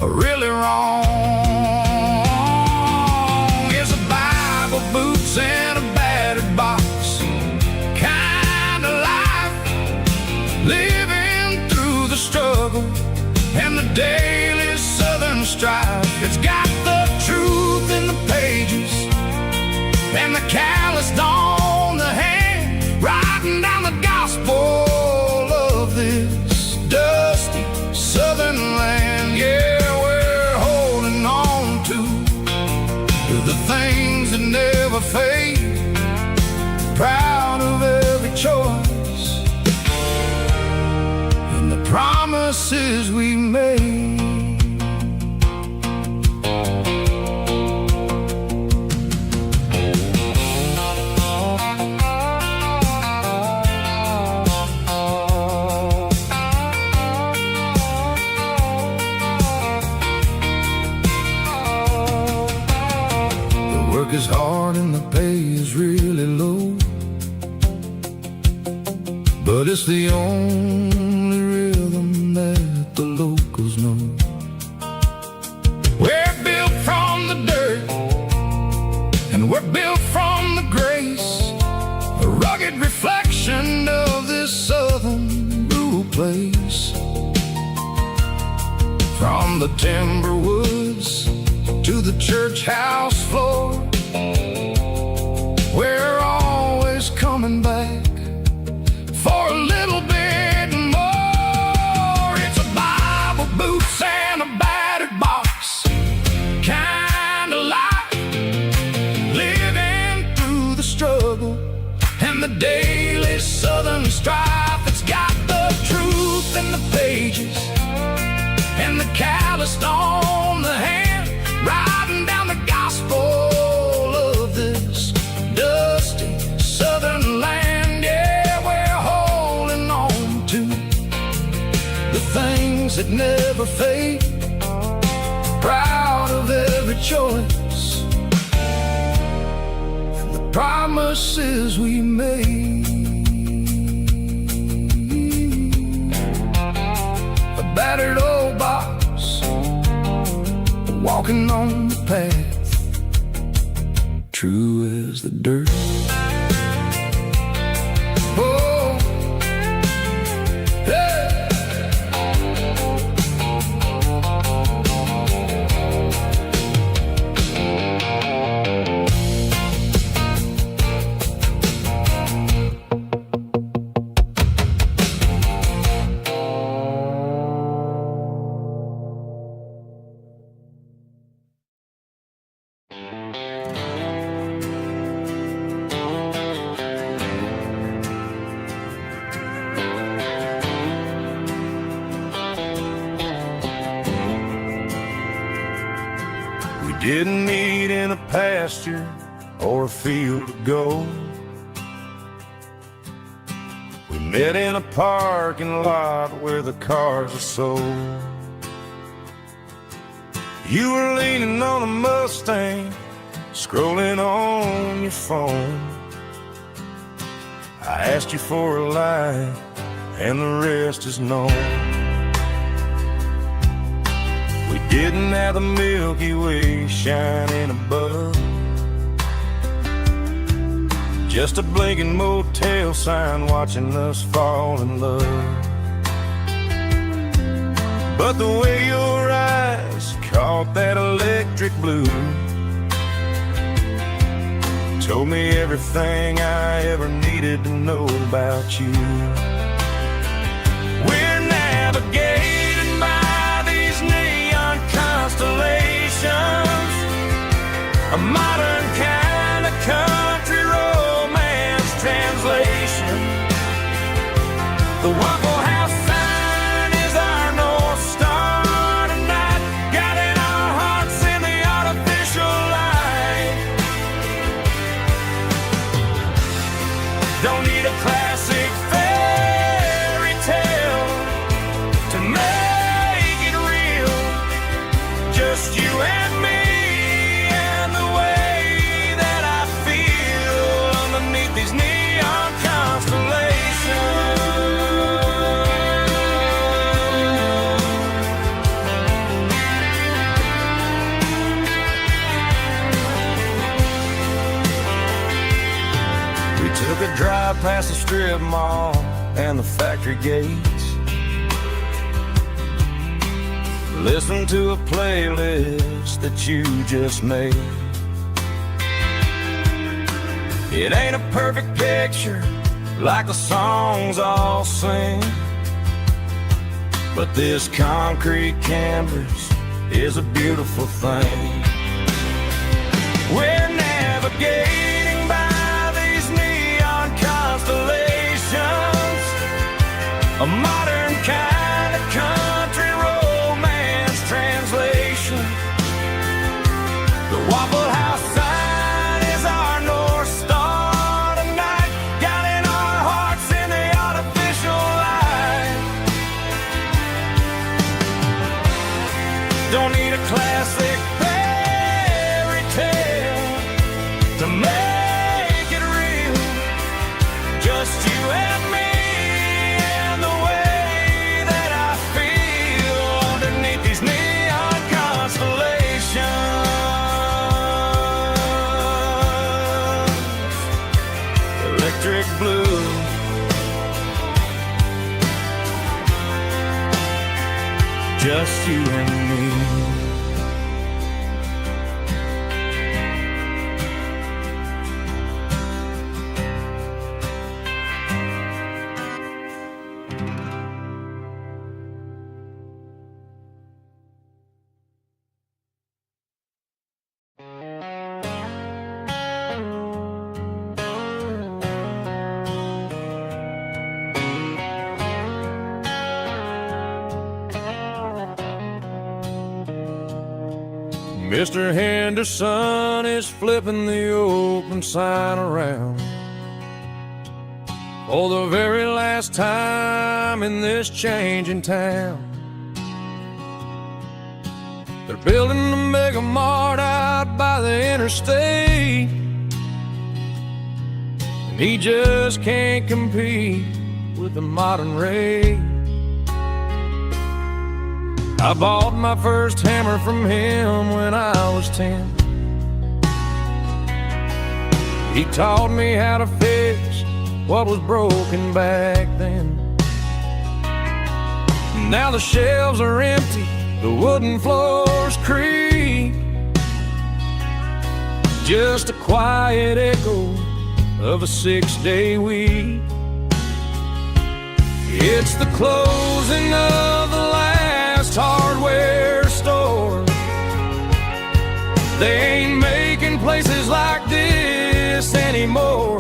or really wrong. It's a Bible, boots, and a battered box kind of life, living through the struggle and the daily southern strife. It's got the truth in the pages and the calloused on the hand, writing down the gospel of this dusty southern land. Yeah, we're holding on to the things that never fade, proud of every choice and the promises we made. Work is hard and the pay is really low, but it's the only rhythm that the locals know. We're built from the dirt and we're built from the grace, a rugged reflection of this southern rural place. From the timber woods to the church house floor, we're always coming back for a little bit more. It's a Bible, boots, and a battered box kind of life, living through the struggle and the daily southern strife. It's got the truth in the pages and the calloused on the hand, writing down the gospel of this dusty southern land. Yeah, we're holding on to the things that never fade, proud of every choice and the promises we made. A battered old box, walking on the path, true as the dirt. Oh, hey. Didn't meet in a pasture or a field of gold. We met in a parking lot where the cars are sold. You were leaning on a Mustang, scrolling on your phone. I asked you for a light, and the rest is known. We didn't have the Milky Way shining above, just a blinking motel sign watching us fall in love. But the way your eyes caught that electric blue told me everything I ever needed to know about you. We're navigating by these neon constellations, a modern kind of country romance translation. The Waffle House sign is our North Star tonight, guiding our hearts in the artificial light. Don't need a classic fairy tale to make it real, just you and me and the way past the strip mall and the factory gates. Listen to a playlist that you just made. It ain't a perfect picture like the songs all sing, but this concrete canvas is a beautiful thing. We're navigating by these neon constellations, a modern kind of country romance translation. The Waffle House sign is our North Star tonight, guiding our hearts in the artificial light. Don't need a classic fairy tale to make it real, just you and me and the way that I feel underneath these neon constellations. Electric blue, just you and me. Mr. Henderson is flipping the open sign around for the very last time in this changing town. They're building a mega mart out by the interstate, and he just can't compete with the modern rate. I bought my first hammer from him when I was 10. He taught me how to fix what was broken back then. Now the shelves are empty, the wooden floors creak, just a quiet echo of a 6-day week. It's the closing of the last hardware store. They ain't making places like this anymore,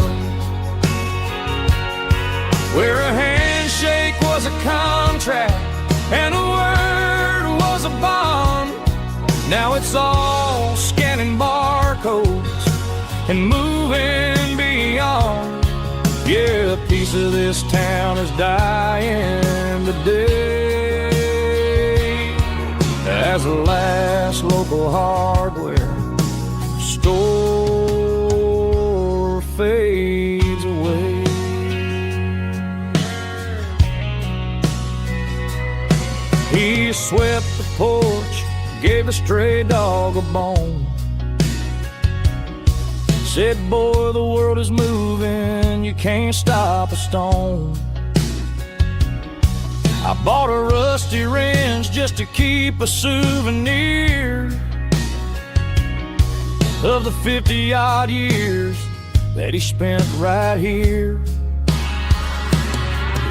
where a handshake was a contract and a word was a bond. Now it's all scanning barcodes and moving beyond. Yeah, a piece of this town is dying today as the last local hardware store fades away. He swept the porch, gave the stray dog a bone, said, boy, the world is moving, you can't stop a stone. I bought a rusty wrench just to keep a souvenir of the 50-odd years that he spent right here.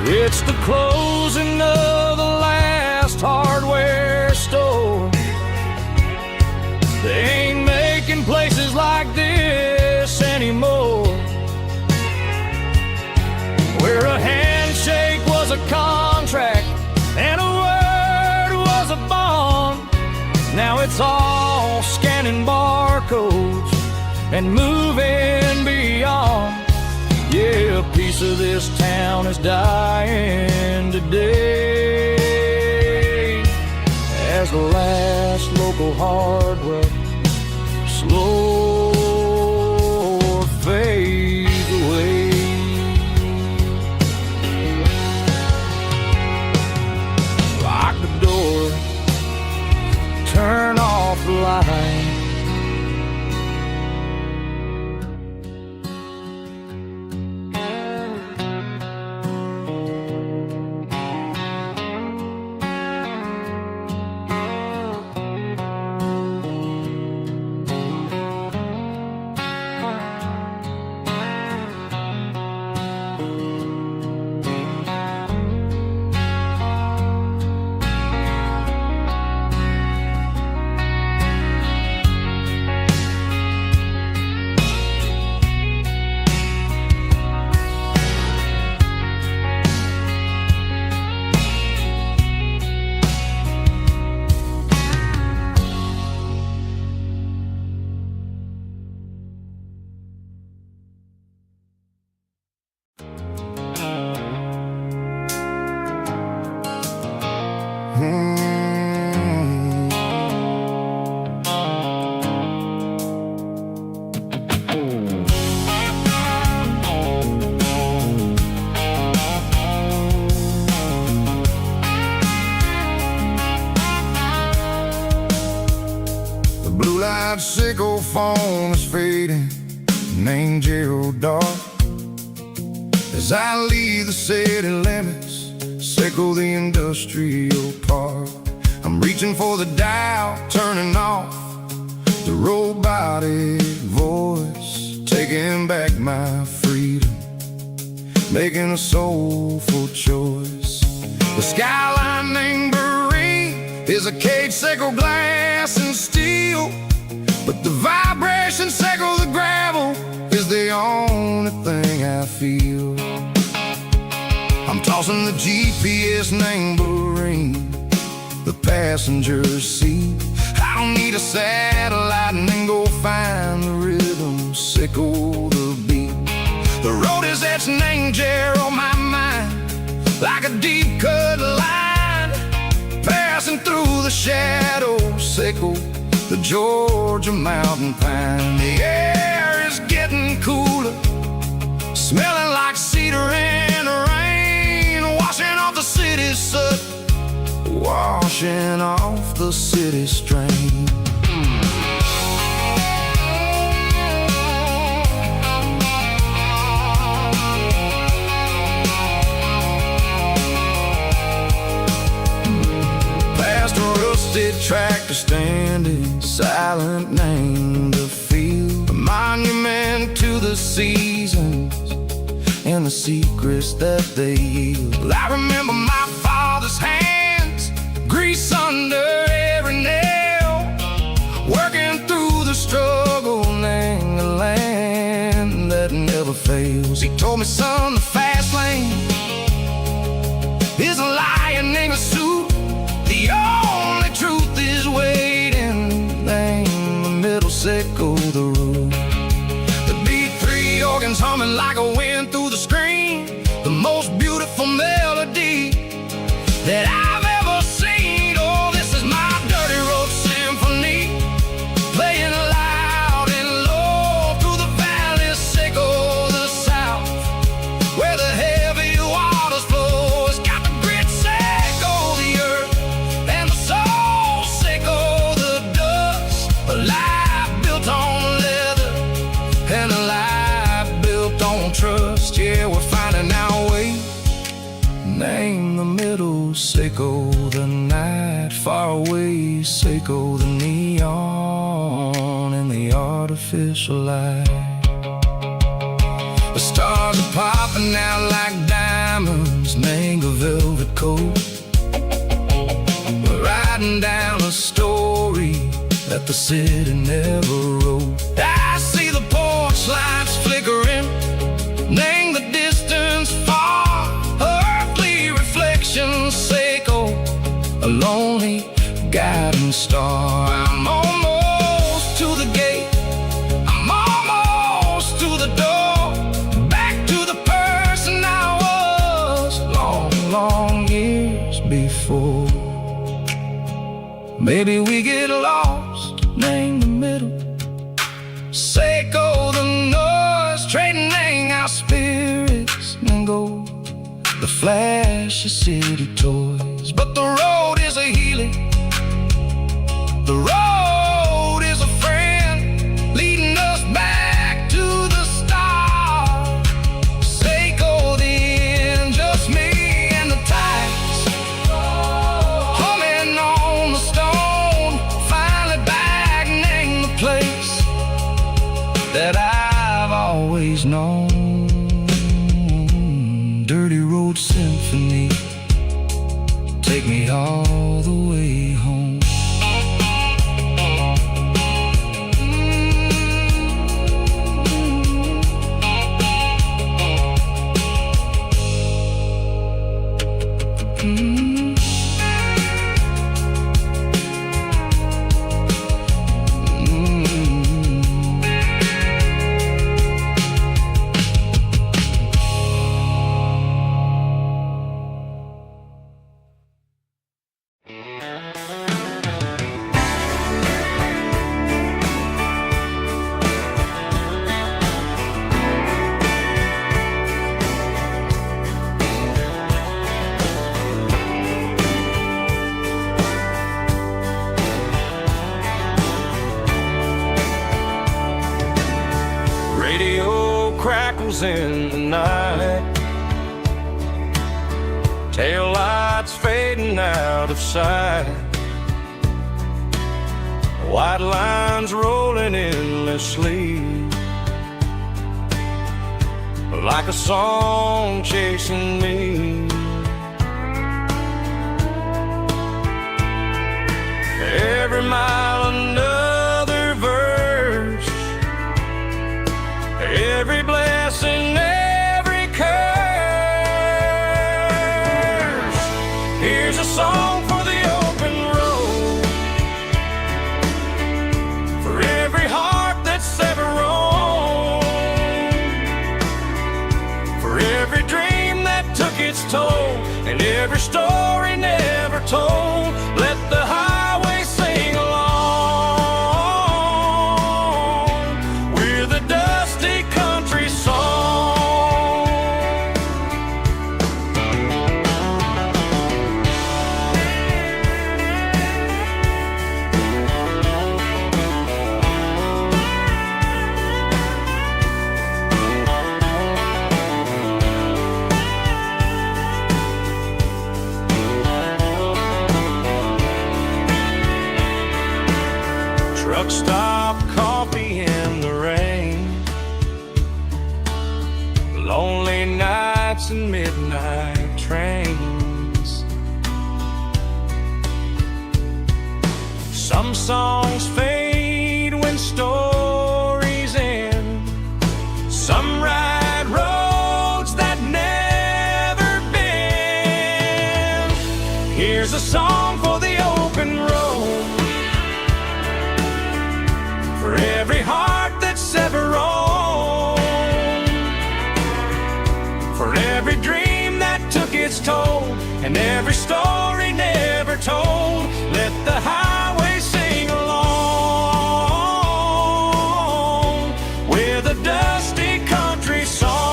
It's the closing of the last hardware store. They ain't making places like this anymore, where a handshake was a contract and a word was a bond. Now it's all scanning barcodes and moving beyond. Yeah, a piece of this town is dying today as the last local hardware slow fades away. Lock the door, turn off the light. blue light sickle phone is fading, named Gerald Dark. As I leave the city limits, sickle the industrial park. I'm reaching for the dial, turning off the robotic voice, taking back my freedom, making a soulful choice. The skyline named Marine is a cage sickle, glass and steel, but the vibration sickle, the gravel, is the only thing I feel. I'm tossing the GPS named Marine, the passenger seat. I don't need a satellite and then go find the rhythm, sickle the beat. The road is etched named Jer on my mind, like a deep cut line, passing through the shadows, sickle the Georgia mountain pine. The air is getting cooler, smelling like cedar in the rain, washing off the city's soot, washing off the city strain. Past a rusted tractor standing silent, named the field, a monument to the seasons and the secrets that they yield. I remember my father's hands, grease under every nail, working through the struggle, named the land that never fails. He told me, son, the fast lane is a lion in a suit, the only truth is waiting, named the middle, sickle the root. The B3 organs humming like a wind through the screen, the most beautiful melody that I've ever seen. Oh, this is my dirty road symphony, playing loud and low through the valleys, sickle the south, where the heavy waters flow. It's got the grit, sickle the earth, and the soul, sickle the dust. A life built on leather and a life built on trust. Yeah, we're finding our way, name the middle, sickle the night far away, sickle the neon and the artificial light. The stars are popping out like diamonds, name a velvet coat. We're riding down a story that the city never wrote. I see the porch lights flickering, name the distance far, earthly reflections, sickle a lonely guiding star. I'm almost to the gate, I'm almost to the door, back to the person I was long, long years before. Maybe we get lost, name the middle, sickle the noise, trading our spirits and go the flash of city toys. But the road is a healing, the road is a friend, leading us back to the stars. Sickle the end, just me and the tides, humming on the stone, finally back, name the place that I've always known. Dirty road symphony, take me all the way home. shadows in the night, tail lights fading out of sight, white lines rolling endlessly, like a song chasing me. Every mile another verse, every blessing, every curse. Here's a song for the open road, for every heart that's ever roamed, for every dream that took its toll, and every story never told. Let the highway sing along with a dusty country song. Truck stop, coffee in the rain, lonely nights and midnight trains. Some songs fade when stories end, some ride roads that never bend. Here's a song for the open road, for every heart that's ever roamed, for every dream that took its toll, and every story never told. Let the highway sing along with a dusty country song.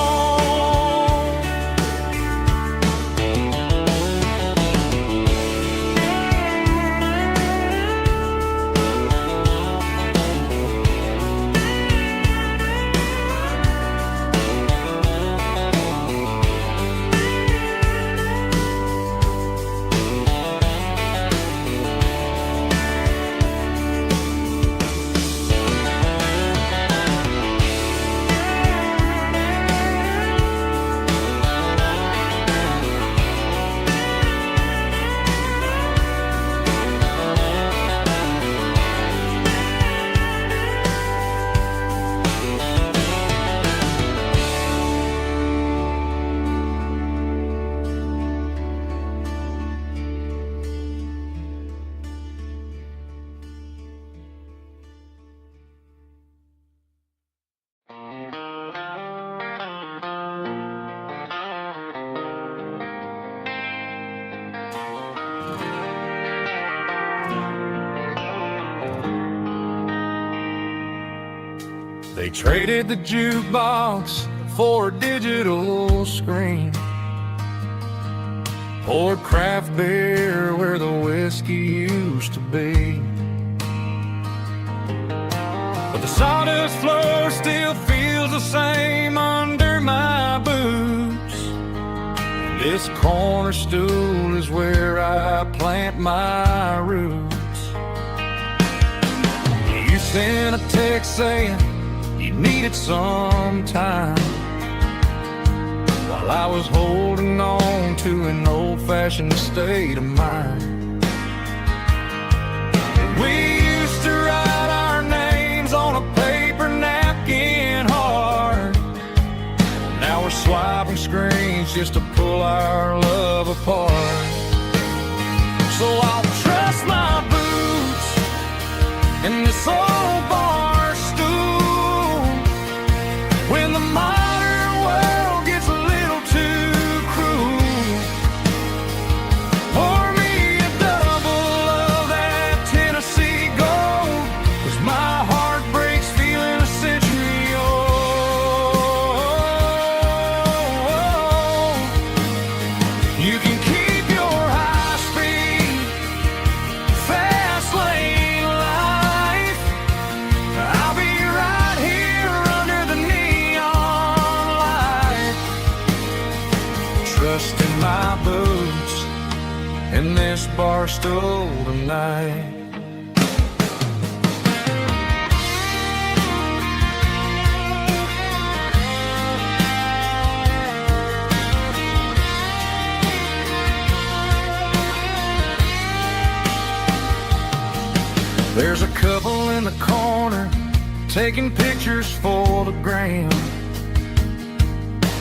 They traded the jukebox for a digital screen, poured craft beer where the whiskey used to be. But the sawdust floor still feels the same under my boots. This corner stool is where I plant my roots. You sent a text saying you needed some time, while I was holding on to an old-fashioned state of mind. We used to write our names on a paper napkin hard. Now we're swiping screens just to pull our love apart. So I'll trust my boots in this old bar stool when the modern world gets a little too cruel. Pour me a double of that Tennessee Gold, 'cause my heart breaks feeling a century old. You can keep your high speed fast lane life, Barstool tonight. There's a couple in the corner taking pictures for the gram,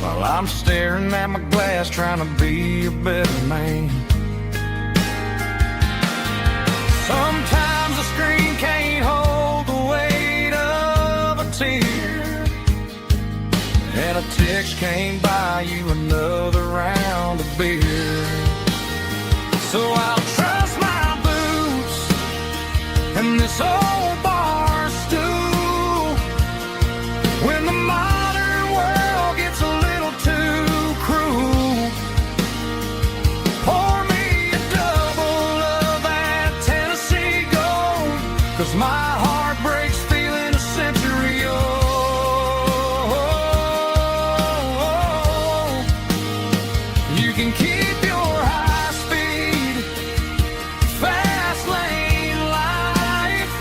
while I'm staring at my glass trying to be a better man. Sometimes the screen can't hold the weight of a tear, and a text can't buy you another round of beer. So I'll trust my boots and this old bar stool when the modern world gets a little too cruel. Pour me a double of that Tennessee Gold, 'cause my heart breaks feeling a century old. You can keep your high speed, fast lane life.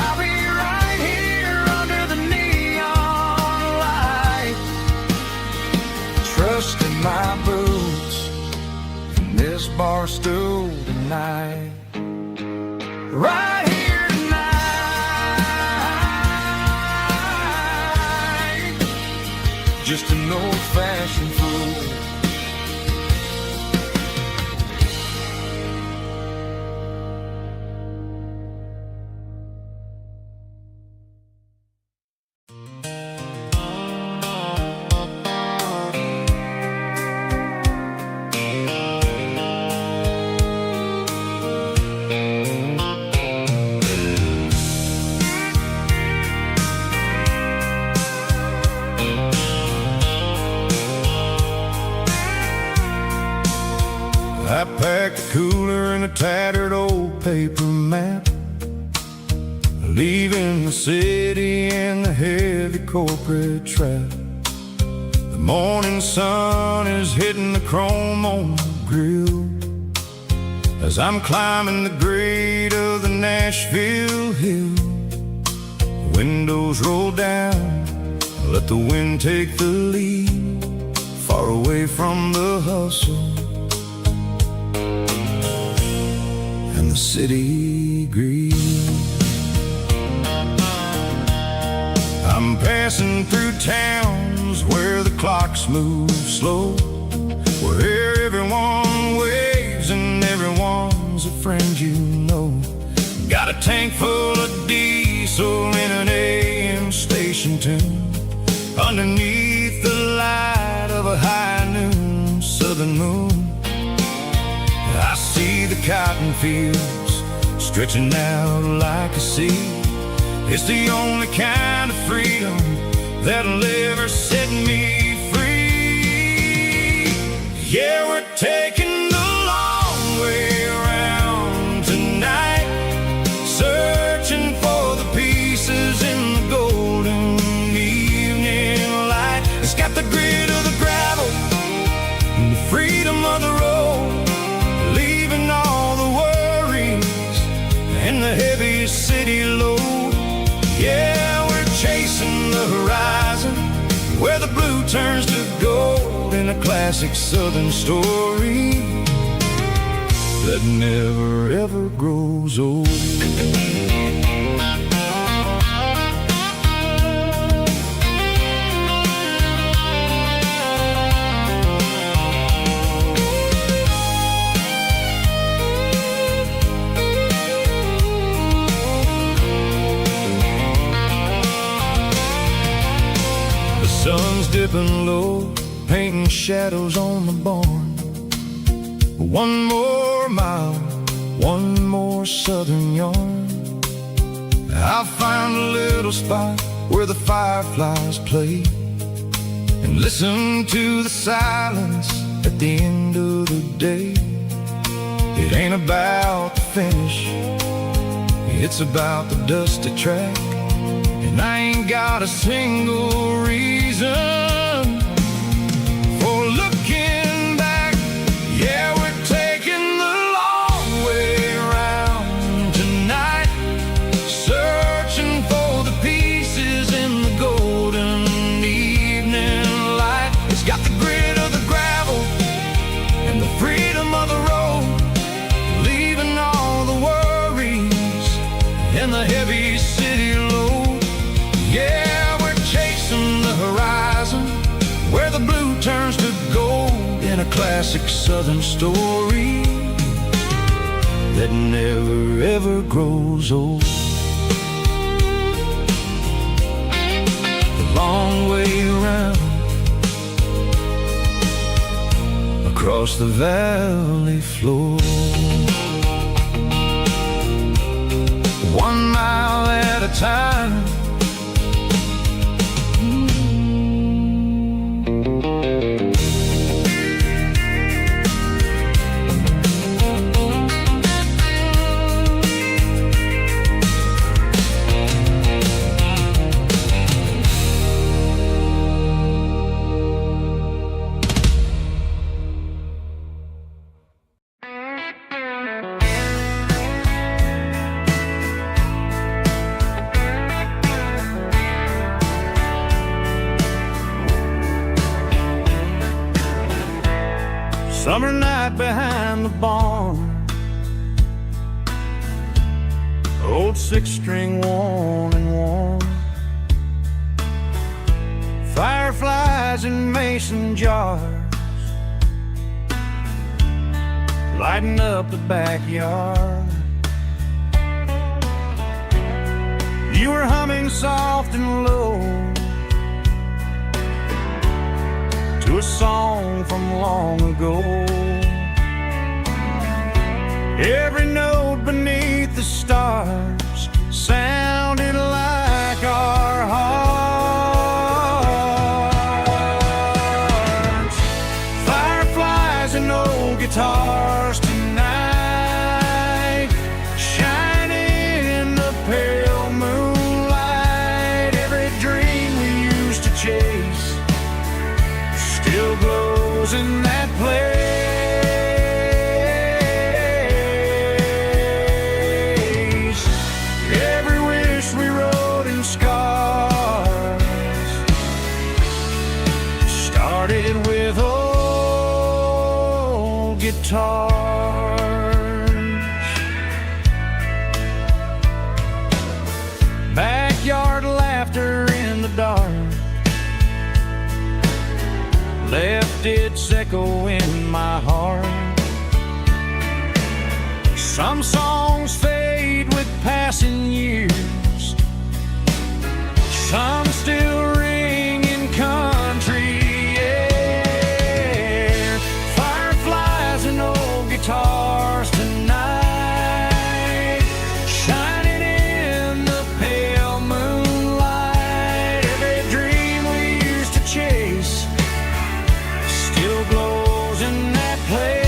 I'll be right here under the neon light, trusting my boots in this bar stool tonight. Right here tonight, just an old-fashioned fool. I packed the cooler in a tattered old paper map, leaving the city in the heavy corporate trap. The morning sun is hitting the chrome on the grill as I'm climbing the grade of the Nashville hill. The windows roll down, let the wind take the lead, far away from the hustle and the city greed. I'm passing through towns where the clocks move slow, where everyone waves and everyone's a friend you know. Got a tank full of diesel in an AM station tune, underneath the light of a high noon southern moon. I see the cotton fields stretching out like a sea. It's the only kind of freedom that'll ever set me free. Yeah, we're taking the long way around tonight, searching for the pieces in the golden evening light. It's got the grit of the gravel and the freedom of the road, leaving all the worries and the heavy city load. Yeah, we're chasing the horizon where the blue turns to gold in a classic southern story that never ever grows old. Sun's dipping low, painting shadows on the barn. One more mile, one more southern yarn. I'll find a little spot where the fireflies play and listen to the silence at the end of the day. It ain't about the finish, it's about the dusty track, and I ain't got a single reason for looking back. Yeah, we're taking the long in the heavy city load. Yeah, we're chasing the horizon, where the blue turns to gold, in a classic southern story that never ever grows old. The long way around, across the valley floor, 1 mile at a time. Summer night behind the barn, old 6-string worn and worn, fireflies in mason jars, lighting up the backyard. You were humming soft and low to a song from long ago. Every note beneath the stars sounded like our hearts. Fireflies and old guitars tonight, shining in the pale moonlight. Every dream we used to chase still glows in that place. Every wish we wrote in scars started with old guitars. Backyard laughter in the dark left its echo in my heart. Some songs fade with passing years, some still ring in country air. Fireflies and old guitars tonight, shining in the pale moonlight. Every dream we used to chase still glows in that place.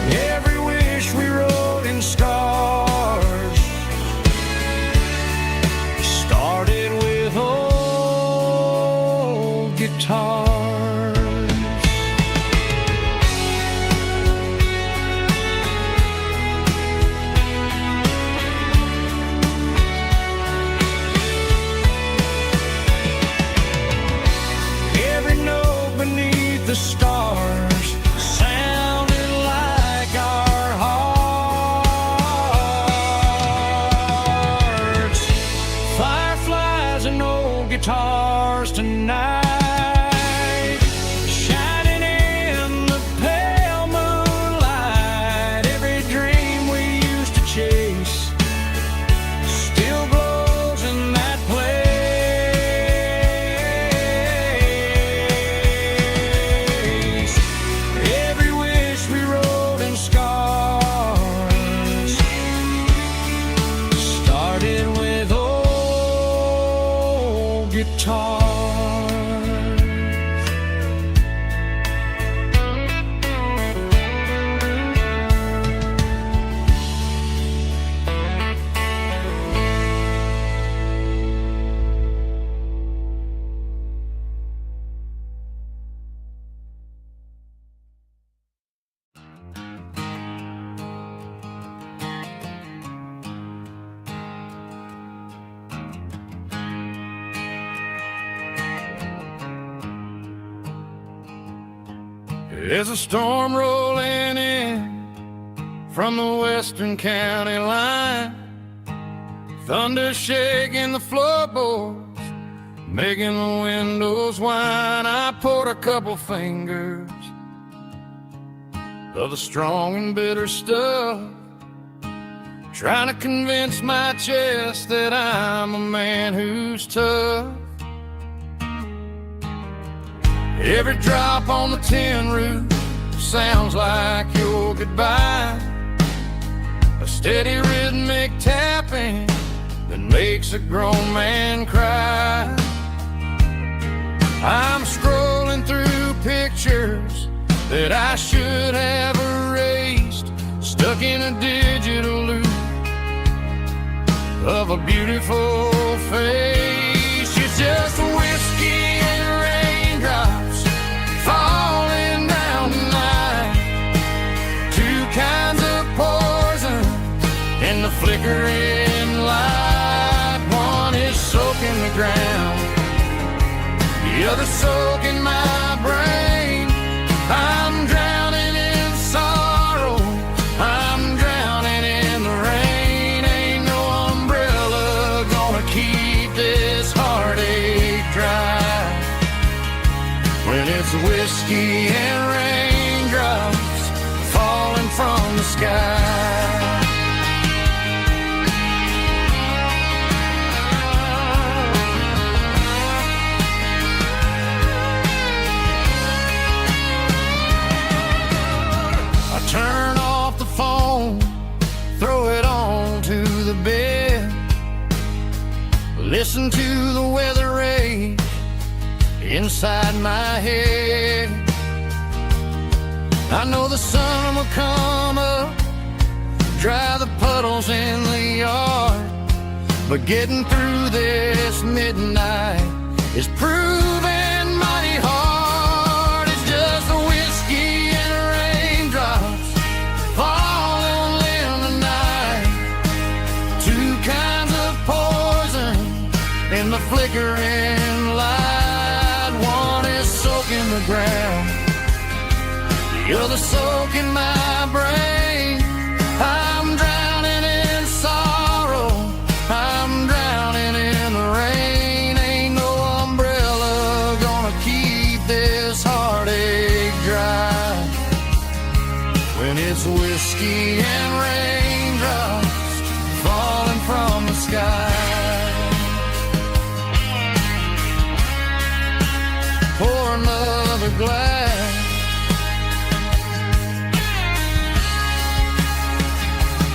Every wish we wrote in scars started with old guitars. Every note beneath the stars sounded like our hearts. Fireflies and old guitars tonight, shining in the pale moonlight. Every dream we used to chase still glows in that place. Every wish we wrote in scars started with old guitars. There's a storm rolling from the western county line. Thunder shaking the floorboards, making the windows whine. I poured a couple fingers of the strong and bitter stuff, trying to convince my chest that I'm a man who's tough. Every drop on the tin roof sounds like your goodbye, a steady rhythmic tapping that makes a grown man cry. I'm scrolling through pictures that I should have erased, stuck in a digital loop of a beautiful face. It's just whiskey and raindrops falling down tonight, two kinds of poison in the flickering light. One is soaking the ground, the other soaking my brain. I'm drowning in sorrow, I'm drowning in the rain. Ain't no umbrella gonna keep this heartache dry when it's whiskey and raindrops falling from the sky. Turn off the phone, throw it on to the bed, listen to the weather rage inside my head. I know the sun will come up, dry the puddles in the yard, but getting through this midnight is proving mighty hard. It's just a whiskey and raindrops falling in the night, two kinds of poison in the flickering light. One is soaking the ground, the other soaking my brain. I'm drowning in sorrow, I'm drowning in the rain. Ain't no umbrella gonna keep this heartache dry when it's whiskey and raindrops falling from the sky. Pour another glass,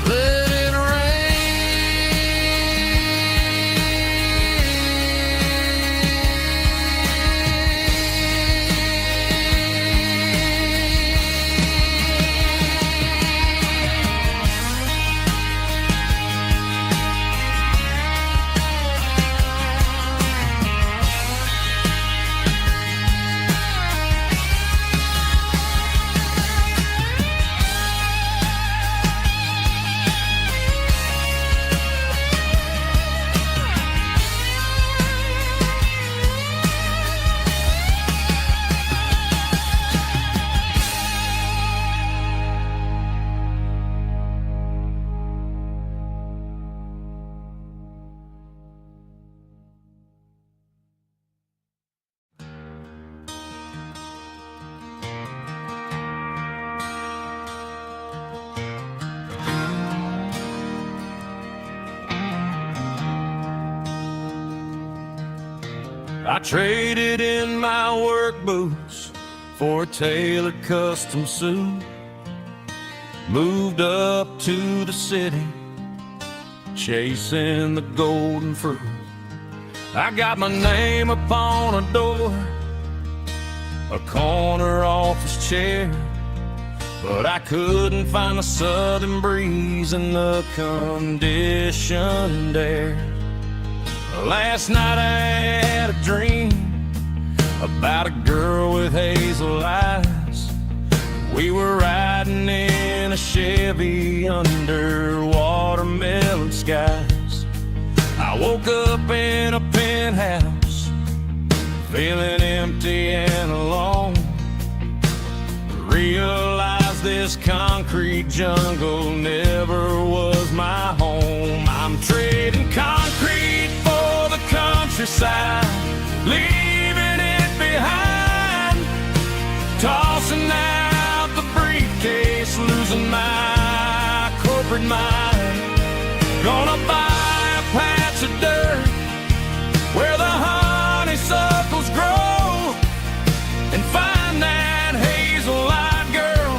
let it I traded in my work boots for a tailored custom suit, moved up to the city, chasing the golden fruit. I got my name upon a door, a corner office chair, but I couldn't find the southern breeze in the conditioned air. Last night I had a dream about a girl with hazel eyes. We were riding in a Chevy under watermelon skies. I woke up in a penthouse, feeling empty and alone. Realized this concrete jungle never was my home. I'm trading concrete for the countryside, leaving it behind, tossing out the briefcase, losing my corporate mind. Gonna buy a patch of dirt where the honeysuckles grow and find that hazel-eyed girl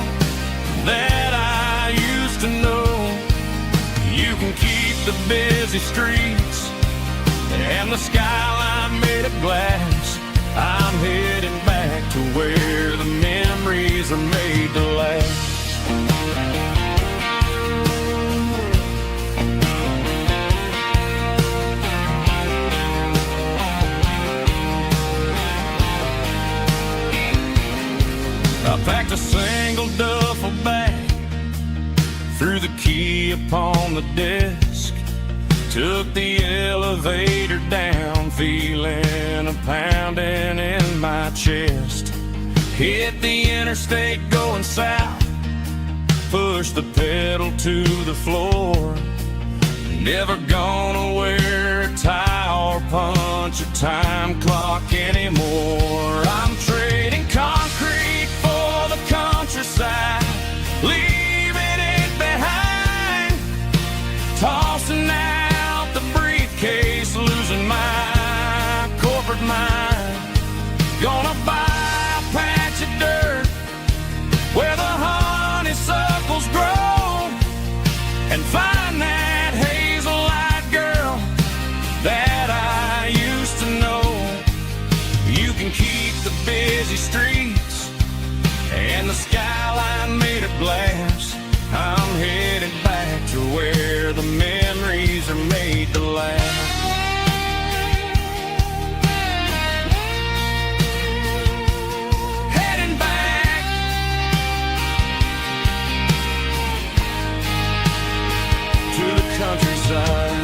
that I used to know. You can keep the busy streets and the skyline made of glass. I'm heading back to where the memories are made to last. I packed a single duffel bag, threw the key upon the desk, took the elevator down, feeling a pounding in my chest. Hit the interstate going south, pushed the pedal to the floor. Never gonna wear a tie or punch a time clock anymore. I'm trading concrete for the countryside, leaving it behind, tossing out the briefcase, losing my corporate mind. Gonna buy a patch of dirt where the honeysuckles grow and find that hazel-eyed girl that I used to know. You can keep the busy streets and the skyline made of glass. I'm headed back to where the memories are made to last. Heading back to the countryside.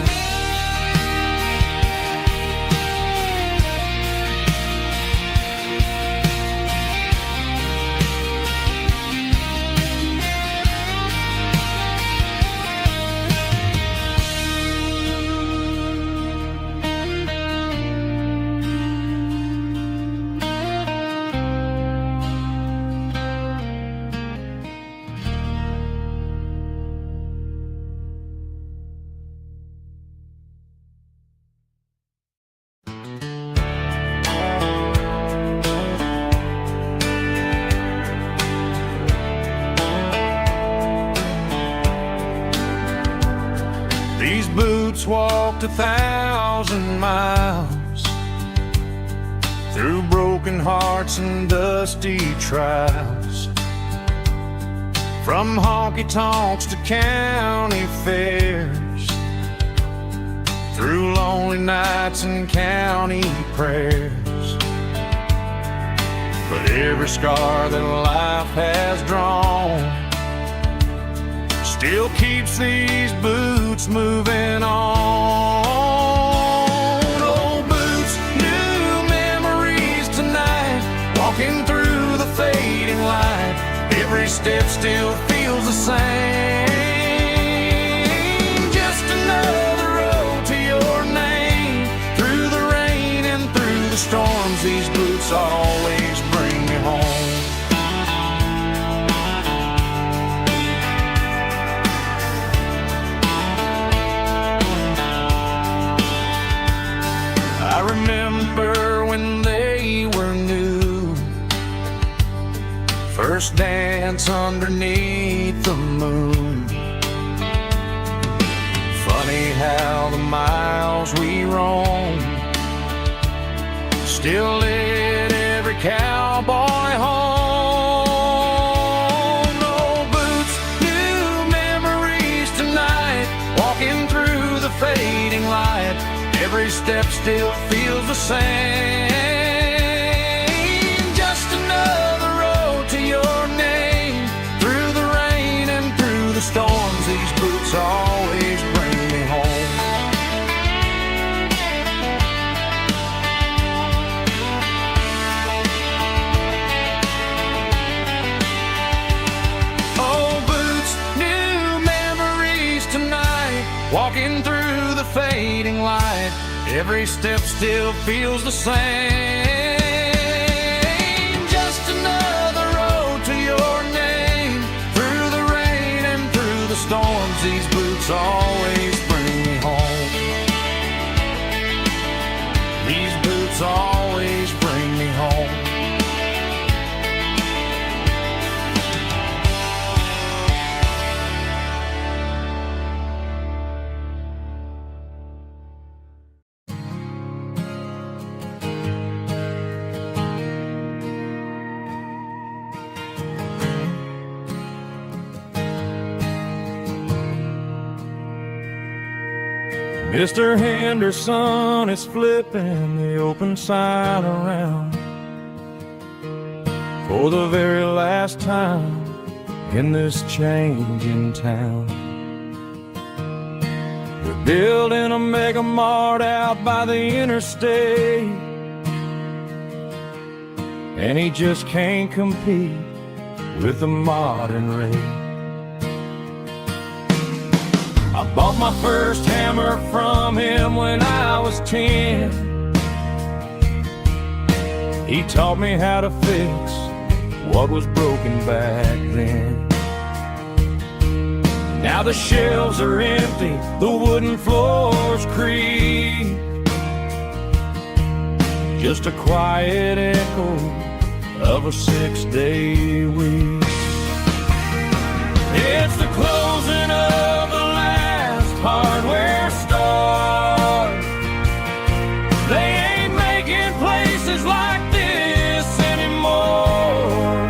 These boots walked 1,000 miles through broken hearts and dusty trials, from honky-tonks to county fairs, through lonely nights and county prayers. But every scar that life has drawn still keeps these boots moving on. Old boots, new memories tonight, walking through the fading light. Every step still feels the same. Just another road to your name. Through the rain and through the storms, these boots always bring me home. I remember when they were new, first dance underneath the moon. Funny how the miles we roam still lit every cowboy home. Old boots, new memories tonight, walking through the fading light. Every step still feels the same. Just another road to your name. Through the rain and through the storms, these boots always bring me home. Walking through the fading light, every step still feels the same. Just another road to your name. Through the rain and through the storms, these boots always bring me home. These boots always bring me home. Mr. Henderson is flipping the open sign around for the very last time in this changing town. They're building a mega mart out by the interstate, and he just can't compete with the modern rate. I bought my first hammer from him when I was 10. He taught me how to fix what was broken back then. Now the shelves are empty, the wooden floors creak, just a quiet echo of a 6-day week. It's the closing of the hardware store. They ain't making places like this anymore,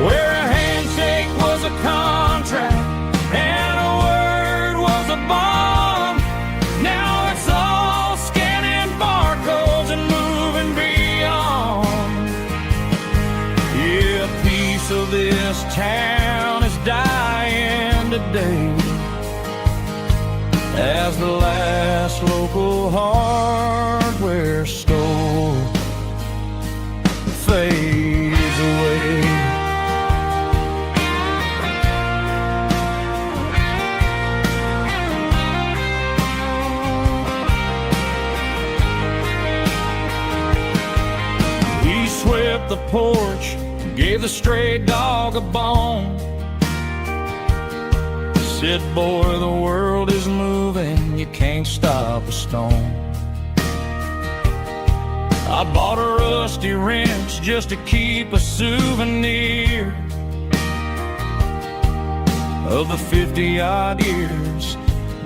where a handshake was a contract and a word was a bond. Now it's all scanning barcodes and moving beyond. Yeah, a piece of this town is dying today as the last local hardware store fades away. He swept the porch, gave the stray dog a bone, said, boy, the world is moving, you can't stop a stone. I bought a rusty wrench just to keep a souvenir of the 50-odd years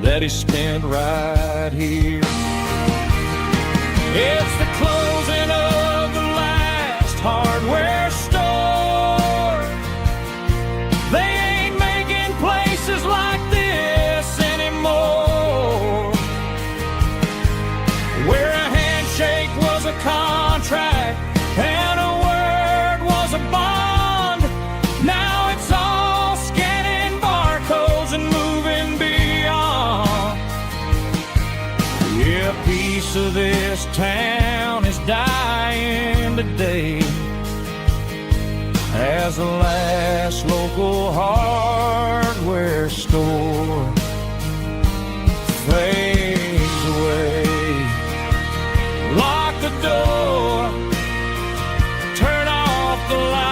that he spent right here. It's the closing of the last hardware store. They ain't making places like this anymore, where a handshake was a contract and a word was a bond. Now it's all scanning barcodes and moving beyond. Yeah, a piece of this town is dying today as the last local hardware store fades away. Lock the door, turn off the light.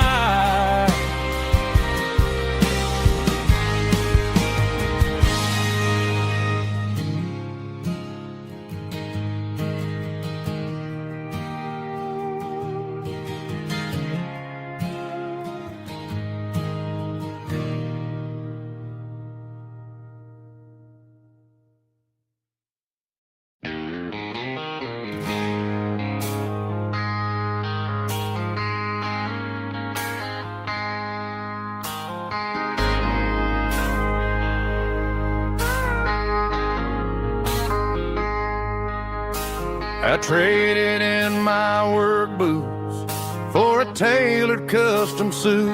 I traded in my work boots for a tailored custom suit.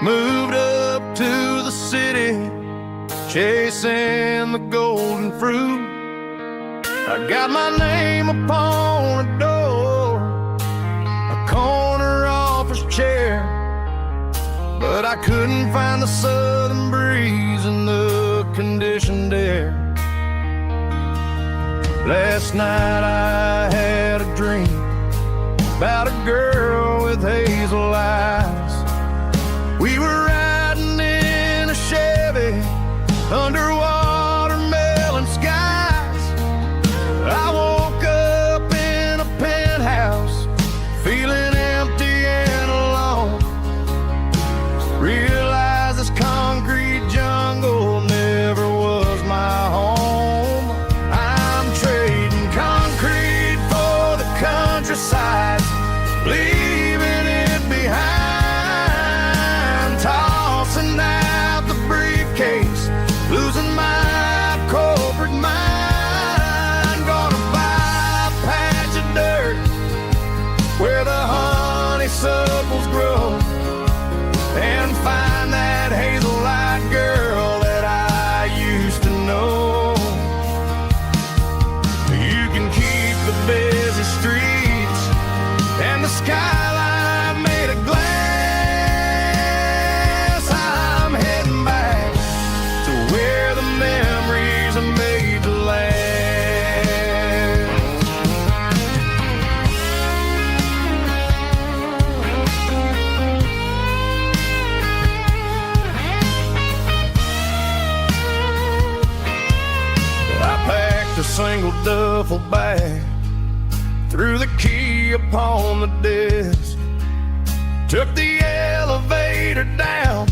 Moved up to the city, chasing the golden fruit. I got my name upon a door, a corner office chair, but I couldn't find the southern breeze in the conditioned air. Last night I had a dream about a girl with hazel eyes. We were riding in a Chevy under watermelon skies. I woke up in a penthouse feeling empty and alone. Realized this concrete jungle never was my home. I'm trading concrete for the countryside, leaving it behind, tossing out the briefcase, losing my corporate mind. Gonna buy a patch of dirt where the honeysuckles grow and find that hazel-eyed girl that I used to know. You can keep the busy streets and the skyline made of glass. I'm heading back to where the memories are made to last. I packed a single duffel bag, threw the key upon the desk, took the elevator down,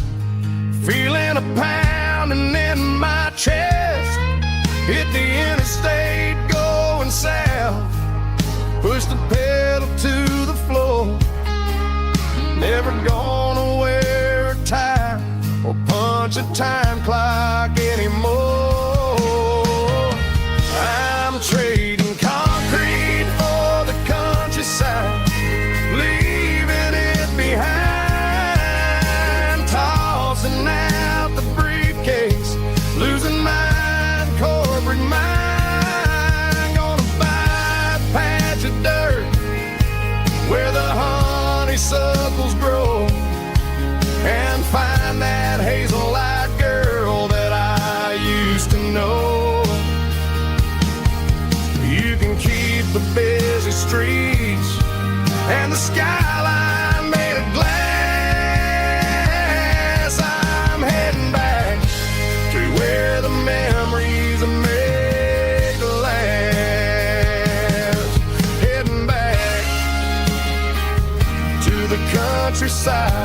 feeling a pounding in my chest. Hit the interstate going south, pushed the pedal to the floor. Never gonna wear a tie or punch a time clock anymore. I'm trading concrete for the countryside, leaving it behind, tossing out the briefcase, losing my corporate mind. Gonna buy a patch of dirt where the honeysuckles grow and find that hazel-eyed girl that I used to know. You can keep the busy streets and the skyline made of glass. I'm heading back to where the memories are made to last. Heading back to the countryside.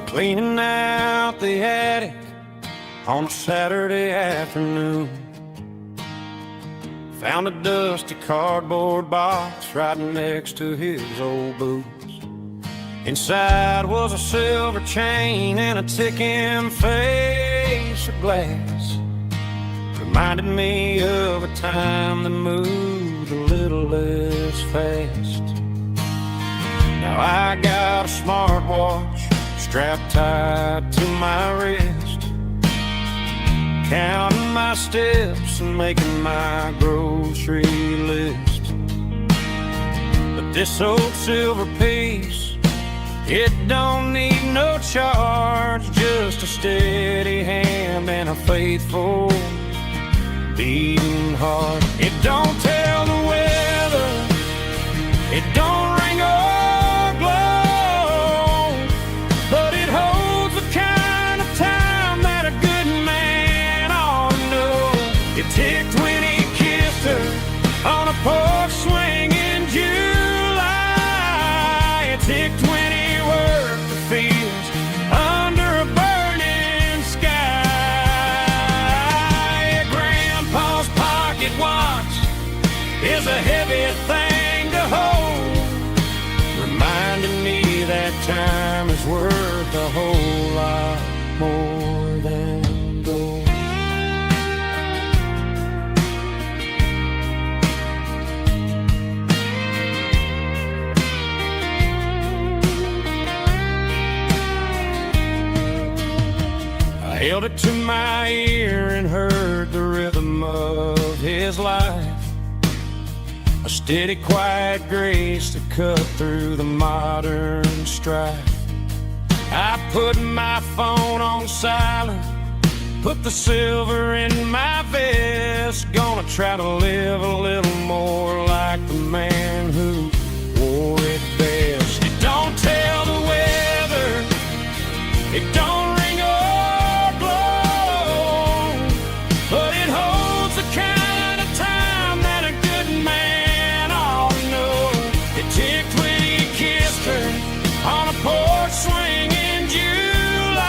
Cleaning out the attic on a Saturday afternoon. Found a dusty cardboard box right next to his old boots. Inside was a silver chain and a ticking face of glass. Reminded me of a time that moved a little less fast. Now I got a smartwatch strapped tight to my wrist, counting my steps and making my grocery list. But this old silver piece, it don't need no charge, just a steady hand and a faithful beating heart. It don't tell the weather, it don't ring or glow, but it holds the kind of time that a good man ought to know. It ticked when he kissed her on a porch swing in July. It ticked when he worked the fields under a burning sky. Grandpa's pot is a heavy thing to hold, reminding me that time is worth a whole lot more than gold. I held it to my ear and heard the rhythm of his life, a steady, quiet grace to cut through the modern strife. I put my phone on silent, put the silver in my vest, gonna try to live a little more like the man who wore it best. It don't tell the weather, it don't ring or blow, but it holds the kind of time that a good man ought to know. It ticked when he kissed her on a porch swing in July.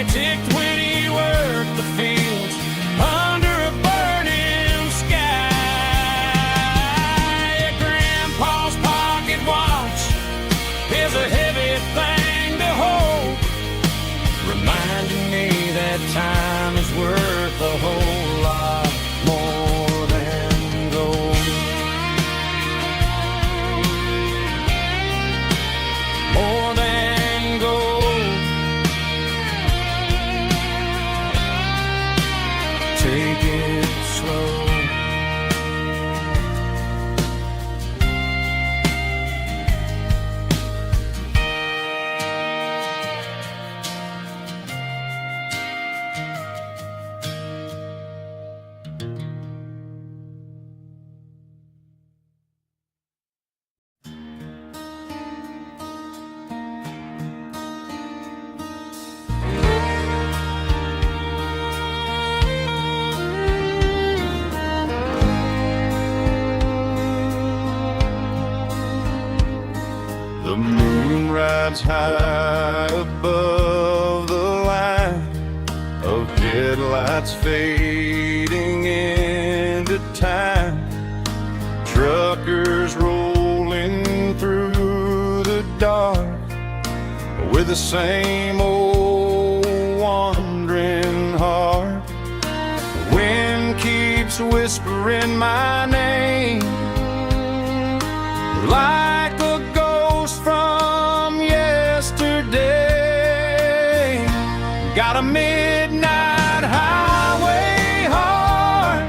It ticked when he worked the fields under a burning sky. Grandpa's pocket watch is a heavy thing to hold, reminding me that time is worth a whole lot more than gold. More than gold. Take it slow. The moon rides high above the line of headlights fading into time. Truckers rolling through the dark with the same old wandering heart. The wind keeps whispering my name like a ghost from yesterday. Got a midnight highway heart,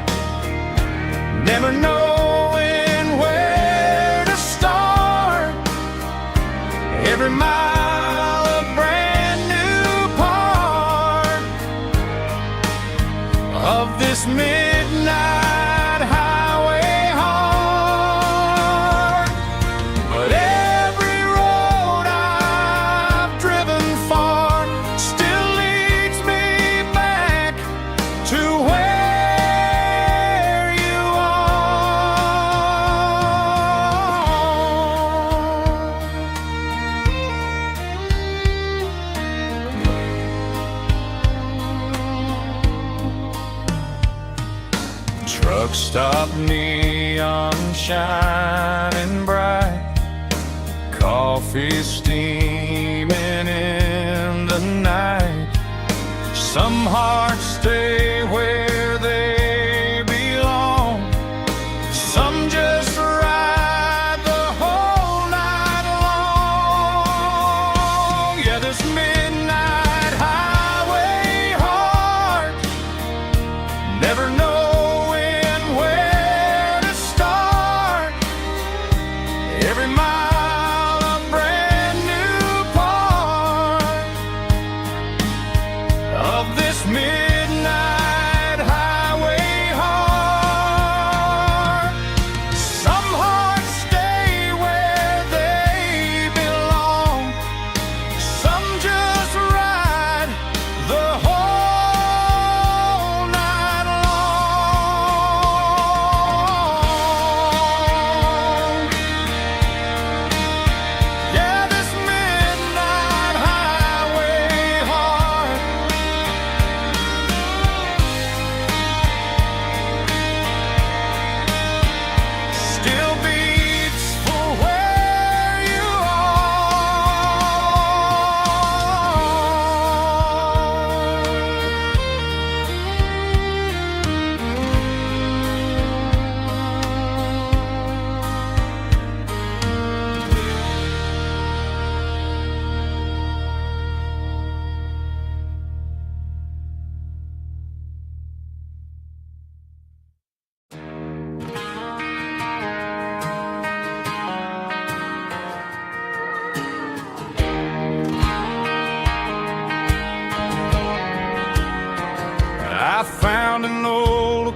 never knowing where to start. Every mile a brand new part of this midnight highway heart. But every road I've driven far still leads me back to where you are. Truck stop, neon shining bright, coffee steaming in the night. Some hearts stay where they belong, some just ride the whole night long. Yeah, this midnight highway heart, never knowing where to start. Every mile a brand new part of this midnight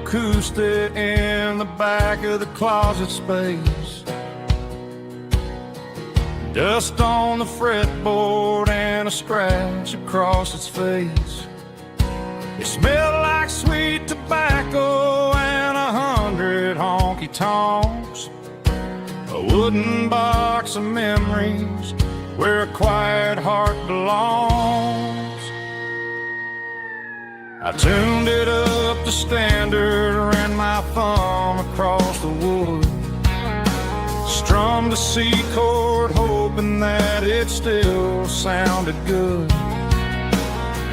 acoustic in the back of the closet space. Dust on the fretboard and a scratch across its face. It smelled like sweet tobacco and 100 honky-tonks. A wooden box of memories where a quiet heart belongs. I tuned it up to standard, ran my thumb across the wood, strummed a C chord hoping that it still sounded good.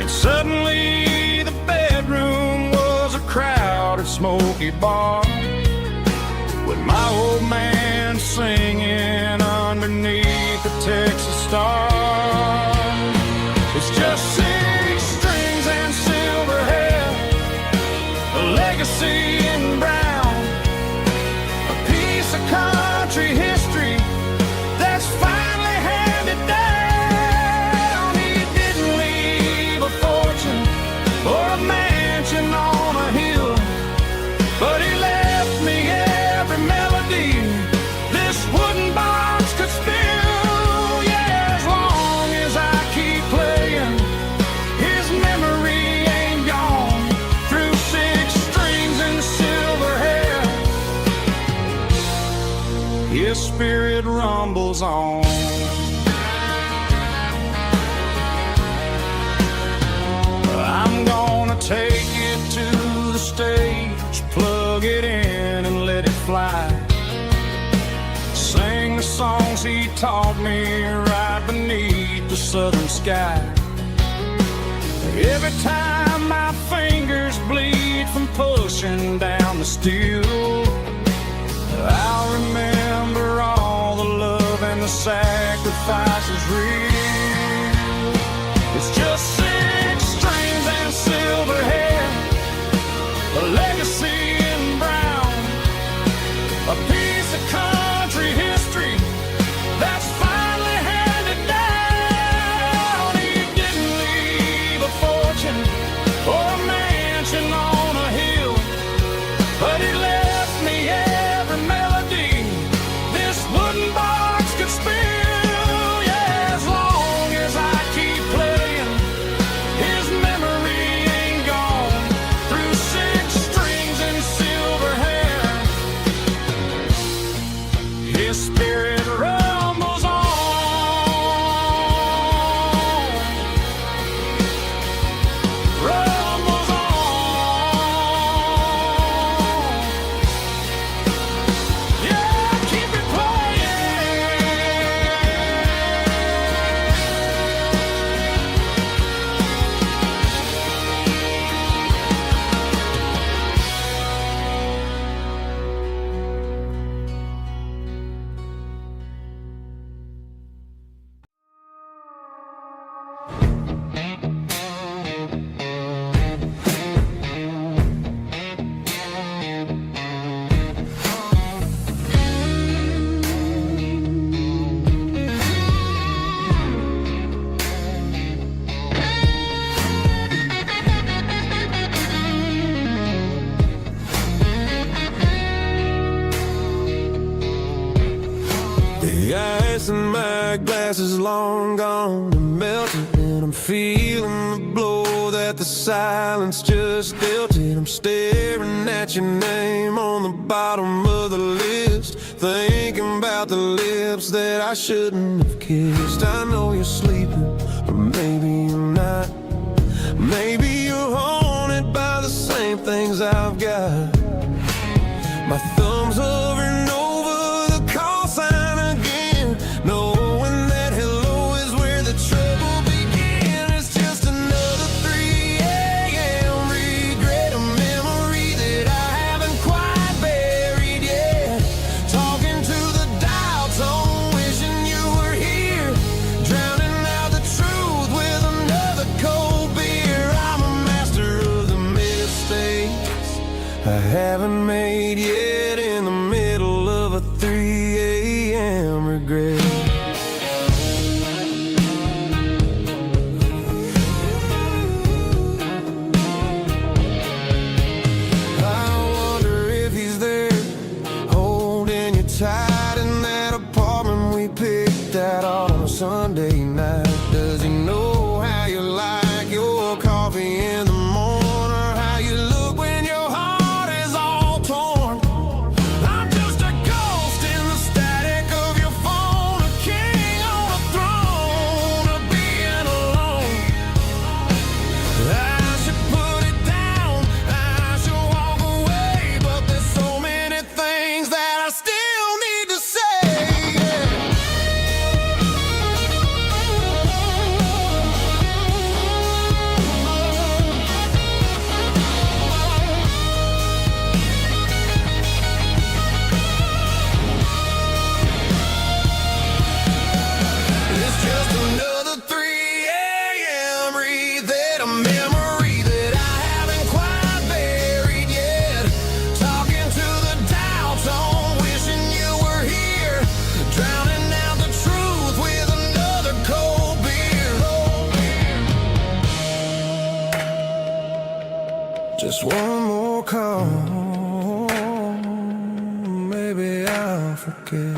And suddenly the bedroom was a crowded smoky bar, with my old man singing underneath the Texas star. It's just 6 strings and silver hair, a legacy in brown, a piece of country history that's finally handed down. He didn't leave a fortune or a mansion on a hill, but he left me every melody this wooden box could spill. Yeah, as long as I keep playing, his memory ain't gone. Through 6 strings and silver hair, his spirit rumbles on. I'm gonna take it to the stage, plug it in and let it fly. Sing the songs he taught me right beneath the southern sky. Every time my fingers bleed from pushing down the steel, I'll remember all the love and the sacrifices real. It's just 6 strings and silver hair, a legacy in brown, a piece of country history that's finally handed down. He didn't leave a fortune or a mansion on a hill, but he left me every melody this wooden box could spill. Yeah, as long as I keep playing, his memory ain't gone. Through 6 strings and silver hair, his spirit rumbles on. Rumbles on. Yeah, keep it playing. The ice in my glass is long gone and melted, and I'm feeling the blow that the silence just dealt it. I'm staring at your name on the bottom of the list, thinking about the lips that I shouldn't have kissed. I know you're sleeping, or maybe you're not. Maybe you're haunted by the same things I've got. My thumb's hovering over the call sign again, knowing that hello is where the trouble began. It's just another 3 a.m. regret, a memory that I haven't quite buried yet. Talking to the dial tone, wishing you were here, drowning out the truth with another cold beer. I'm a master of the mistakes I haven't made yet, in the middle of a 3 a.m. regret. I forget.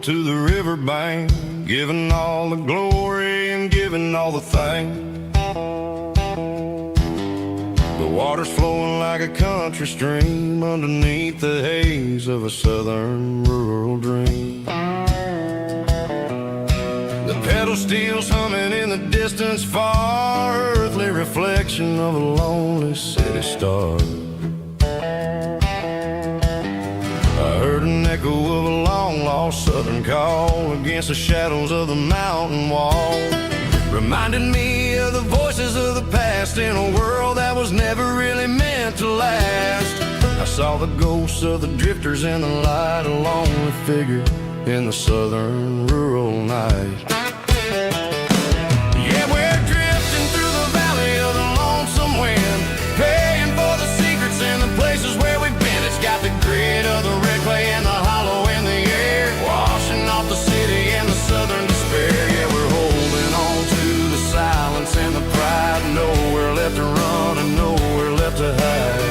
To the riverbank, giving all the glory and giving all the thanks. The water's flowing like a country stream underneath the haze of a southern rural dream. The pedal steel's humming in the distance far, earthly reflection of a lonely city star. I heard an echo of a long-lost southern call against the shadows of the mountain wall, reminding me of the voices of the past in a world that was never really meant to last. I saw the ghosts of the drifters in the light, a lonely figure in the southern rural night. Yeah, we're drifting through the valley of the lonesome wind, paying for the secrets and the places where we've been. It's got the grit of the red clay and the hollow in the air, washing off the city and the southern despair. Yeah, we're holding on to the silence and the pride, nowhere left to run and nowhere left to hide.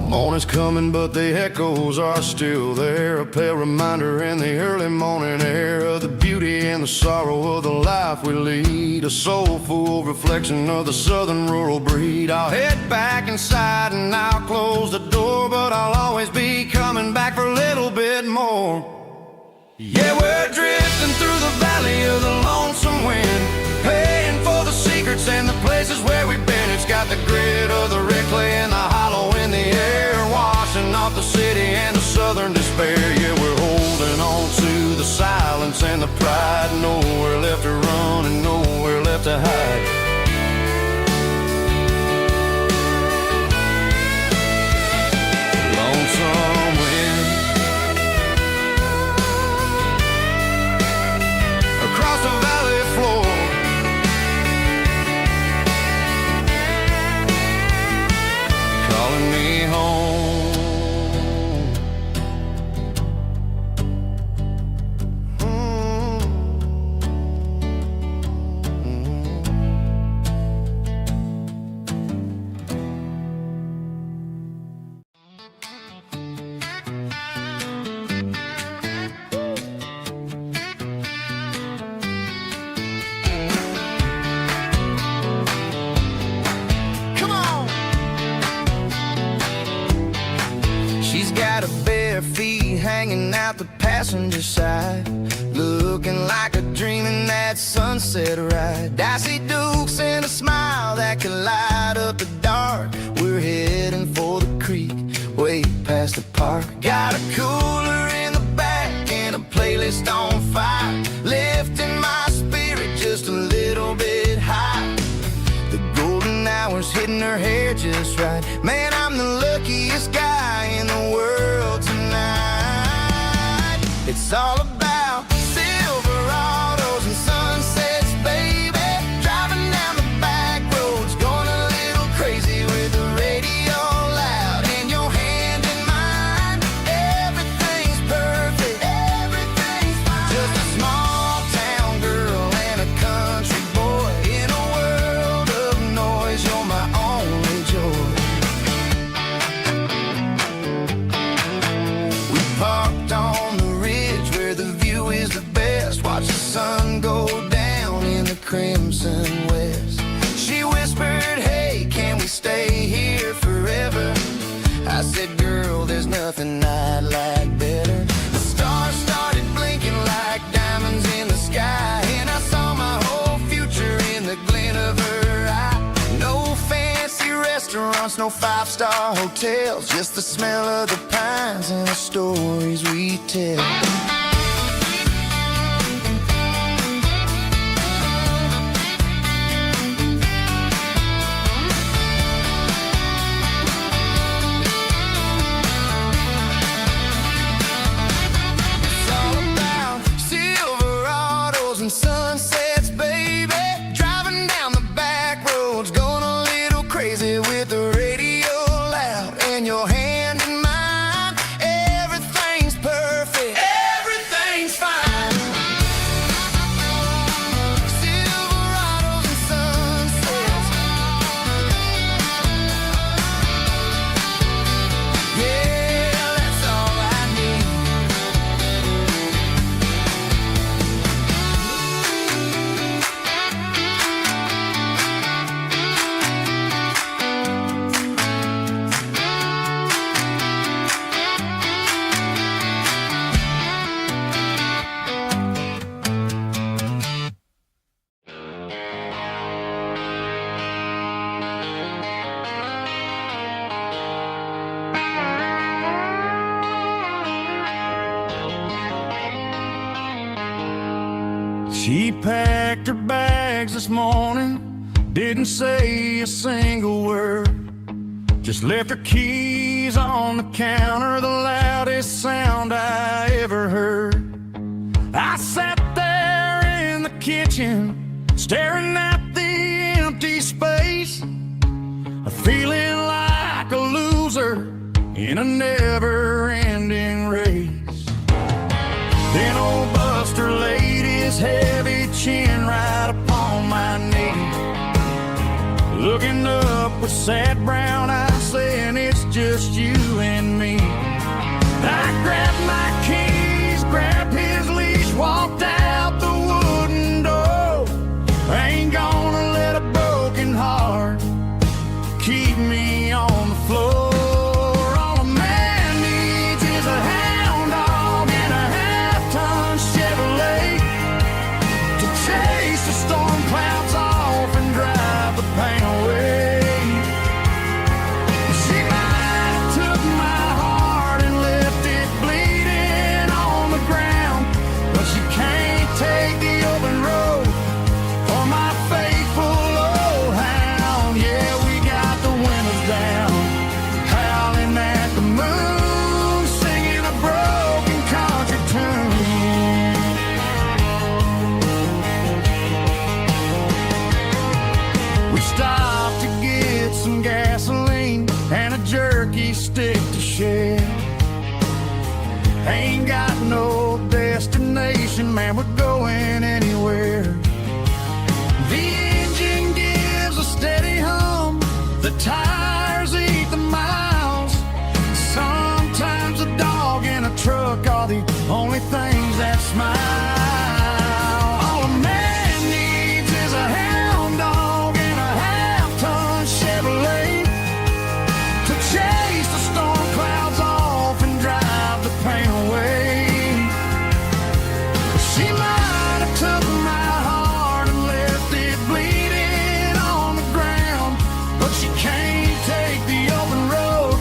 Morning's coming, but the echoes are still there, a pale reminder in the early morning air of the beauty and the sorrow of the life we lead, a soulful reflection of the southern rural breed. I'll head back inside and I'll close the door, but I'll always be coming back for a little bit more. Yeah, we're drifting through the valley of the lonesome wind, paying for the secrets and the places where we've been. It's got the grit of the red clay and the hollow in the air, washing off the city and the southern despair. Yeah, we're holding on to the silence and the pride, nowhere left to run and nowhere left to hide. Lonesome wind across the valley floor, calling me home. Got her bare feet hanging out the passenger side, looking like a dream in that sunset ride. I see Dukes and a smile that can light up the dark. We're heading for the creek, way past the park. Got a cooler in the back and a playlist on fire, lifting my spirit just a little bit high. The golden hours hitting her hair just right. Man, I'm the luckiest guy in the world tonight. It's all about Silverados and sunsets, baby. Driving down the back roads, going a little crazy with the radio loud and your hand in mine. Everything's perfect, everything's fine. Just a small town girl and a country boy in a world of noise. You're my only joy. We parked on there's nothing I'd like better. The stars started blinking like diamonds in the sky, and I saw my whole future in the glint of her eye. No fancy restaurants, no five-star hotels, just the smell of the pines and the stories we tell. And sunsets, baby, driving down the back roads, going a little crazy with the radio loud, and your hand in mine. Everything's perfect, everything's fine. Silverados and sunsets, yeah, that's all I need. She packed her bags this morning, didn't say a single word, just left her keys on the counter, the loudest sound I ever heard. I sat there in the kitchen, staring at the empty space, feeling like a loser in a never-ending race. Then old Buster laid his heavy chin right upon my knee, looking up with sad brown eyes, saying it's just you and me. I grabbed my keys, grabbed his leash, walked out the wooden door. I ain't gonna let a broken heart keep me on the floor. All a man needs is a hound dog and a half-ton Chevrolet to chase the storm clouds off and drive the pain away. She might have took my heart and left it bleeding on the ground, but she can't take the open road for my faithful old hound. Yeah, we got the windows down, howling at the moon, singing a broken country tune. We stopped to get some gasoline and a jerky stick to share. Ain't got no destination, man, we're going anywhere. The engine gives a steady hum, the tires eat the miles. Sometimes a dog and a truck are the only things that smile. All a man needs is a hound dog and a half-ton Chevrolet to chase the storm clouds off and drive the pain away. She might have took my heart and left it bleeding on the ground, but she can't take the open road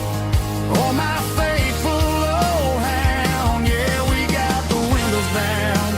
or my faithful old hound. Yeah, we got the windows down,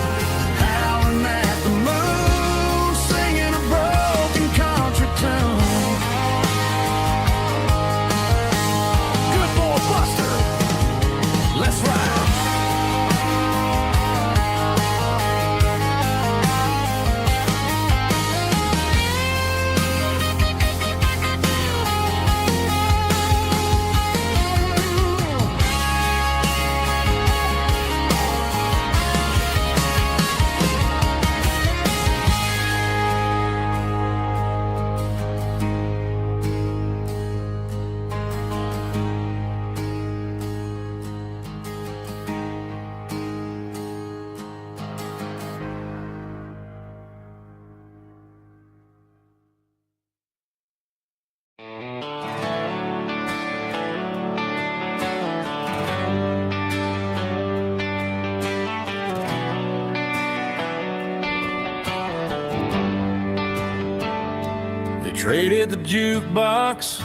Traded the jukebox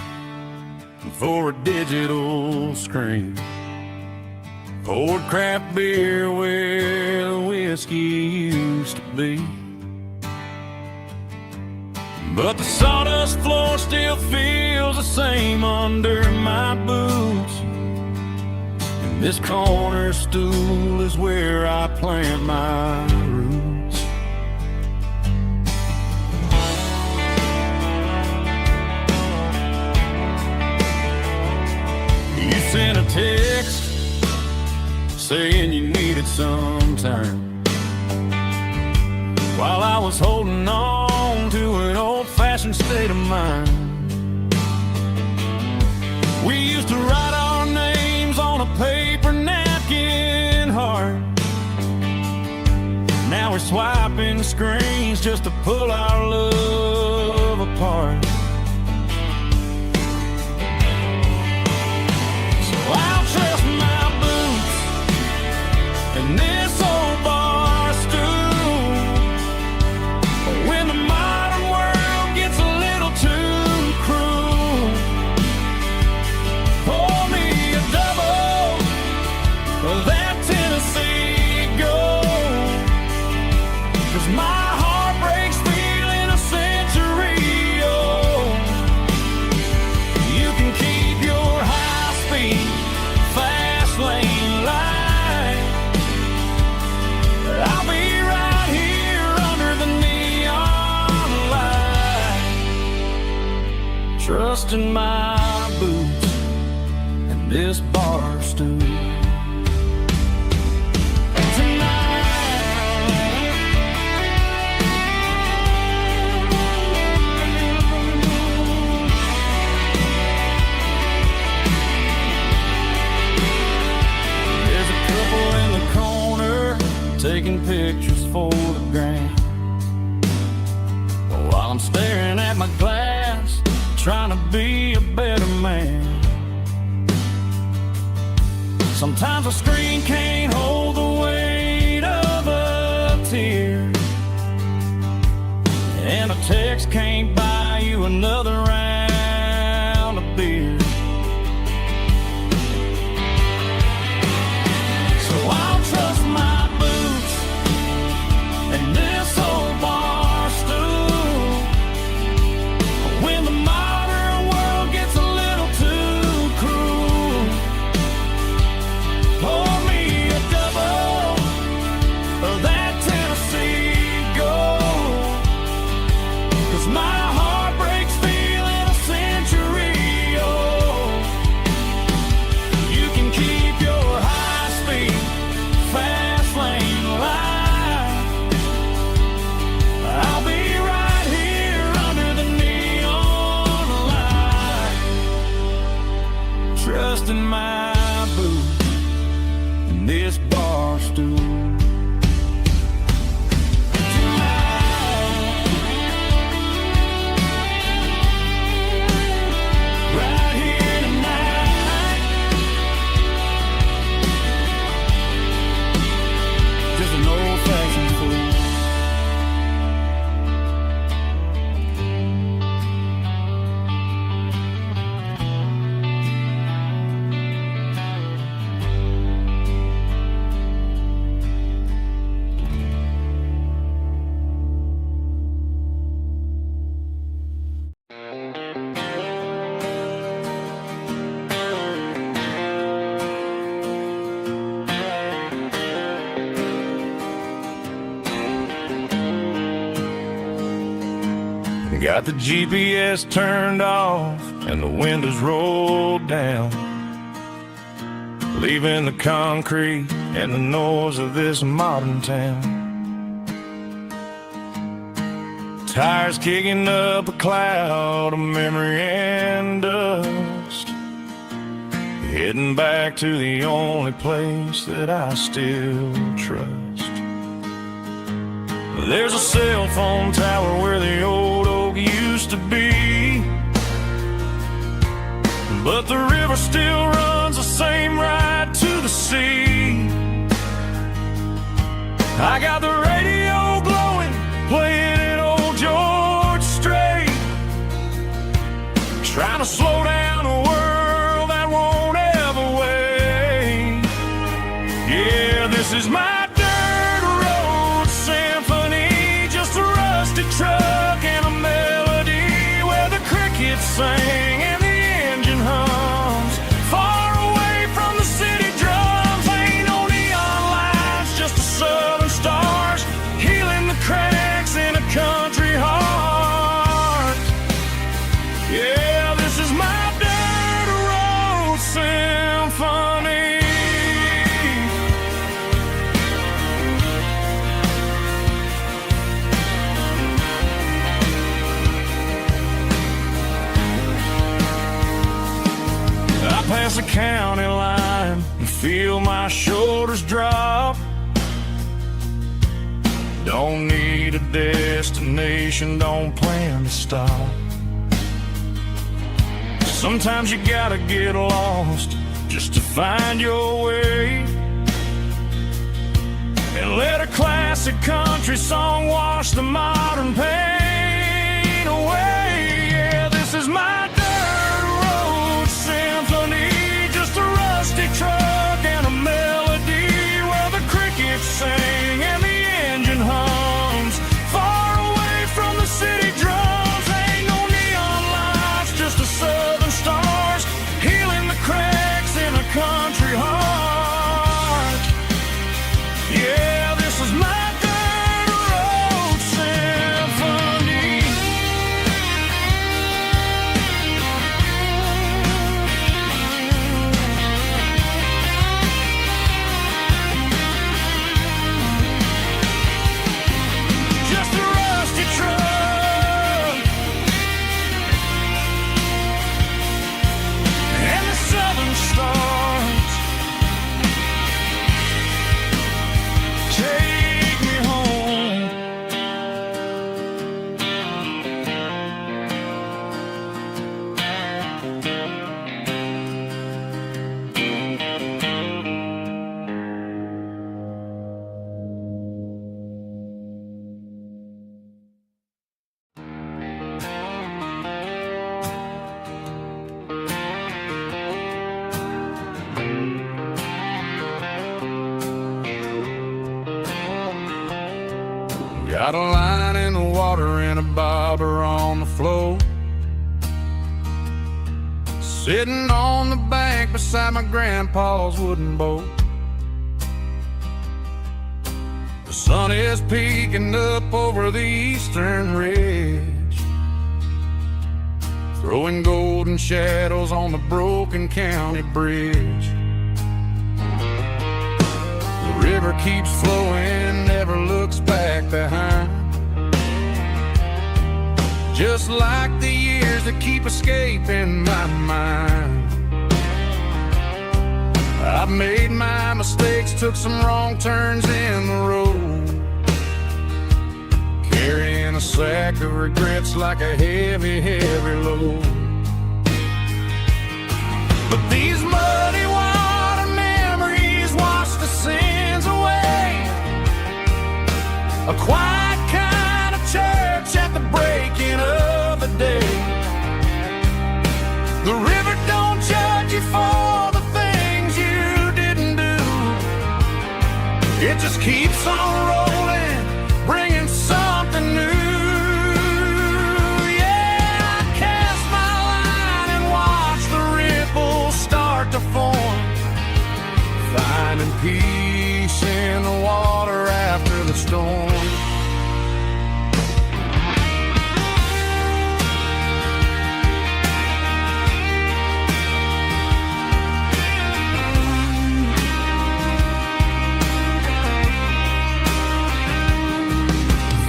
for a digital screen. Poured craft beer where the whiskey used to be. But the sawdust floor still feels the same under my boots. And this corner stool is where I plant my roots. You sent a text saying you needed some time, while I was holding on to an old-fashioned state of mind. We used to write our names on a paper napkin heart. Now we're swiping screens just to pull our love apart. So I'll trust my boots and this old bar stool. When the modern world gets a little too cruel, pour me a double of that Tennessee Gold. 'Cause my heart breaks feeling a century old. You can keep your high-speed, fast lane light. I'll be right here under the neon light, trusting my boots and this bar stool. There's a couple in the corner taking pictures for the gram, while I'm staring at my glass, trying to be a better man. Sometimes a screen can't hold the weight of a tear, and a text can't buy you another round of beer. So I'll trust my boots and this old bar stool. When the modern world gets a little too cruel, pour me a double of that Tennessee Gold. 'Cause my heart breaks feeling a century old. You can keep your high-speed, fast lane light. I'll be right here under the neon light, trusting my boots and this bar stool. Right here tonight, just an old-fashioned fool. Got the GPS turned off and the windows rolled down, leaving the concrete and the noise of this modern town. Tires kicking up a cloud of memory and dust, heading back to the only place that I still trust. There's a cell phone tower where the old oak used to be, but the river still runs the same right to the sea. I got the radio glowing, playing an old George Strait, trying to slow down a world that won't ever wait. Yeah, this is my dirt road symphony, just a rusty truck and a melody where the crickets sing and the engine hums. Far away from the city drums, ain't no neon lights, just the southern stars healing the cracks in a country heart. Yeah, this is my dirt road symphony. I pass the county line and feel my shoulders drop. Don't need a destination, don't plan to stop. Sometimes you gotta get lost just to find your way, and let a classic country song wash the modern pain away. Yeah, this is my dirt road symphony, just a rusty truck and a melody where the crickets sing and the engine hums. Far away from the city drums, ain't no neon lights, just the southern stars healing the cracks in a country heart. Yeah, this is my dirt road symphony. Just a rusty truck and the southern stars take me home. Got a line in the water and a bobber on the floor, sitting on the bank beside my grandpa's wooden boat. The sun is peeking up over the eastern ridge, throwing golden shadows on the broken county bridge. The river keeps flowing, never looks back behind, just like the years that keep escaping my mind. I've made my mistakes, took some wrong turns in the road, carrying a sack of regrets like a heavy, heavy load. But these muddy water memories wash the sins away. A quiet kind of church at the breaking of the day. The river don't judge you for the things you didn't do. It just keeps on rolling, bringing something new. Yeah, I cast my line and watch the ripples start to form, finding peace in the water after the storm.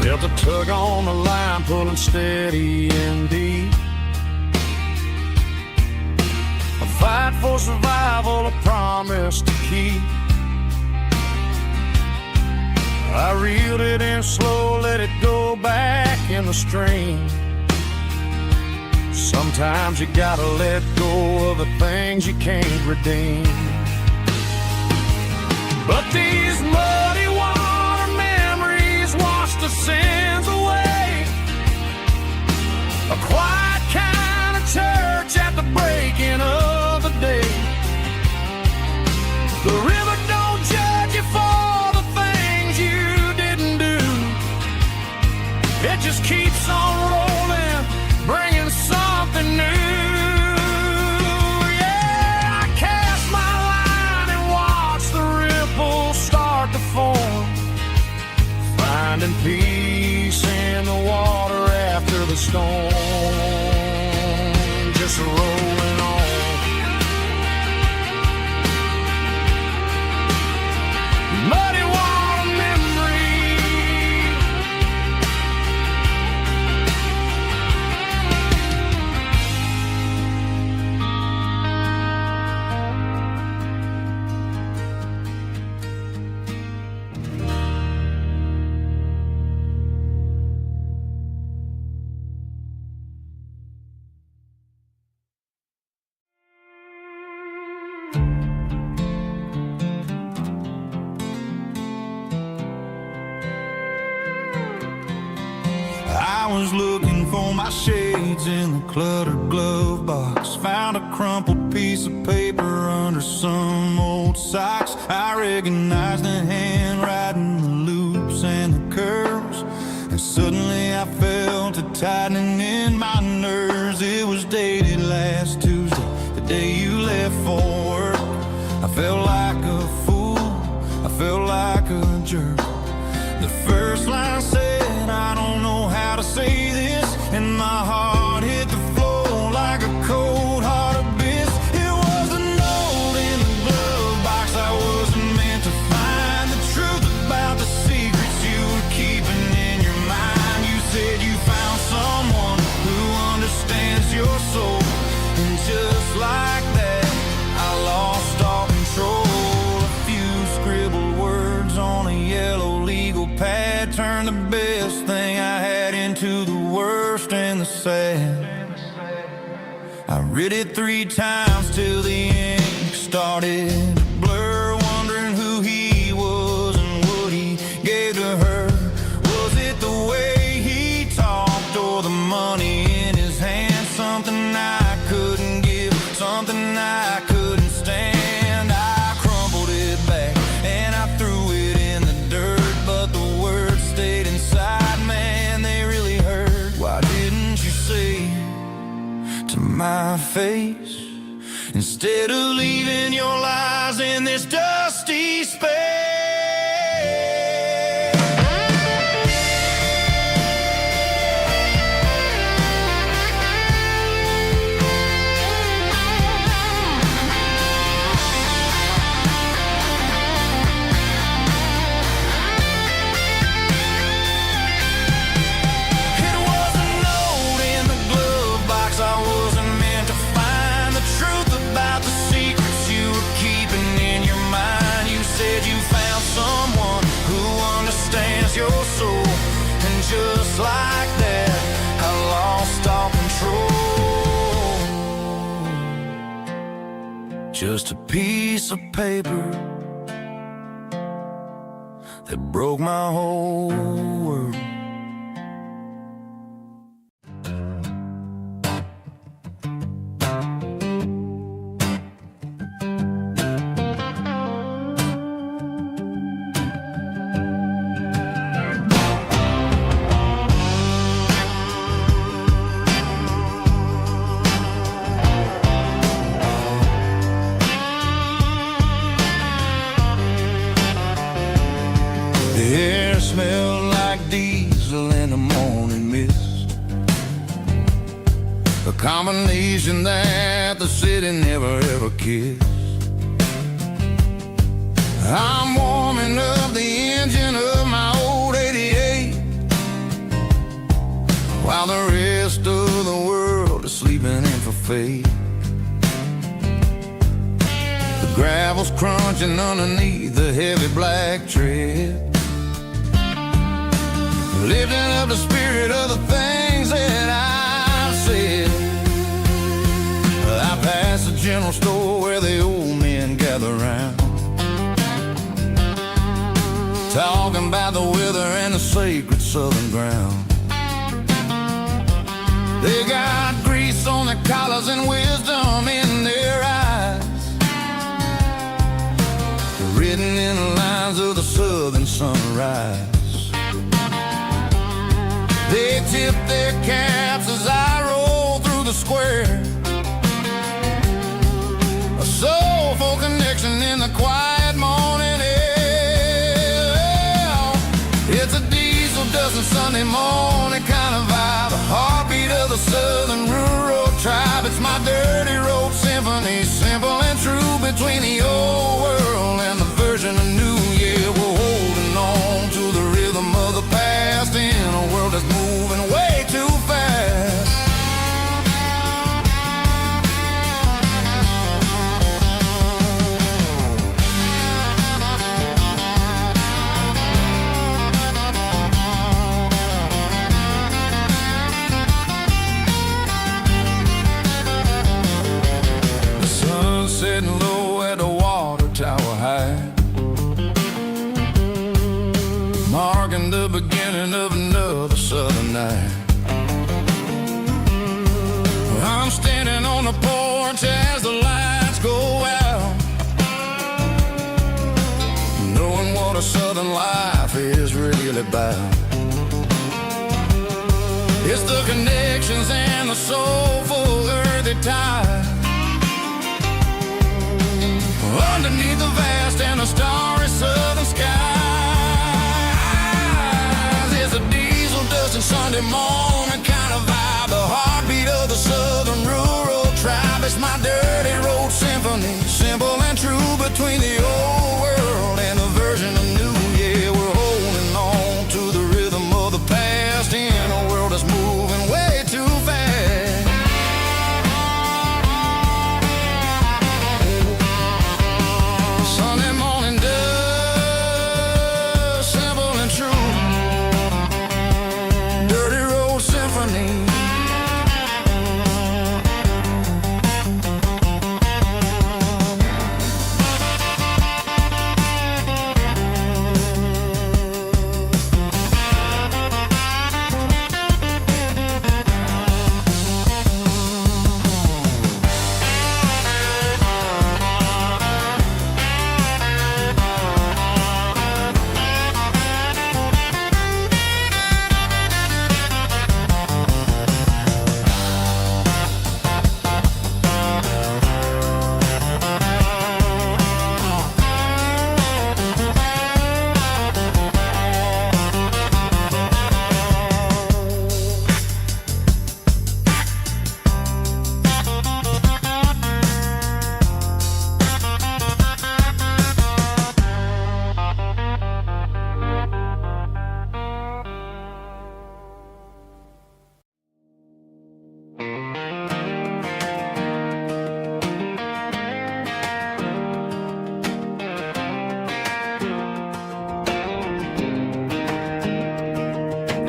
Felt a tug on the line, pulling steady and deep. A fight for survival, a promise to keep. I reeled it in slow, let it go back in the stream. Sometimes you gotta let go of the things you can't redeem. But these muddy water memories wash the sins away. A quiet kind of church The river don't judge you for the things you didn't do. It just keeps on rolling, bringing something new. Yeah, I cast my line and watch the ripples start to form, finding peace in the water after the storm. Just rolling on. Muddy water memory. I was looking for my shades in the cluttered glove box. Found a crumpled piece of paper under some old socks. I recognized the handwriting, the loops and the curves, and suddenly I felt a tightening in my nerves. It was dated last Tuesday, the day you left for work. I felt like a fool, I felt like a jerk. The first line said, I don't know how to say this, and my heart hit the floor like a cold heart abyss. It was a note in the glove box. I wasn't meant to find the truth about the secrets you were keeping in your mind. You said you found someone who understands your soul, and just like that, I lost all control. A few scribbled words on a yellow legal pad turned the best thing I had into the worst and the sad. I read it 3 times till the ink started to blur, wondering who he was and what he gave to her. Was it the way he talked or the money in his hand? Something I couldn't give, something I couldn't stand. I crumpled it back and I threw it in the dirt, but the words stayed inside, man, they really hurt. Why didn't you say to my face, instead of leaving your lies in this dusty space? Your soul, and just like that, I lost all control. Just a piece of paper that broke my whole world. The air smelled like diesel in the morning mist, a combination that the city never ever kissed. I'm warming up the engine of my old 88, while the rest of the world is sleeping in for fate. The gravel's crunching underneath the heavy black tread, lifting up the spirit of the things that I said. I passed the general store where the old men gather round, talking about the weather and the sacred southern ground. They got grease on their collars and wisdom in their eyes, hidden in the lines of the southern sunrise. They tip their caps as I roll through the square. A soulful connection in the quiet morning air. It's a diesel dozen Sunday morning kind of vibe, a heartbeat of the southern rural tribe. It's my dirty road symphony, simple and true, between the old world and the version of new. Yeah, we're holding on to the rhythm of the past in a world that's moving way too fast. Sitting low at the water tower high, marking the beginning of another southern night. I'm standing on the porch as the lights go out, knowing what a southern life is really about. It's the connections and the soulful earthy tide, underneath the vast and the starry southern skies. It's a diesel dusting Sunday morning kind of vibe, the heartbeat of the southern rural tribe. It's my dirty road symphony, simple and true, between the old world and the version of new. Yeah, we're holding on to the rhythm of the past in a world that's moving way too fast. Sunday morning dust, simple and true, dirty road symphony.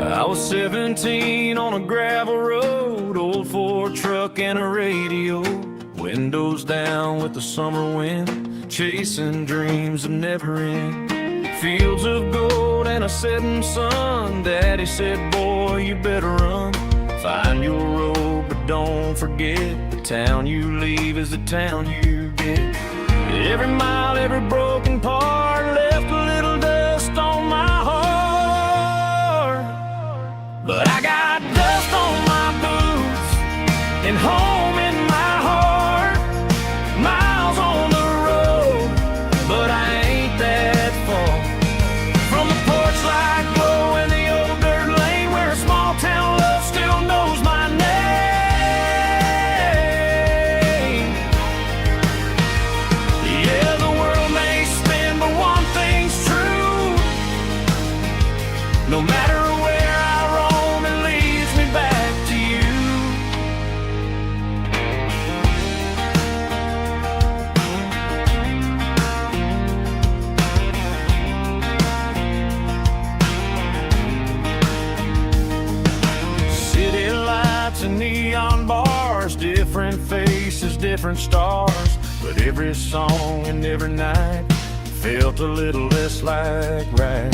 I was 17 on a gravel road, old Ford truck and a radio, windows down with the summer wind, chasing dreams of never end. Fields of gold and a setting sun. Daddy said, boy, you better run. Find your road, but don't forget, the town you leave is the town you get. Every mile, every broken part left a little dust on my heart. But I got dust on my boots and home in my heart. Miles on the road, but I ain't that far from the porch light glow in the old dirt lane where a small town love still knows my name. Yeah, the world may spin, but one thing's true. No matter where I roam, it leads me back to you. City lights and neon bars, different faces, different stars, but every song and every night felt a little less like right.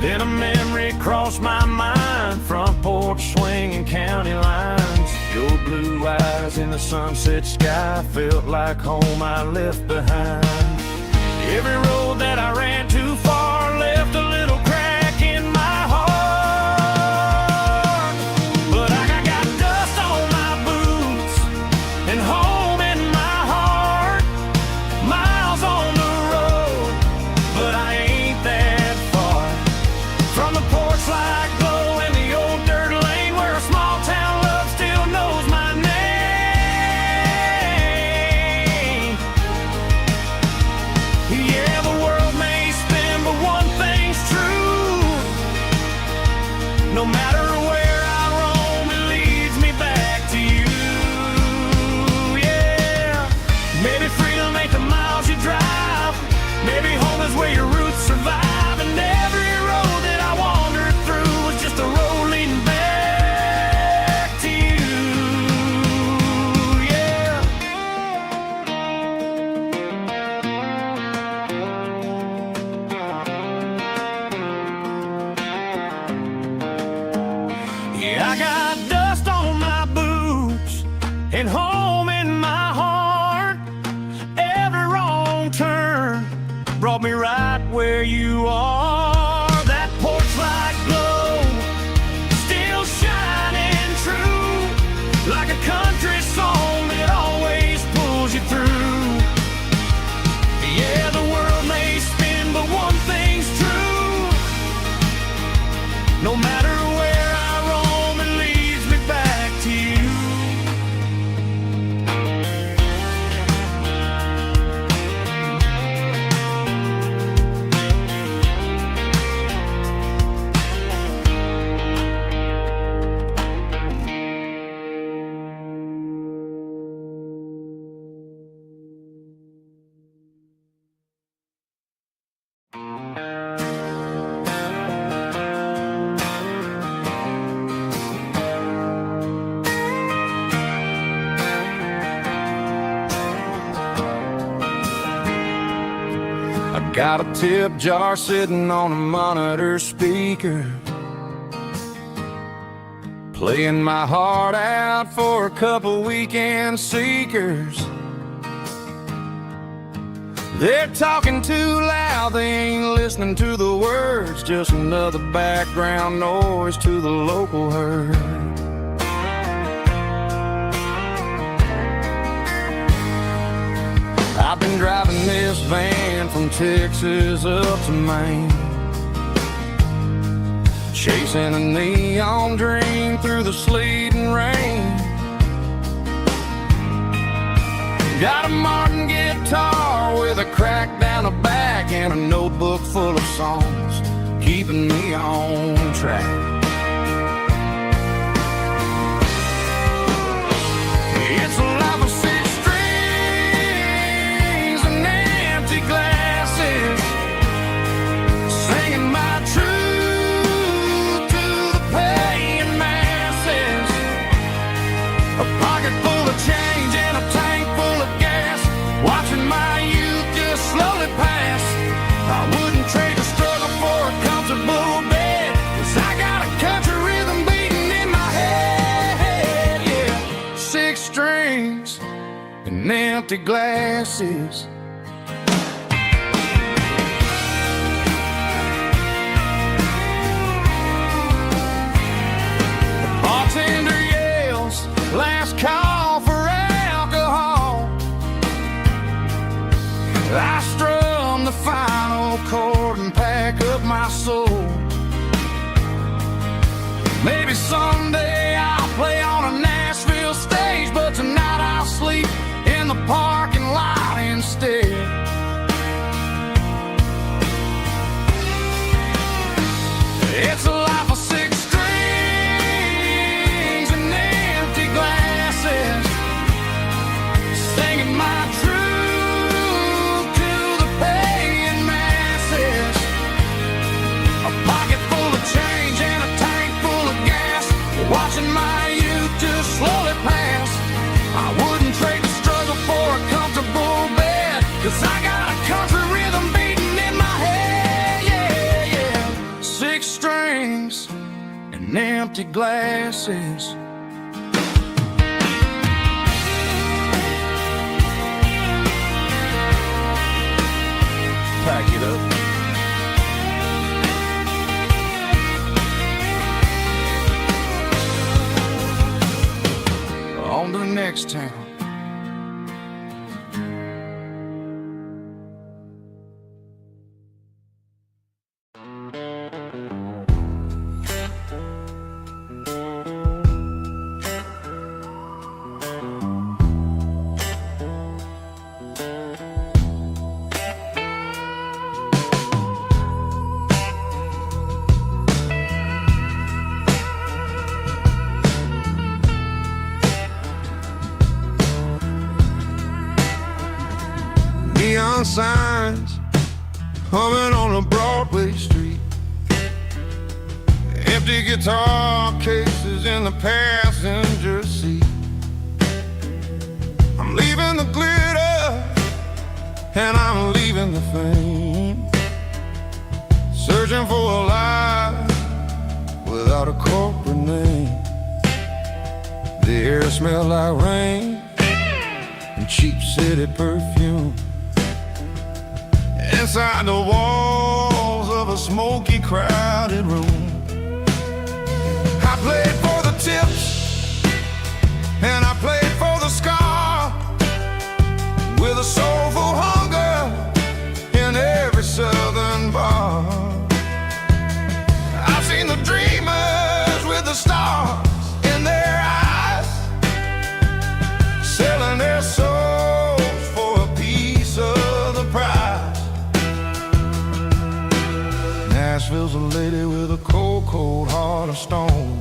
Then a memory crossed my mind, front porch swinging county lines. Your blue eyes in the sunset sky felt like home I left behind. Every road that I ran too far left a little crack in my heart. But I got dust on my boots and home in my heart. Miles on the road, but I ain't that far from the porch light glow and the old dirt lane where a small town love still knows my name. Yeah, the world may spin, but one thing's true. No matter where I roam, it leads me back to you. Yeah, maybe freedom ain't the miles you drive. Maybe home is where your roots survive. And every road that I wandered through was just a road leading back to you. Yeah. Yeah, I got dust on my boots and home in my heart. Every wrong turn brought me right where you are. That porch light glow still shining true, like a country song that always pulls you through. Yeah, the world may spin, but one thing's true. No matter where I roam, it leads me back to you. I got a tip jar sitting on a monitor speaker, playing my heart out for a couple weekend seekers. They're talking too loud, they ain't listening to the words, just another background noise to the local herd. I've been driving this van from Texas up to Maine, chasing a neon dream through the sleet and rain. Got a Martin guitar with a crack down the back and a notebook full of songs, keeping me on track. It's a life of six strings and empty glasses, singing my truth to the paying masses. A pocket full of change and a tank full of gas, watching my youth just slowly pass. I wouldn't trade the struggle for a comfortable bed, 'cause I got a country rhythm beating in my head. Yeah, six strings and empty glasses. The bartender yells, last call for alcohol. I strum the final chord and pack up my soul. Maybe someday I'll play on a Nashville stage, but tonight I'll sleep in the parking lot instead. It's a life of six strings and empty glasses, singing my truth to the paying masses. A pocket full of change and a tank full of gas, watching my youth just slowly pass. I wouldn't trade the struggle for a comfortable bed, 'cause I got a country rhythm beating in my head. Yeah, yeah. Six strings and empty glasses. pack it up. On to the next town. Neon signs humming on a Broadway street, empty guitar cases in the passenger seat. I'm leaving the glitter and I'm leaving the fame, searching for a life without a corporate name. The air smells like rain and cheap city perfume. Inside the walls of a smoky, crowded room, I played for the tips and I played for the scar, with a soulful hunger in every southern bar. I've seen the dreamers with the stars in their eyes, selling their souls for a piece of the prize. Nashville's a lady with a cold, cold heart of stone.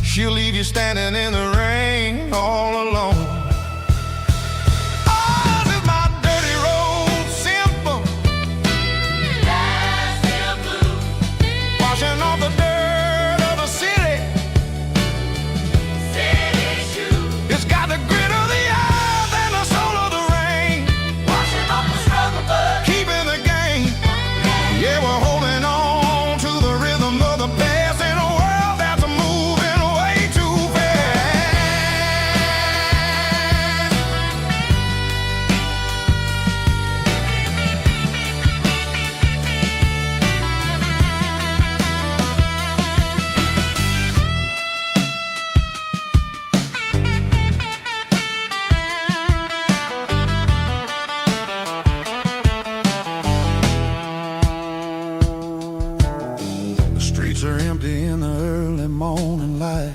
She'll leave you standing in the rain all alone. Oh, this is my dirty road symphony, Nashville blues, washing off the dirt of the city, city shoes. It's got the grit of the earth and the soul of the rain, washing off the struggle but keeping the game. Yeah, we're holding on to the rhythm of the past in a world that's moving way too The streets are empty in the early morning light,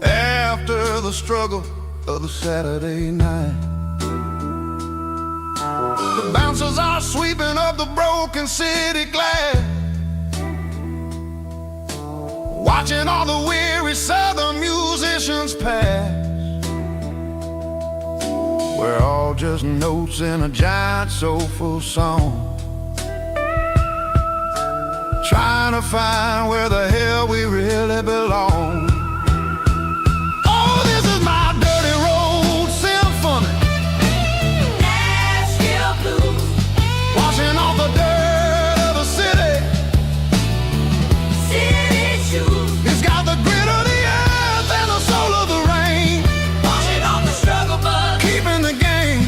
after the struggle of the Saturday night. The bouncers are sweeping up the broken city glass, watching all the weary southern musicians pass. We're all just notes in a giant soulful song, trying to find where the hell we really belong. Oh, this is my dirty road symphony, Nashville blues, washing off the dirt of the city, city shoes. It's got the grit of the earth and the soul of the rain, washing off the struggle but keeping the game.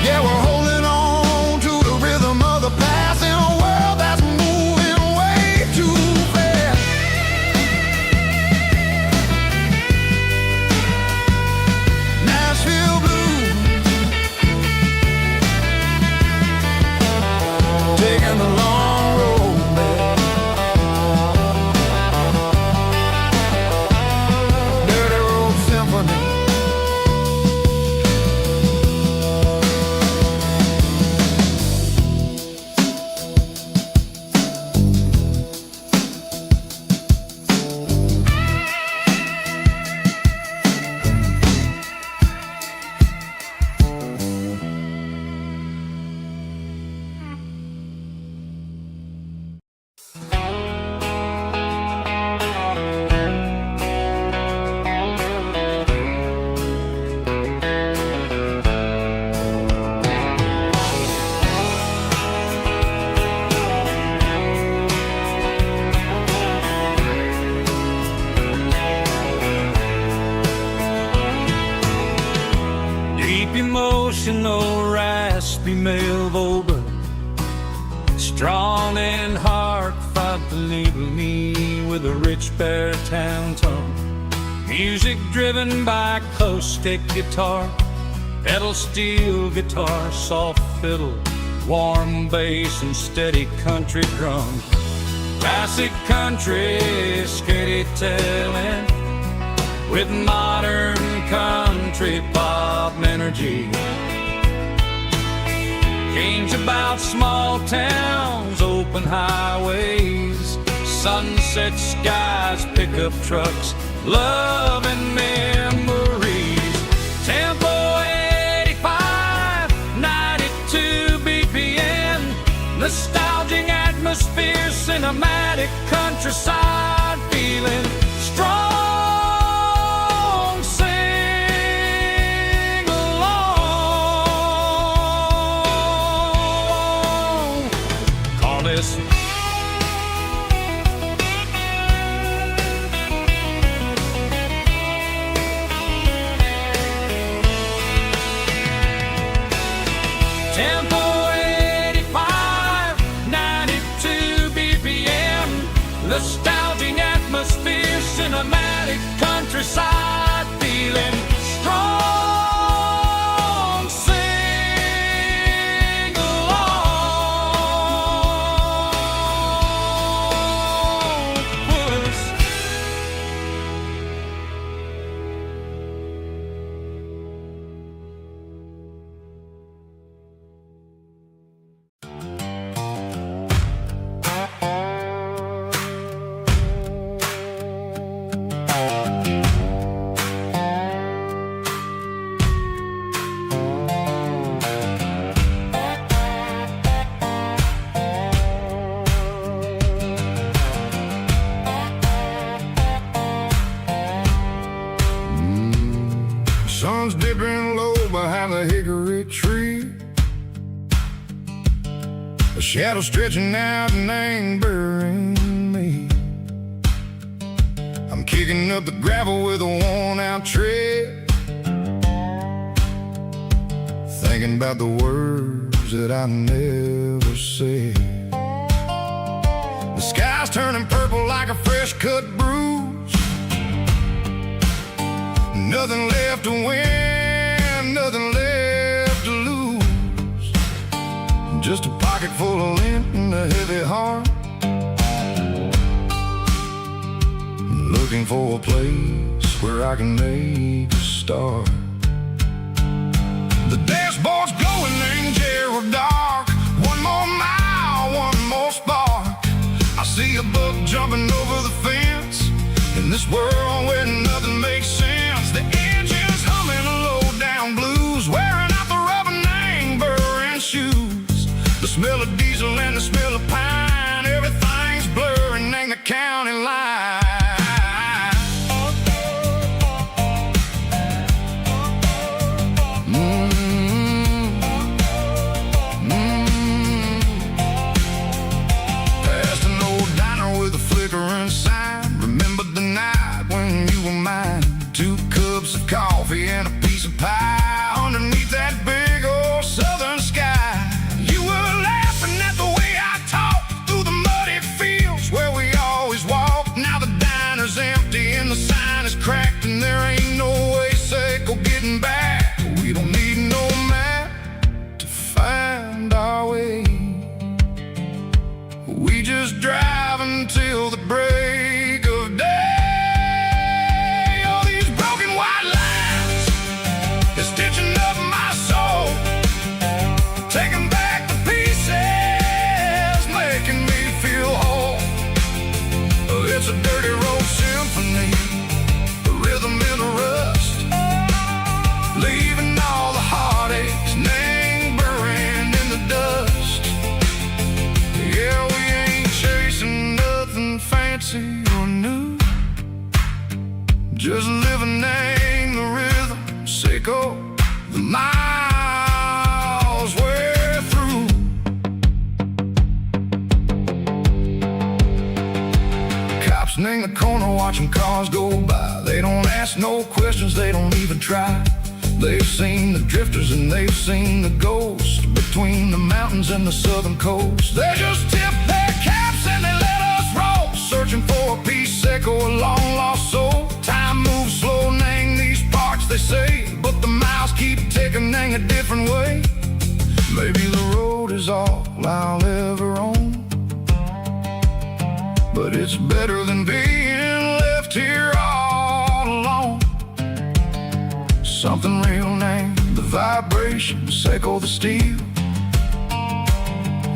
Yeah, we're holding on to the rhythm of the past in a world that's moving way too fast. Deep emotional, raspy male vulva, strong and heartfelt, believe me, with a rich baritone tone. Music driven by acoustic guitar, pedal steel guitar, soft fiddle, warm bass and steady country drums. Classic country storytelling with modern country pop energy. Games about small towns, open highways, sunset skies, pickup trucks, love and memories. Tempo 85, 92 BPM, nostalgic atmosphere, cinematic countryside feeling, strong, sing along. Call this Tempo 85, 92 BPM, nostalgic atmosphere, cinematic countryside feeling, strong, sing along. Puss. Sun's dipping low behind the hickory tree. A shadow stretching out and angering me. I'm kicking up the gravel with a worn-out tread, thinking about the words that I never said. The sky's turning purple like a fresh-cut bruise. Nothing left to win, nothing left to lose. Just a pocket full of lint and a heavy heart, looking for a place where I can make a start. The dashboard's glowing, angel dark. One more mile, one more spark. I see a buck jumping over the fence in this world where nothing makes sense. The engine's humming low-down blues, wearing out the rubber name, burring shoes. The smell of diesel and the smell of pine, everything's blurring in the county line. Past an old diner with a flickering sign, remember the night when you were mine. 2 cups of coffee and a piece of pie underneath that big old southern sky. You were laughing at the way I talked through the muddy fields where we always walked. Now the diner's empty and the sign is cracked, and there ain't no way safe or getting back. We don't need no map to find our way. We just drive until the break of day. It's a dirty road symphony, a rhythm in the rust, leaving all the heartaches, name burning in the dust. Yeah, we ain't chasing nothing fancy or new, just living in the rhythm, sicko, the miles we're through. Cops in the corner watching cars go by. They don't ask no questions, they don't even try. They've seen the drifters and they've seen the ghosts between the mountains and the southern coast. They just tip their caps and they let us roll, searching for a piece seco, a long lost soul. Time moves slow, nang these parts they say, but the miles keep ticking, nang a different way. Maybe the road is all I'll ever own, but it's better than being left here all alone. Something real named the vibration, seco the steel.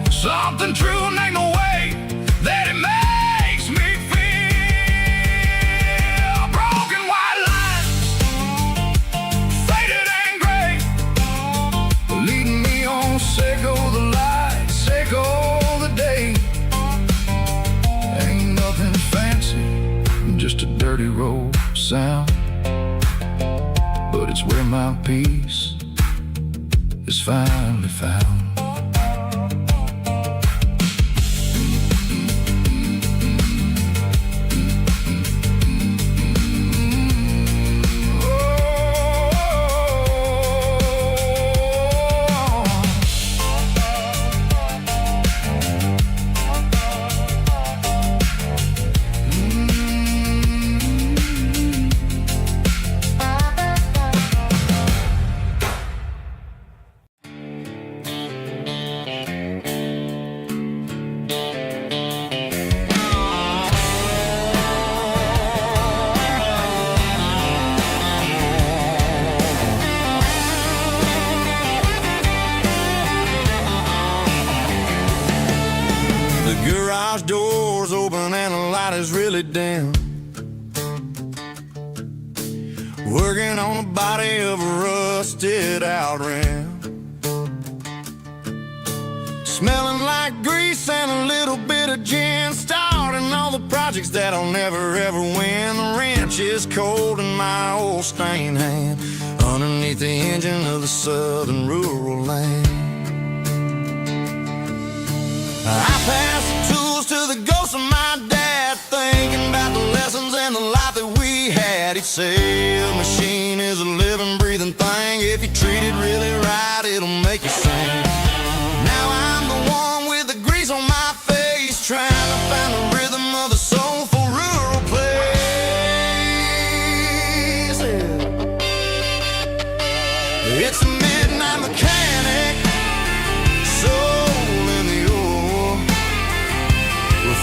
Something true named the way that it makes me feel. Broken white lines, faded and gray, leading me on, seco the light, seco the day. Ain't nothing fancy, just a dirty road sound, but it's where my peace is finally found. Garage doors open and the light is really dim. Working on the body of a rusted out rim, smelling like grease and a little bit of gin. Starting all the projects that I'll never ever win. The wrench is cold in my old stained hand, underneath the engine of the southern rural land. I pass the tools to the ghost of my dad, thinking about the lessons and the life that we had. He'd say a machine is a living, breathing thing. If you treat it really right, it'll make you sing. Now I'm the one with the grease on my face, trying to find the rhythm of the soulful rural place. It's a midnight mechanic,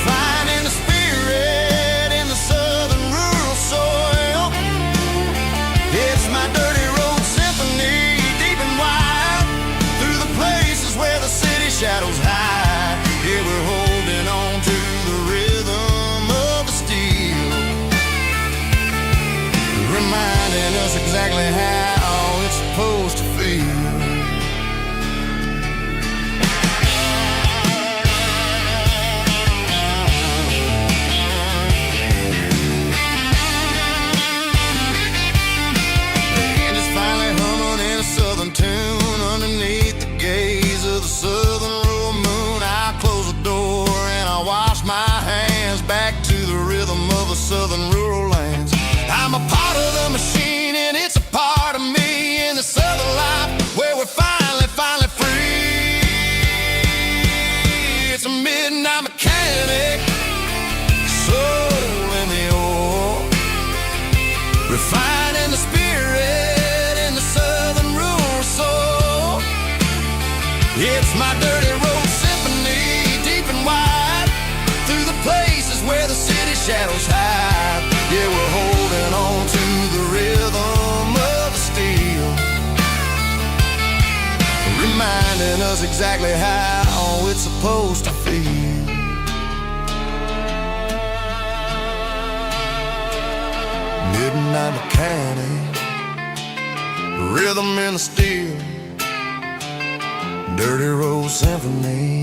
finding the spirit in the southern rural soil. It's my dirty road symphony, deep and wide, through the places where the city shadows hide. Yeah, we're holding on to the rhythm of the steel, reminding us exactly how it's supposed to feel. Tune underneath the gaze of the southern rural moon. I close the door and I wash my hands, back to the rhythm of the southern rural lands. I'm a part of the machine and it's a part of me in the southern life where we're finally free. It's a midnight mechanic, soul in the ore, refining the spirit in the southern rural soul. It's my dirty road symphony, deep and wide, through the places where the city shadows hide. Yeah, we're holding on to the rhythm of the steel, reminding us exactly how it's supposed to feel. Midnight mechanic, rhythm in the steel, dirty road symphony.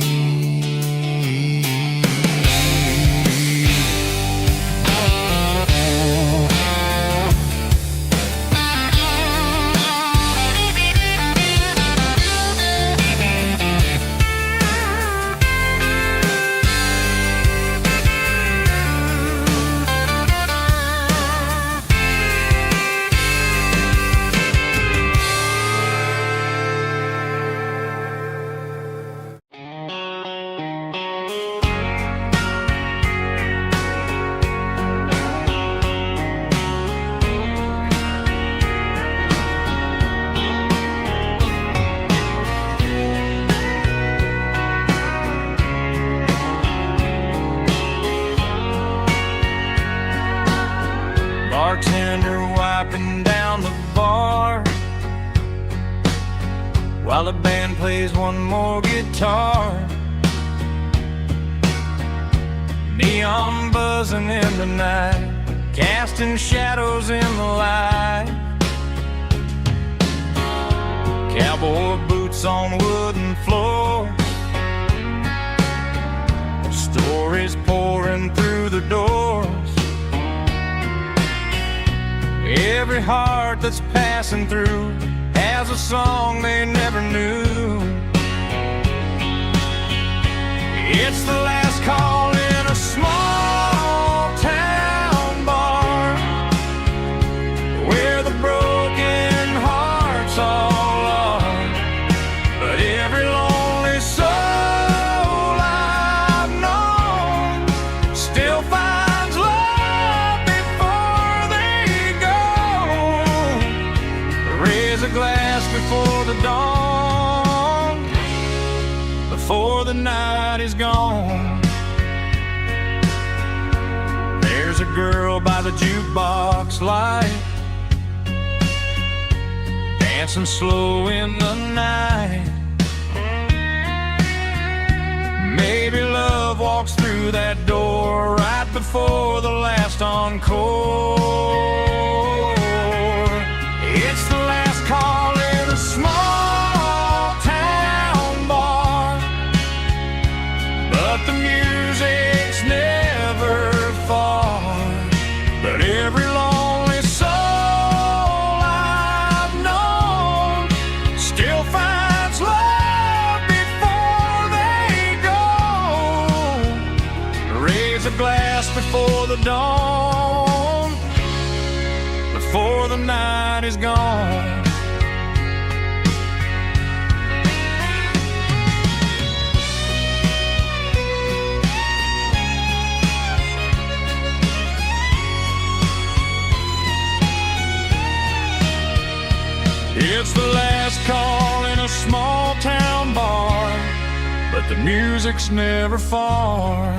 while the band plays one more guitar. Neon buzzing in the night, casting shadows in the light. Cowboy boots on wooden floors, stories pouring through the doors. Every heart that's passing through has a song they never knew. It's the last call in a small town bar, where the broken hearts all are. But every lonely soul I've known still finds love before they go. Raise a glass before the dawn, before the night is gone. There's a girl by the jukebox light, dancing slow in the night. Maybe love walks through that door right before the last encore. It's the last call in a small town bar, but the music's never far. But every lonely soul I've known still finds love before they go. Raise a glass before the dawn, before the night is gone. It's the last call in a small town bar, but the music's never far.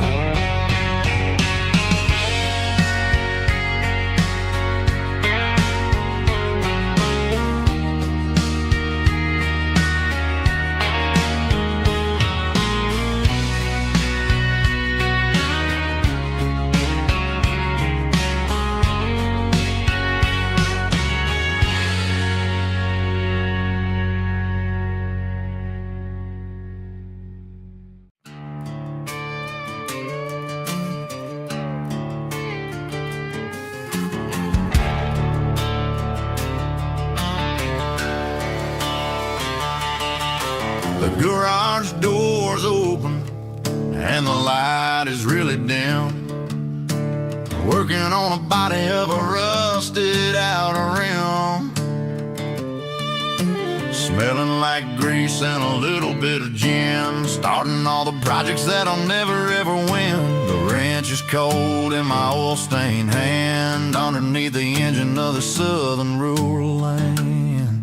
The garage door's open and the light is really dim. Working on a body of a rusted out rim, smelling like grease and a little bit of gin. Starting all the projects that I'll never ever win. The wrench is cold in my oil-stained hand, underneath the engine of the southern rural land.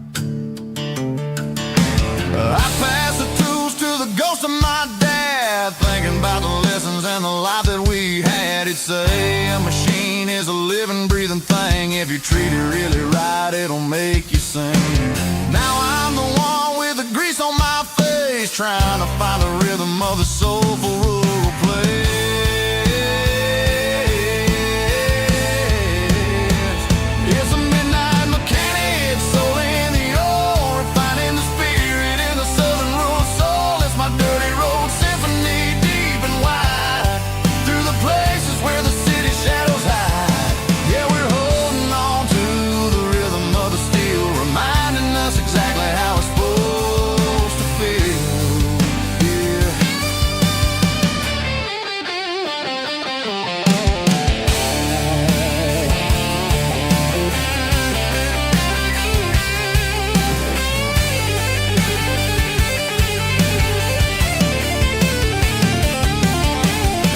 I pass the tools to the ghost of my dad, thinking about the lessons and the life that we had. He'd say a machine is a living, breathing thing. If you treat it really right, it'll make you sing. Now I'm the one with the grease on my face, trying to find the rhythm of the soulful rural place. It's a midnight mechanic, soul in the ore, refining the spirit in the southern rural soul. It's my dirty road symphony, deep and wide, through the places where the city shadows hide. Yeah, we're holding on to the rhythm of the steel, reminding us exactly how it's supposed to feel. Yeah.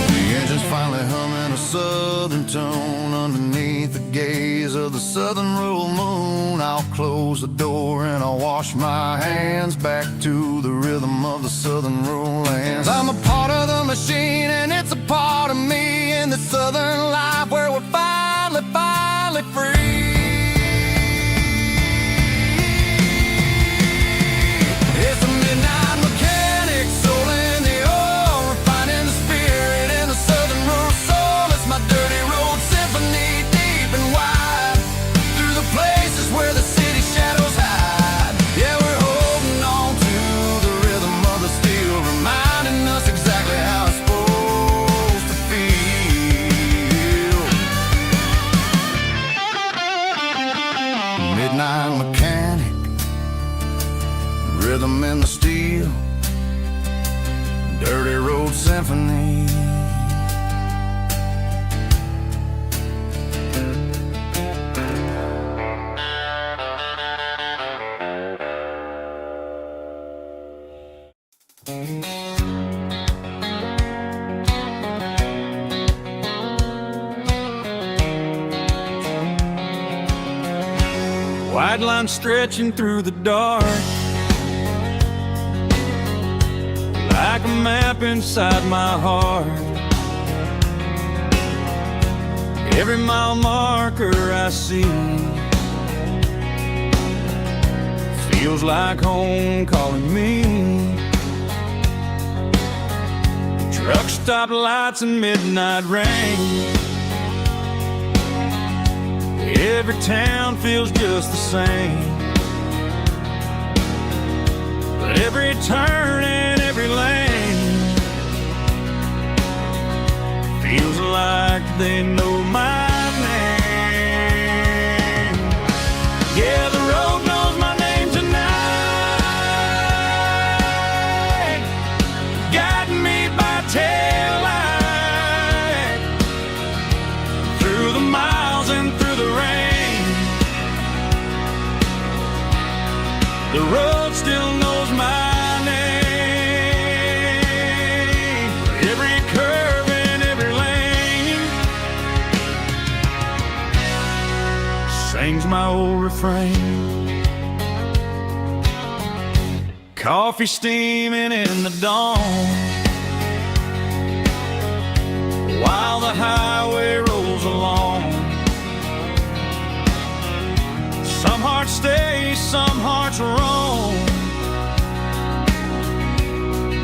The engine's finally humming a southern tone underneath the gaze of the southern rural moon. I'll close the door and I'll wash my hands, back to the rhythm of the southern rural lands. I'm a part of the machine and it's a part of me, in the southern life where we're finally free. rhythm in the steel, dirty road symphony. White line stretching through the dark, like a map inside my heart. Every mile marker I see feels like home calling me. Truck stop lights and midnight rain, every town feels just the same. But every turn and every lane feels like they know my name. Yeah, the road knows my name tonight, guiding me by taillight through the miles and through the rain. The road still knows my name. Every curve and every lane sings my old refrain. Coffee steaming in the dawn, while the highway rolls along. Some hearts stay, some hearts roam,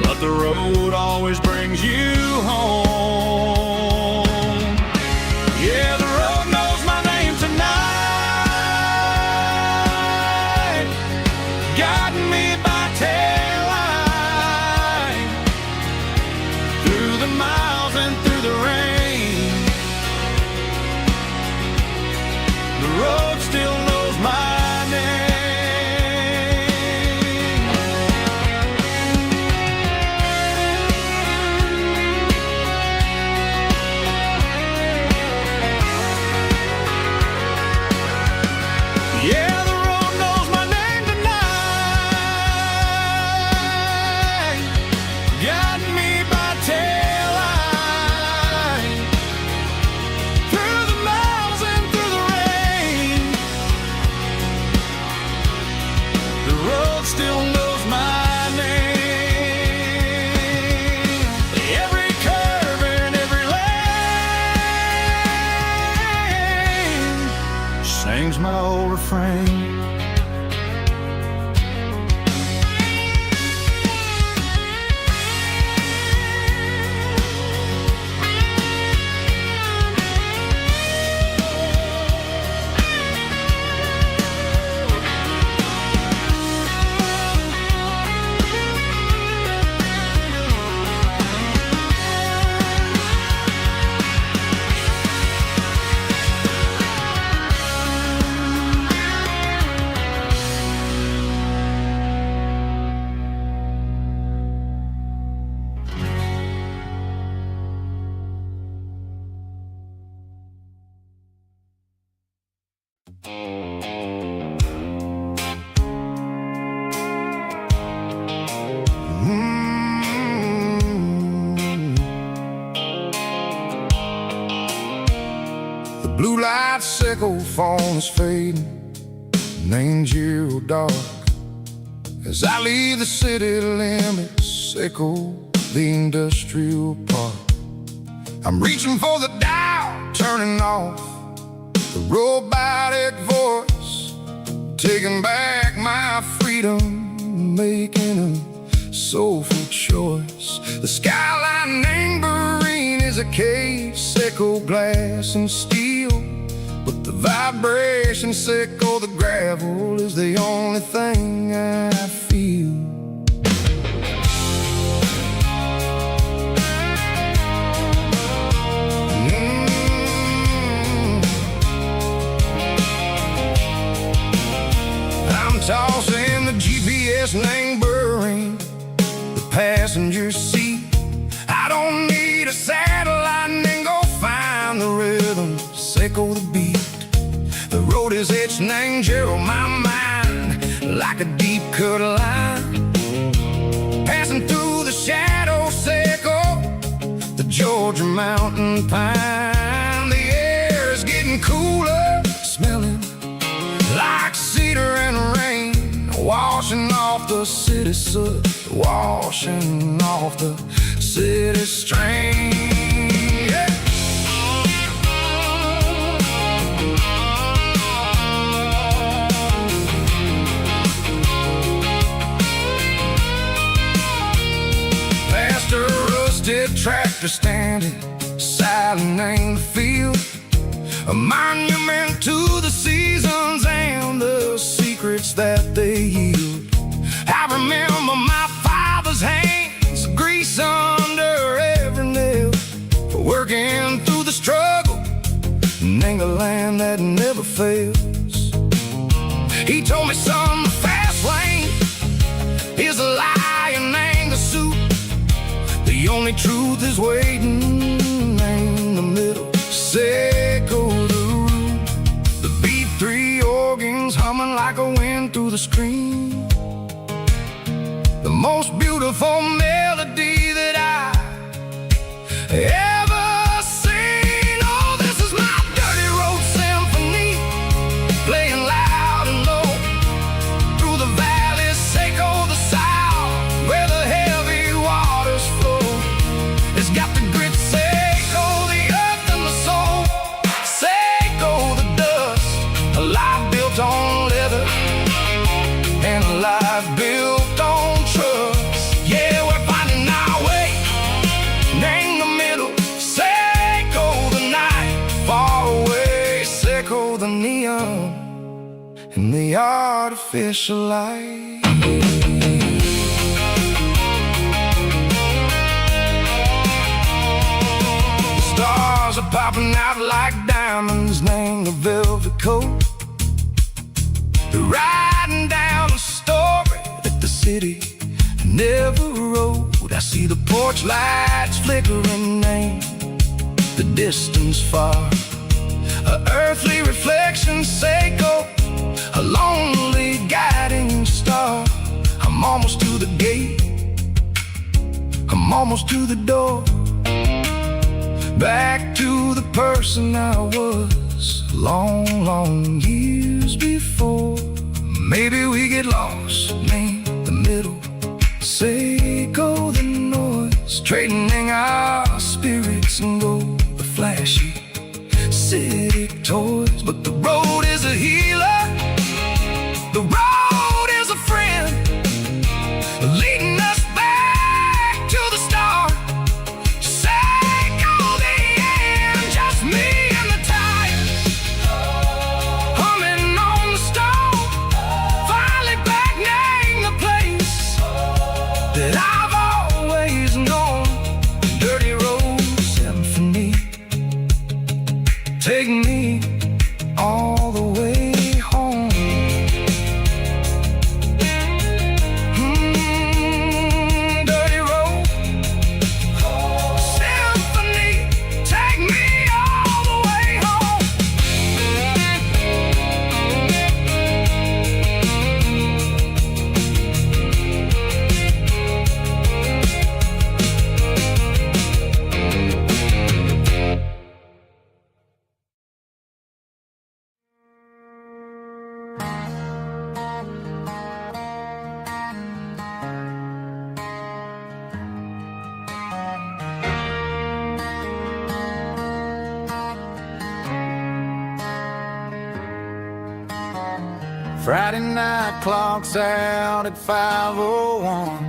but the road always brings you home. Yeah, the road knows my name tonight, guiding me by taillight through the miles and through the rain. The road still knows my name. Yeah, the road knows my name tonight, guiding me by taillight through the miles and through the rain. The road still knows my name. Every curve and every lane sings my old refrain. The blue light sickle phone is fading, and ain't zero dark. As I leave the city limits, sickle the industrial park. I'm reaching for the dial, turning off the robotic voice, taking back my freedom, making a soulful choice. The skyline neighboring is a cave, sickle glass and steel, but the vibration sickle the gravel is the only thing I feel. I'm tossing the GPS best name burring the passenger seat. I don't need a satellite and then go find the rhythm, echo the beat. The road is etched and angel on my mind like a deep cut line, passing through the shadows echo the Georgia mountain pine. The air is getting cooler, smelling like cedar and rain, washing off the city soot, washing off the city strain. Yeah. Past a rusted tractor standing silent in the field, a monument to the seasons and the secrets that they yield. I remember my father's hands, grease under every nail, for working through the struggle in the land that never fails. He told me, son, the fast lane is a lie and ain't the suit. The only truth is waiting in the middle. Say go the root. The B3 organs humming like a wind through the screen. The most beautiful melody that I ever seen. Oh, this is my dirty road symphony, playing loud and low through the valleys, echo the south, where the heavy waters flow. It's got the grit, echo the earth and the soul, echo the dust. A life built on leather and a life built on trust. Yeah, we're finding our way in the middle. Echo the night far away, echo the neon and the artificial light. Stars are popping out like diamonds, named the velvet coat. They're riding down a story that the city never wrote. I see the porch lights flickering in the distance far, a earthly reflection, echo, a lonely guiding star. I'm almost to the gate, I'm almost to the door, back to the person I was long, long years before. Maybe we get lost in the middle, echo the noise, straightening our spirits and go the flashy city toys. But the road is a healer, the road is a friend, leading us back to the start. Echo the end, just me and the tires, humming on the stove, finally back name the place that I've always known. Dirty road symphony, take me all the way home. Dirty road symphony, take me all the way home. Friday night clocks out at 5:01.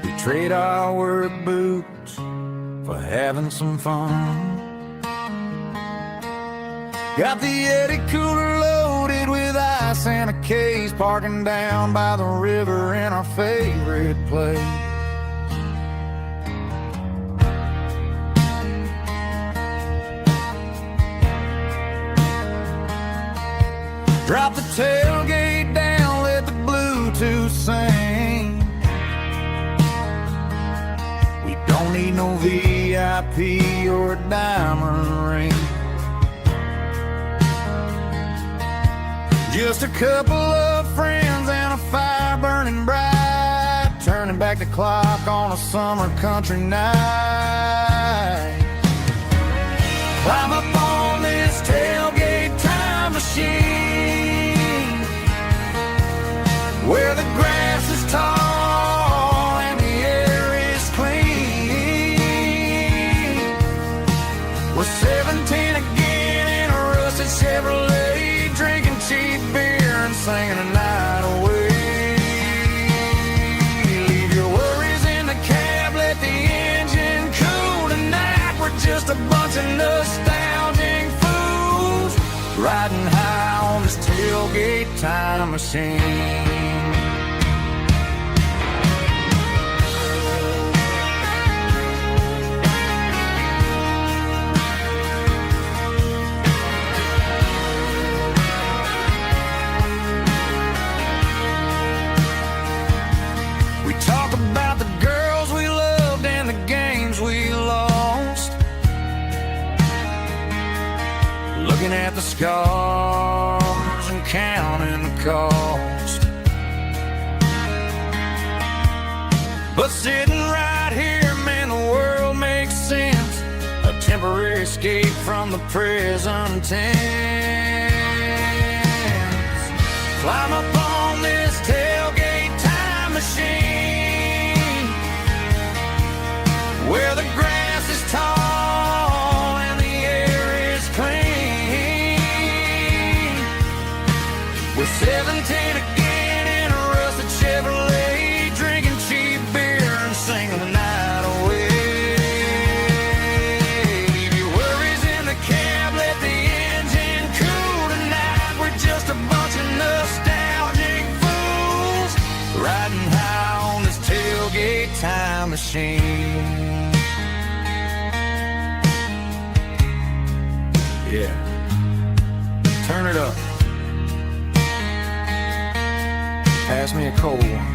We trade our work boots for having some fun. Got the Yeti cooler loaded with ice and a case, parking down by the river in our favorite place. Drop the tailgate to sing. We don't need no VIP or a diamond ring. Just a couple of friends and a fire burning bright, turning back the clock on a summer country night. Climb up on this tailgate time machine, where the grass is tall and the air is clean. We're 17 again in a rusted Chevrolet, drinking cheap beer and singing the night away. Leave your worries in the cab, let the engine cool tonight. We're just a bunch of nostalgic fools riding high on this tailgate time machine. Looking at the scars and counting the cost, but sitting right here, man, the world makes sense. A temporary escape from the present tense. Climb up on this tailgate time machine, where the grass is tall and the air is clean. We're 17 again in a rusted Chevrolet, drinking cheap beer and singing the night away. Leave your worries in the cab, let the engine cool tonight. We're just a bunch of nostalgic fools riding high on this tailgate time machine. Yeah, turn it up. Pass me a cold one.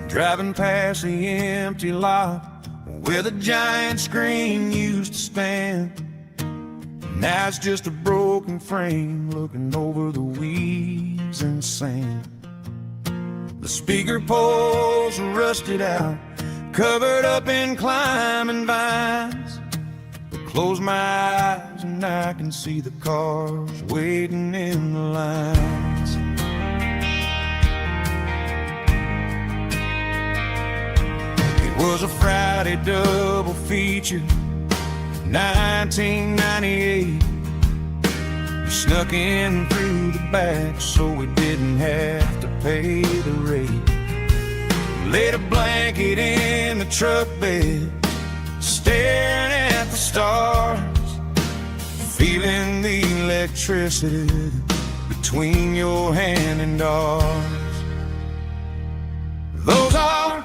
Driving past the empty lot where the giant screen used to stand. Now it's just a broken frame looking over the weeds and sand. The speaker poles are rusted out, covered up in climbing vines. But close my eyes and I can see the cars waiting in the lines. Was a Friday double feature, 1998. We snuck in through the back so we didn't have to pay the rate. Laid a blanket in the truck bed, staring at the stars, feeling the electricity between your hand and ours. Those are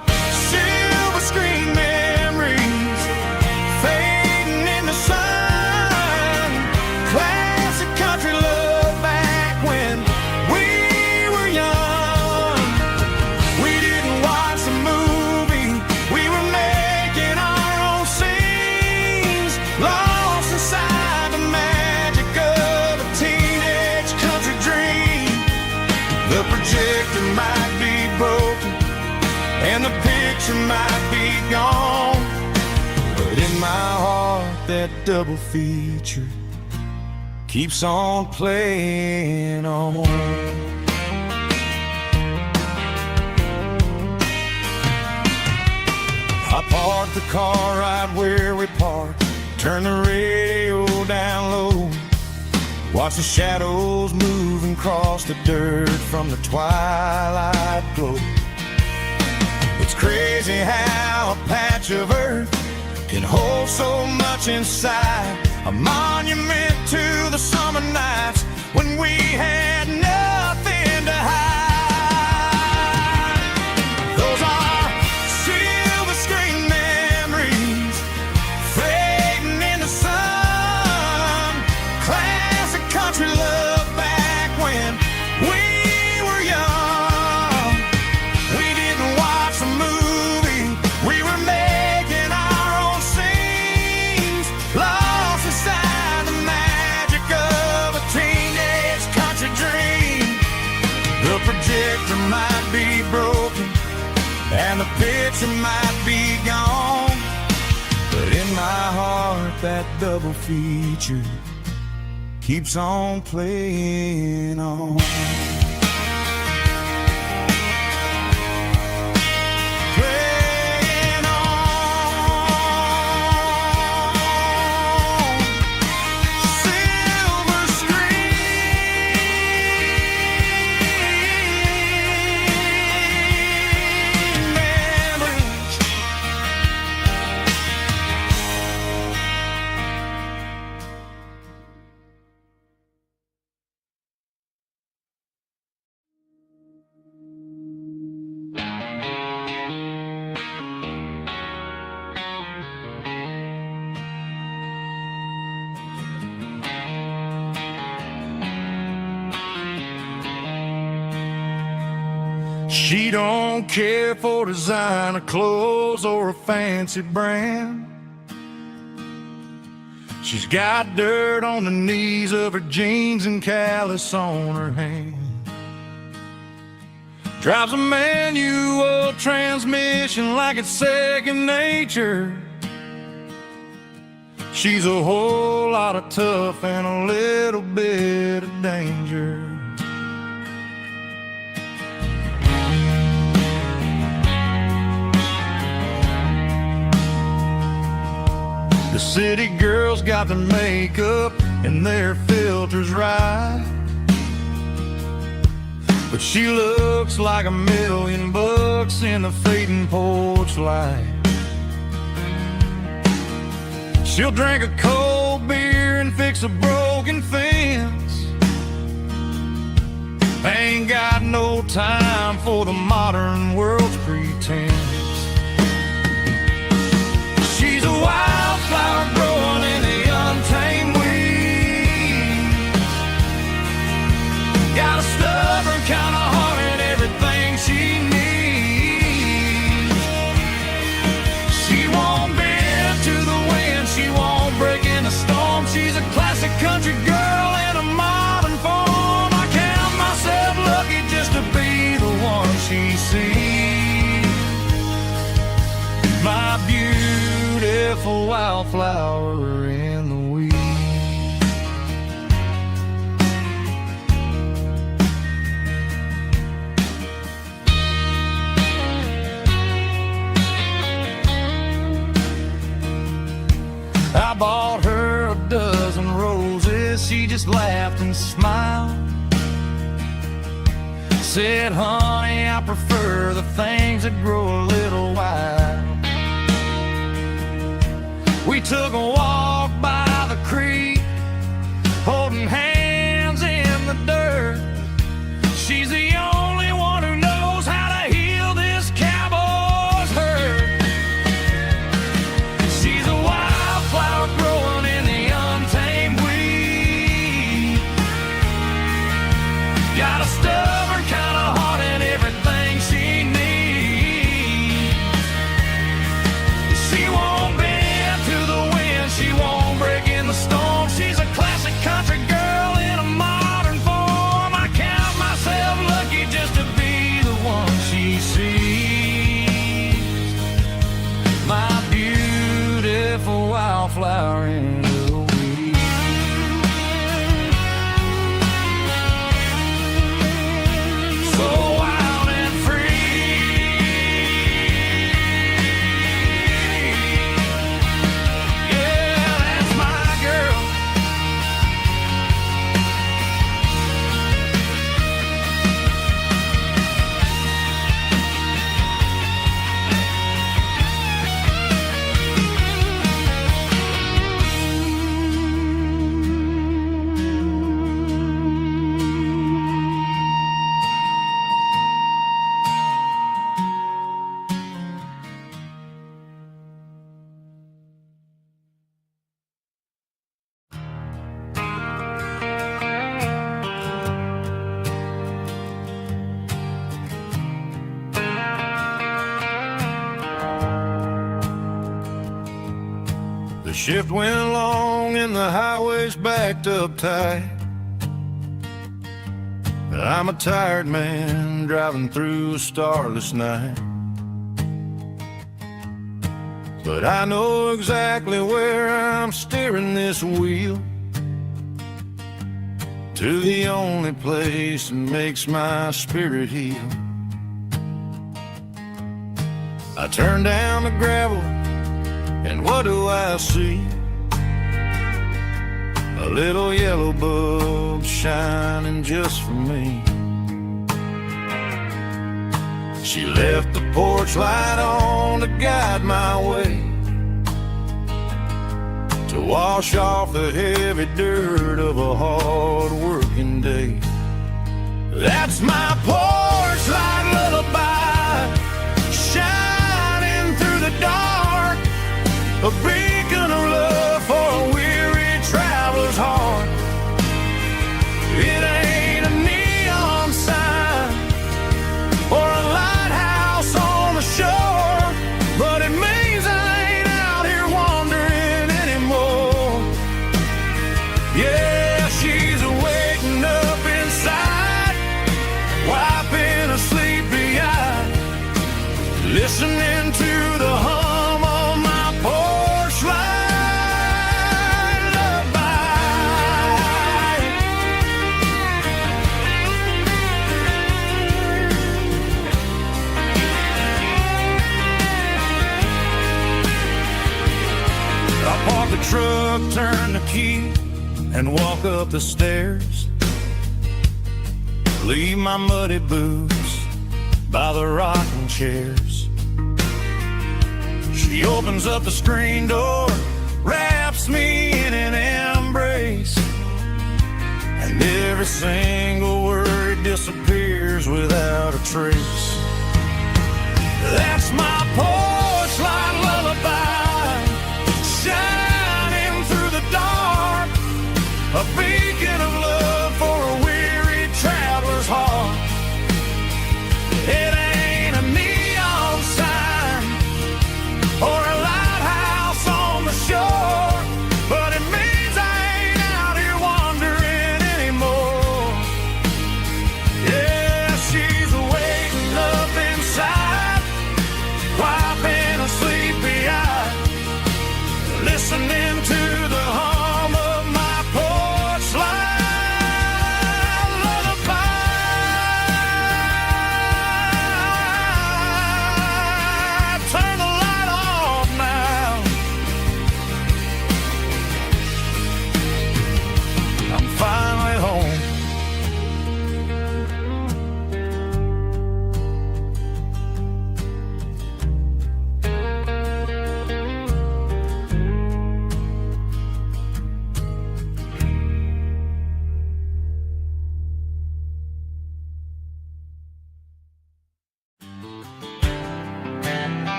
screen memories fading in the sun. Classic country love back when we were young. We didn't watch the movie, we were making our own scenes, lost inside the magic of a teenage country dream. The projector might be broken and the picture might be gone, but in my heart that double feature keeps on playing on. I parked the car right where we parked, turned the radio down low, watched the shadows moving across the dirt from the twilight glow. It's crazy how a patch of earth can hold so much inside. A monument to the summer nights when we had nothing to hide. Those are silver screen memories fading in the sun. Classic country love back when we were young. We didn't watch a movie, we were making our own scenes, lost inside the magic of a teenage country dream. The projector might be broken and the picture might be gone, but in my heart that double feature keeps on playing on. Playing on. Silver screen memories. She don't care for designer clothes or a fancy brand. She's got dirt on the knees of her jeans and callus on her hand. Drives a manual transmission like it's second nature. She's a whole lot of tough and a little bit of danger. The city girls got their makeup and their filters right, but she looks like $1,000,000 in the fading porch light. She'll drink a cold beer and fix a broken fence. Ain't got no time for the modern world's pretense. She's a wildflower growing in the untamed weeds. Got a stubborn kind of heart and everything she needs. She won't bend to the wind, she won't break in a storm. She's a classic country girl in a modern form. I count myself lucky just to be the one she sees. My beautiful wildflower in the weeds. I bought her a dozen roses, she just laughed and smiled. Said, honey, I prefer the things that grow a little wild. We took a walk by the creek, holding hands in the dirt. She's the only one who knows how to heal this cowboy's hurt. She's a wildflower growing in the untamed weed. Got a stubborn kind of heart and everything she needs. She won't bend to the wind, she won't break in the storm. She's a classic country girl in a modern form. I count myself lucky just to be the one she sees. My beautiful wildflower in the weeds. So wild and free. Yeah, that's my girl. The shift went long and the highway's backed up tight. I'm a tired man driving through a starless night. But I know exactly where I'm steering this wheel, to the only place that makes my spirit heal. I turn down the gravel, and what do I see? A little yellow bulb shining just for me. She left the porch light on to guide my way, to wash off the heavy dirt of a hard-working day. That's my porch light lullaby, shining through the dark, a beacon of love for a weary traveler's heart. It ain't a neon sign or a lighthouse on the shore, but it means I ain't out here wandering anymore. Yeah, she's waking up inside, wiping a sleepy eye, listening to the hum of my porch light lullaby. I park the truck, turn the key, and walk up the stairs. Leave my muddy boots by the rocking chairs. She opens up the screen door, wraps me in an embrace, and every single word disappears without a trace. That's my porch light lullaby, shining through the dark, a beacon of love for a weary traveler's heart. It ain't a neon sign or a lighthouse on the shore, but it means I ain't out here wandering anymore. Yeah, she's waking up inside, wiping a sleepy eye, listening to the hum of my porch light lullaby. Turn the light off now. I'm finally home.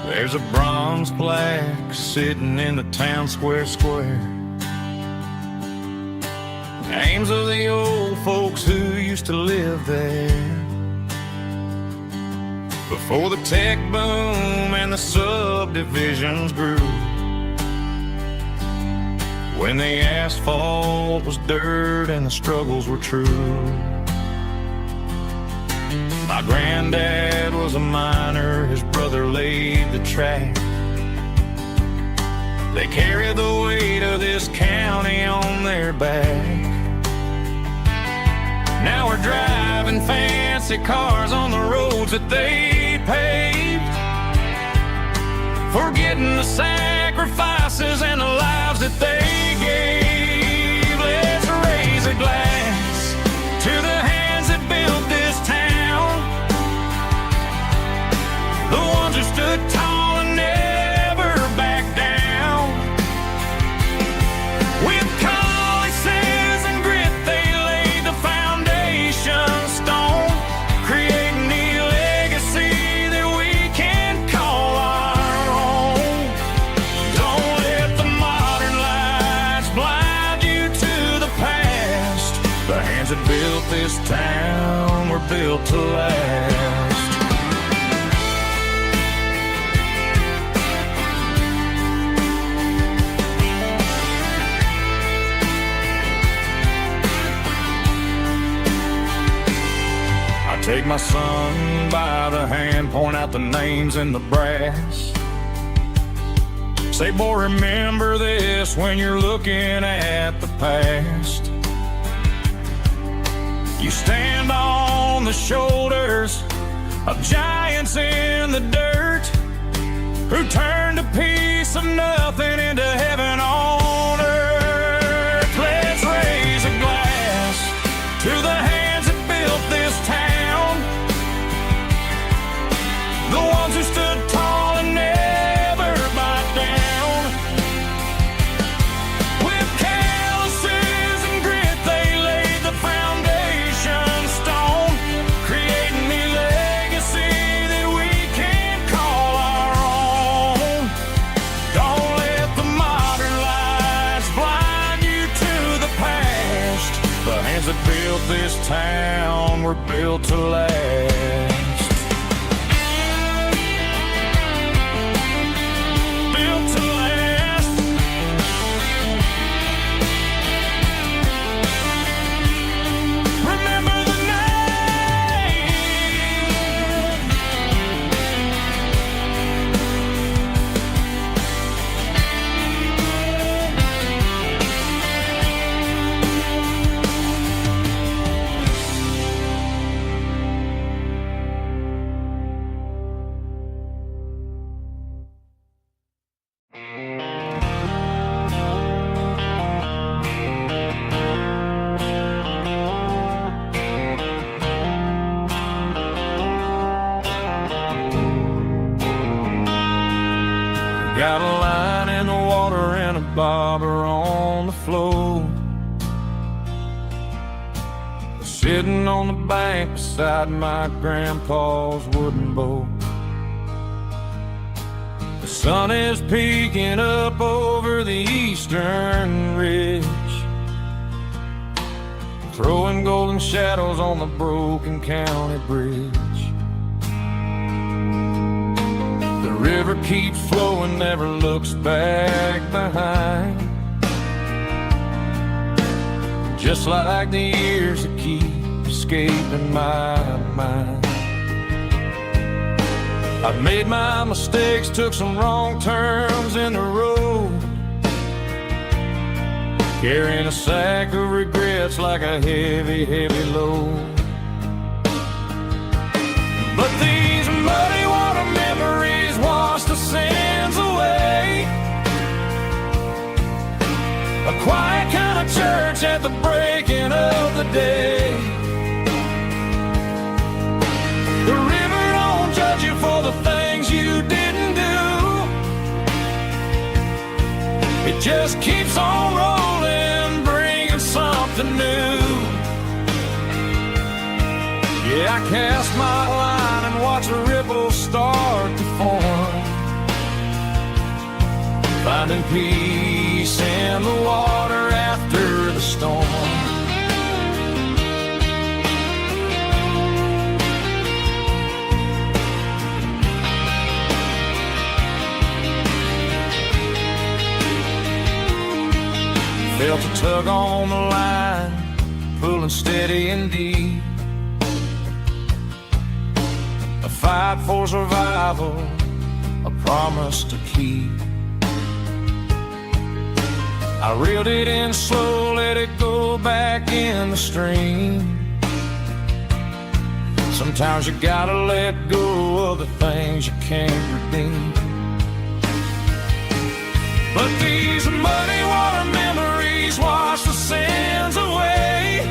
There's a bronze plaque sitting in the town square. Names of the old folks who used to live there before the tech boom and the subdivisions grew, when the asphalt was dirt and the struggles were true. My granddad was a miner, his brother laid the track. They carried the weight of this county on their back. Now we're driving fancy cars on the roads that they paved, forgetting the sacrifices and the lives that they gave. Let's raise a glass to the hands that built this town, the ones who stood tall and never backed down. With calluses and grit, they laid the foundation stone, creating the legacy that we can call our own. Don't let the modern life hands that built this town were built to last. Take my son by the hand, point out the names in the brass. Say, boy, remember this when you're looking at the past. You stand on the shoulders of giants in the dirt who turned a piece of nothing into heaven on earth. Let's raise a glass to the hands that built this town, the ones who stood tall and never backed down. With calluses and grit, they laid the foundation stone, creating a legacy that we can call our own. Don't let the modern lights blind you to the past. The hands that built this town were built to last. Got a line in the water and a bobber on the floor, sitting on the bank beside my grandpa's wooden boat. The sun is peeking up over the eastern ridge, throwing golden shadows on the broken county bridge. The river keeps flowing, never looks back behind, just like the years that keep escaping my mind. I've made my mistakes, took some wrong turns in the road, carrying a sack of regrets like a heavy, heavy load. But these muddy water memories wash the sins away. A quiet kind of church at the breaking of the day. The river don't judge you for the things you didn't do. It just keeps on rolling, bringing something new. Yeah, I cast my line and watch the ripples start to form, finding peace in the water after the storm. Felt a tug on the line, pulling steady and deep. A fight for survival, a promise to keep. I reeled it in slow, let it go back in the stream. Sometimes you gotta let go of the things you can't redeem. But these muddy water memories wash the sins away.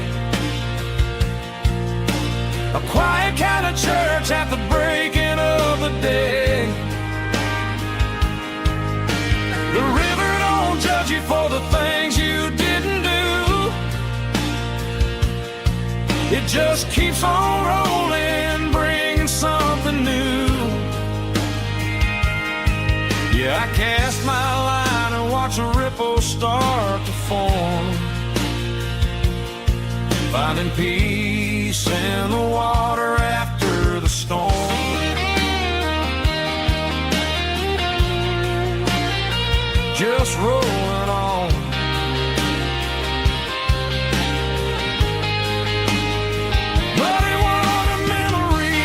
A quiet kind of church at the breaking of the day. The river don't judge you for the things you didn't do. It just keeps on rolling, bringing something new. Yeah, I cast my line and watch the ripples start to form, finding peace in the water after the storm. Just rolling on. But it was a memory.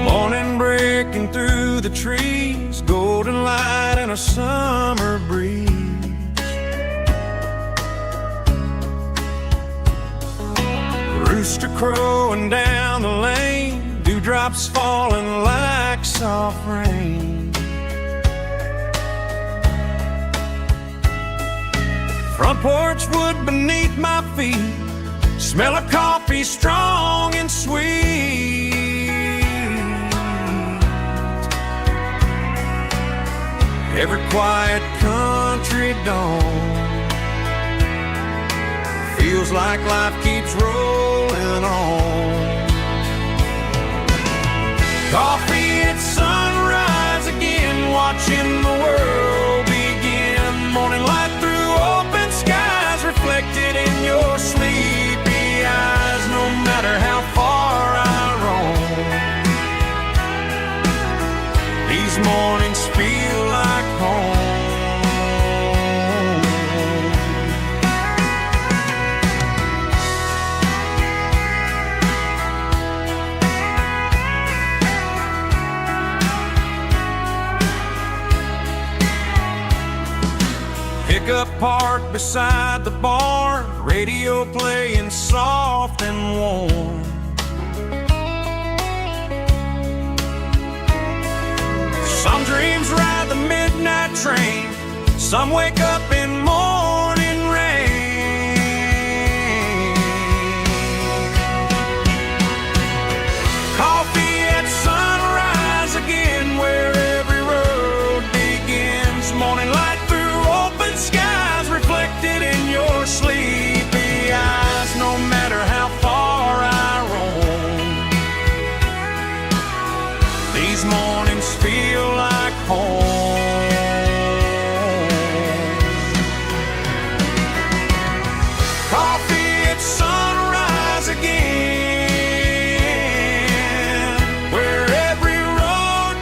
Morning breaking through the trees, golden light and a summer breeze. Rooster crowing down the lane, dewdrops falling like soft rain. Front porch wood beneath my feet, smell of coffee strong and sweet. Every quiet country dawn feels like life keeps rolling on. Coffee at sunrise again, watching the world begin. Morning light through open skies, reflected in your sleepy eyes. No matter how far I roam, these mornings feel like home. Pickup parked beside the barn, radio playing soft and warm. Some dreams ride the midnight train, some wake up in morning rain. Coffee at sunrise again, where every road begins. Morning light through open skies, reflected in your sleepy eyes. No matter how far I roam, these mornings feel like home. Coffee at sunrise again, where every road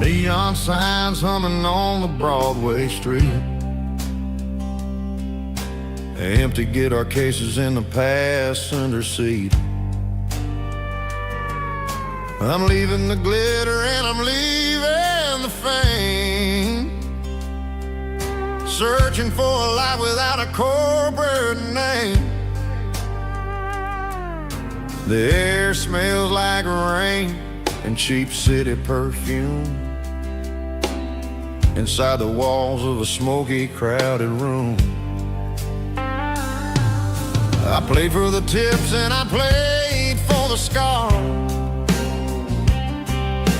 Neon signs humming on the Broadway street. Empty guitar cases in the passenger seat. I'm leaving the glitter and I'm leaving the fame, searching for a life without a corporate name. The air smells like rain and cheap city perfume inside the walls of a smoky, crowded room. I played for the tips and I played for the scars,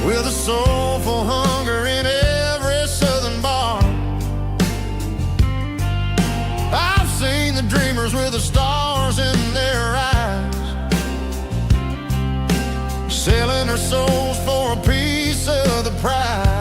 with a soulful hunger in every southern bar. I've seen the dreamers with the stars in their eyes, selling their souls for a piece of the prize.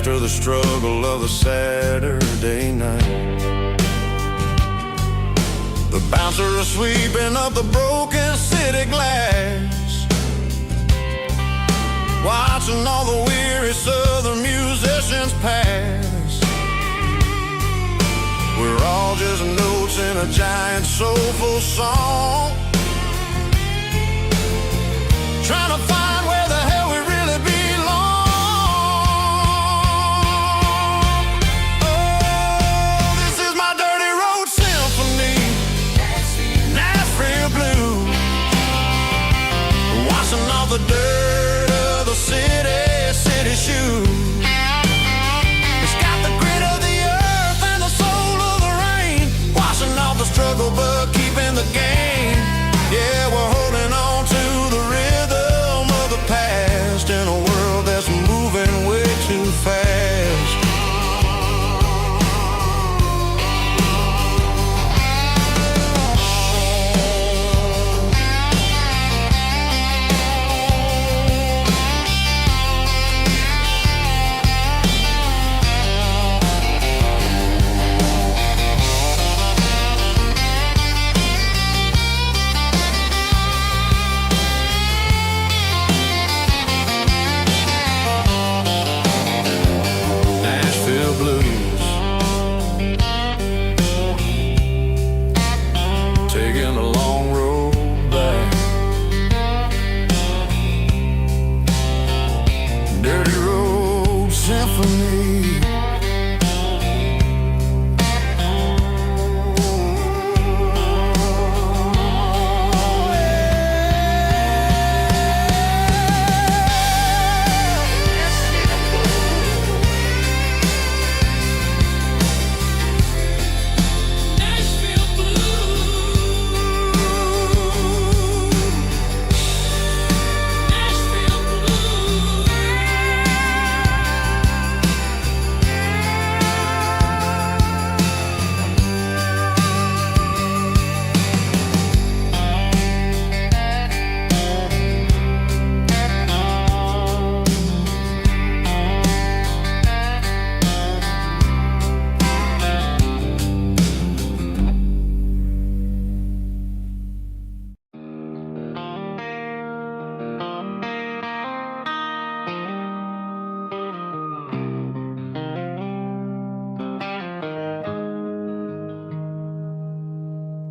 after the struggle of a Saturday night. The bouncer is sweeping up the broken city glass, watching all the weary southern musicians pass. We're all just notes in a giant soulful song, trying to find where the hell we really belong. Oh, this is my dirty road symphony, Nashville blues, washing off the dirt of the city shoes. It's got the grit of the earth and the soul of the rain, washing off the struggle but keeping the game. Yeah, we're holding on to the rhythm of the past in a world that's moving way too fast.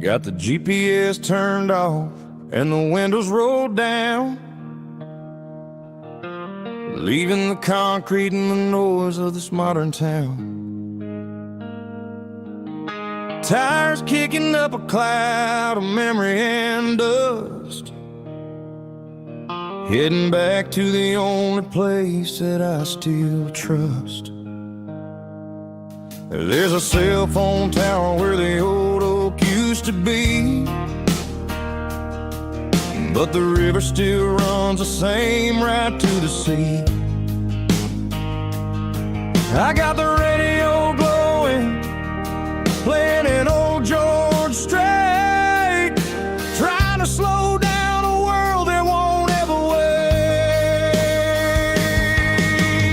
Got the GPS turned off and the windows rolled down, leaving the concrete and the noise of this modern town. Tires kicking up a cloud of memory and dust, heading back to the only place that I still trust. There's a cell phone tower where the old oak used to be, but the river still runs the same right to the sea. I got the radio glowing, playing an old George Strait, trying to slow down a world that won't ever wait.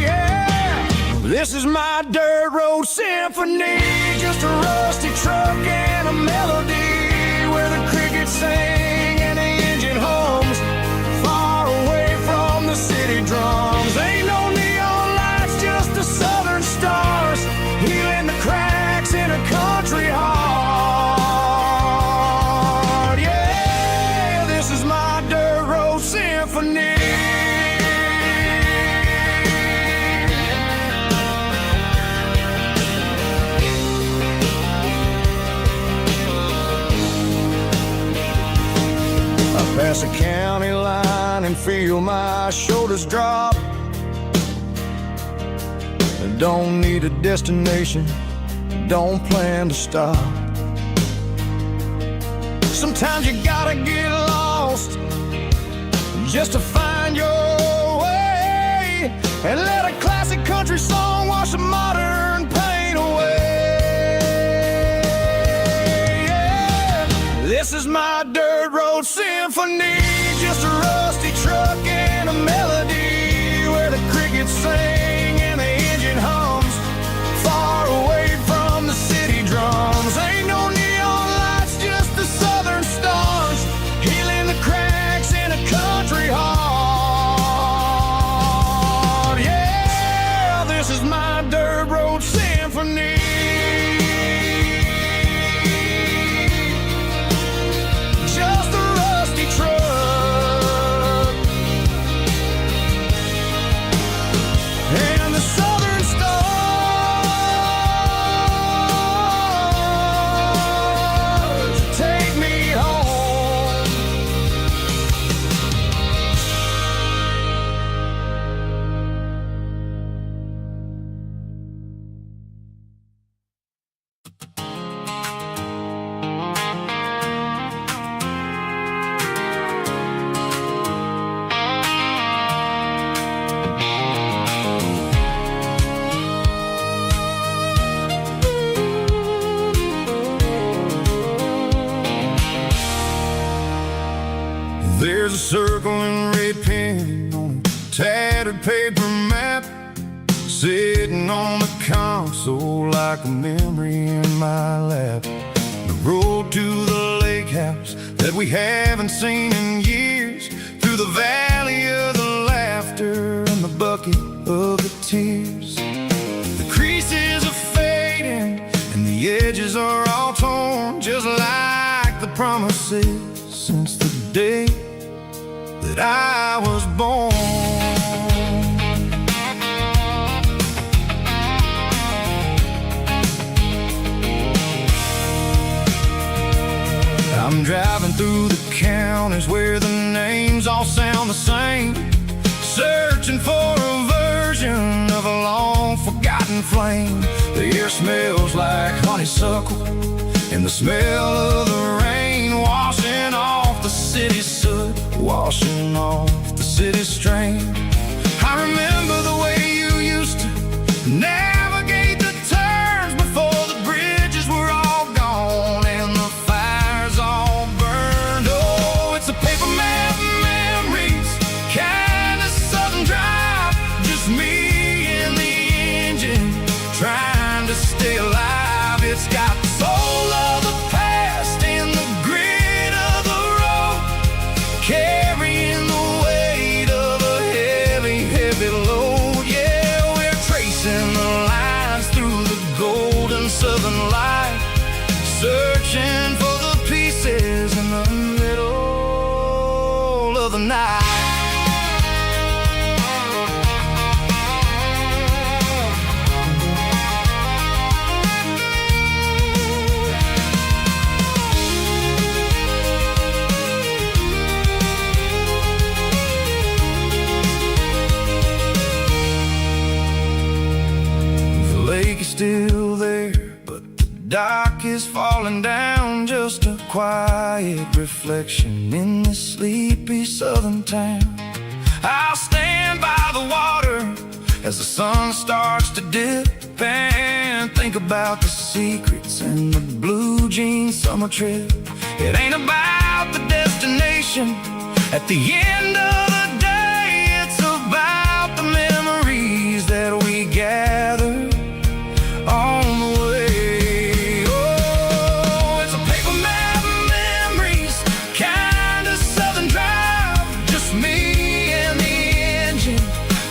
Yeah. This is my dirt road symphony, just a rusty truck and a melody where the crickets sing and the engine hums, far away from the city drums. Ain't no neon lights, just the southern stars, healing the cracks in a country heart. Yeah, this is my dirt road symphony. Pass a county line and feel my shoulders drop. Don't need a destination, don't plan to stop. Sometimes you gotta get lost just to find your way, and let a classic country song wash a modern pain away. Yeah. This is my dirt road symphony, just a rusty truck and a melody where the crickets sing and the engine hums. circle in red pen on a tattered paper map, sitting on the console like a memory in my lap. The road to the lake house that we haven't seen in years, through the valley of the laughter and the bucket of the tears. The creases are fading and the edges are all torn, just like the promises since the day that I was born. I'm driving through the counties where the names all sound the same, searching for a version of a long forgotten flame. The air smells like honeysuckle and the smell of the rain, washing off the city's soot, washing off the city's strain. I remember the way you used to navigate the turns before the bridges were all gone and the fires all burned. Oh, it's a paper map memories, kind of southern drive, just me and the engine trying to stay alive. It's got the soul of the past and the grit of the road, carrying the weight of a heavy, heavy load. Yeah, we're tracing the lines through the golden southern light, searching for the pieces in the middle of the night. Still there, but the dock is falling down, just a quiet reflection in this sleepy southern town. I'll stand by the water as the sun starts to dip and think about the secrets and the blue jean summer trip. It ain't about the destination at the end of the day, it's about the memories that we gather on the way. Oh, it's a paper map memories, kind of southern drive, just me and the engine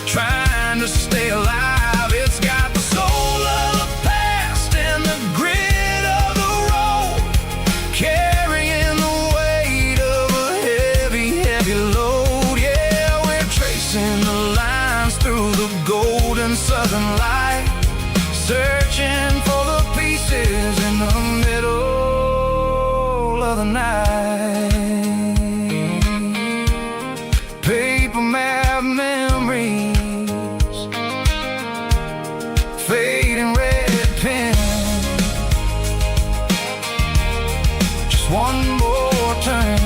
trying to stay alive. It's got the soul of the past and the grit of the road, carrying the weight of a heavy, heavy load. Yeah, we're tracing the lines through the golden southern light, searching for the pieces in the middle of the night. Paper map memories, fading red pen, just one more turn.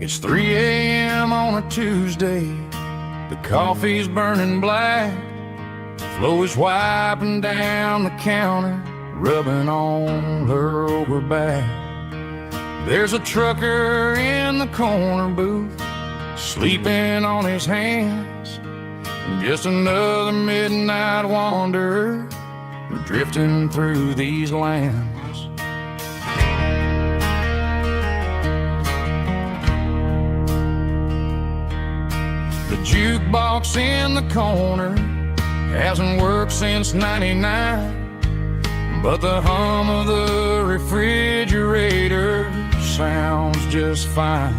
It's 3 a.m. on a Tuesday, the coffee's burning black, Flo is wiping down the counter, rubbing on her over back. There's a trucker in the corner booth, sleeping on his hands, and just another midnight wanderer drifting through these lands. The jukebox in the corner hasn't worked since '99, but the hum of the refrigerator sounds just fine.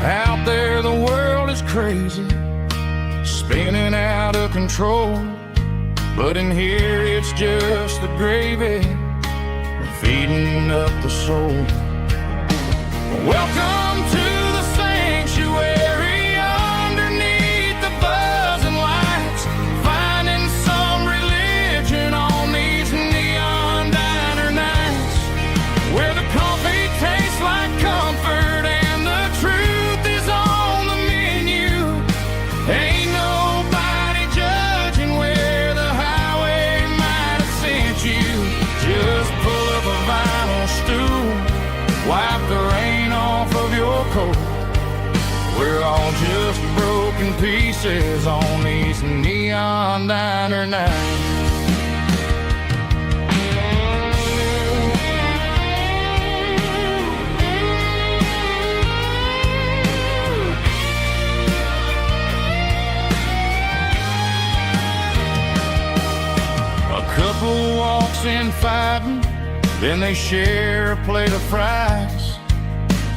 Out there the world is crazy, spinning out of control, but in here it's just the gravy feeding up the soul. Welcome to the sanctuary underneath the buzzing lights, finding some religion on these neon diner nights, where the coffee tastes like comfort and the truth is on the menu. Ain't nobody judging where the highway might have sent you. Just pull up a vinyl stool, wipe the rain off of your coat. We're all just broken pieces on these neon diner nights. A couple walks in fighting, then they share a plate of fries.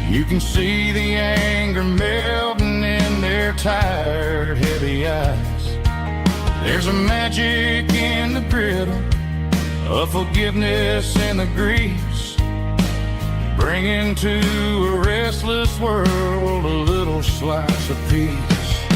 You can see the anger melting in their tired, heavy eyes. There's a magic in the griddle, a forgiveness in the grease, bringing to a restless world a little slice of peace.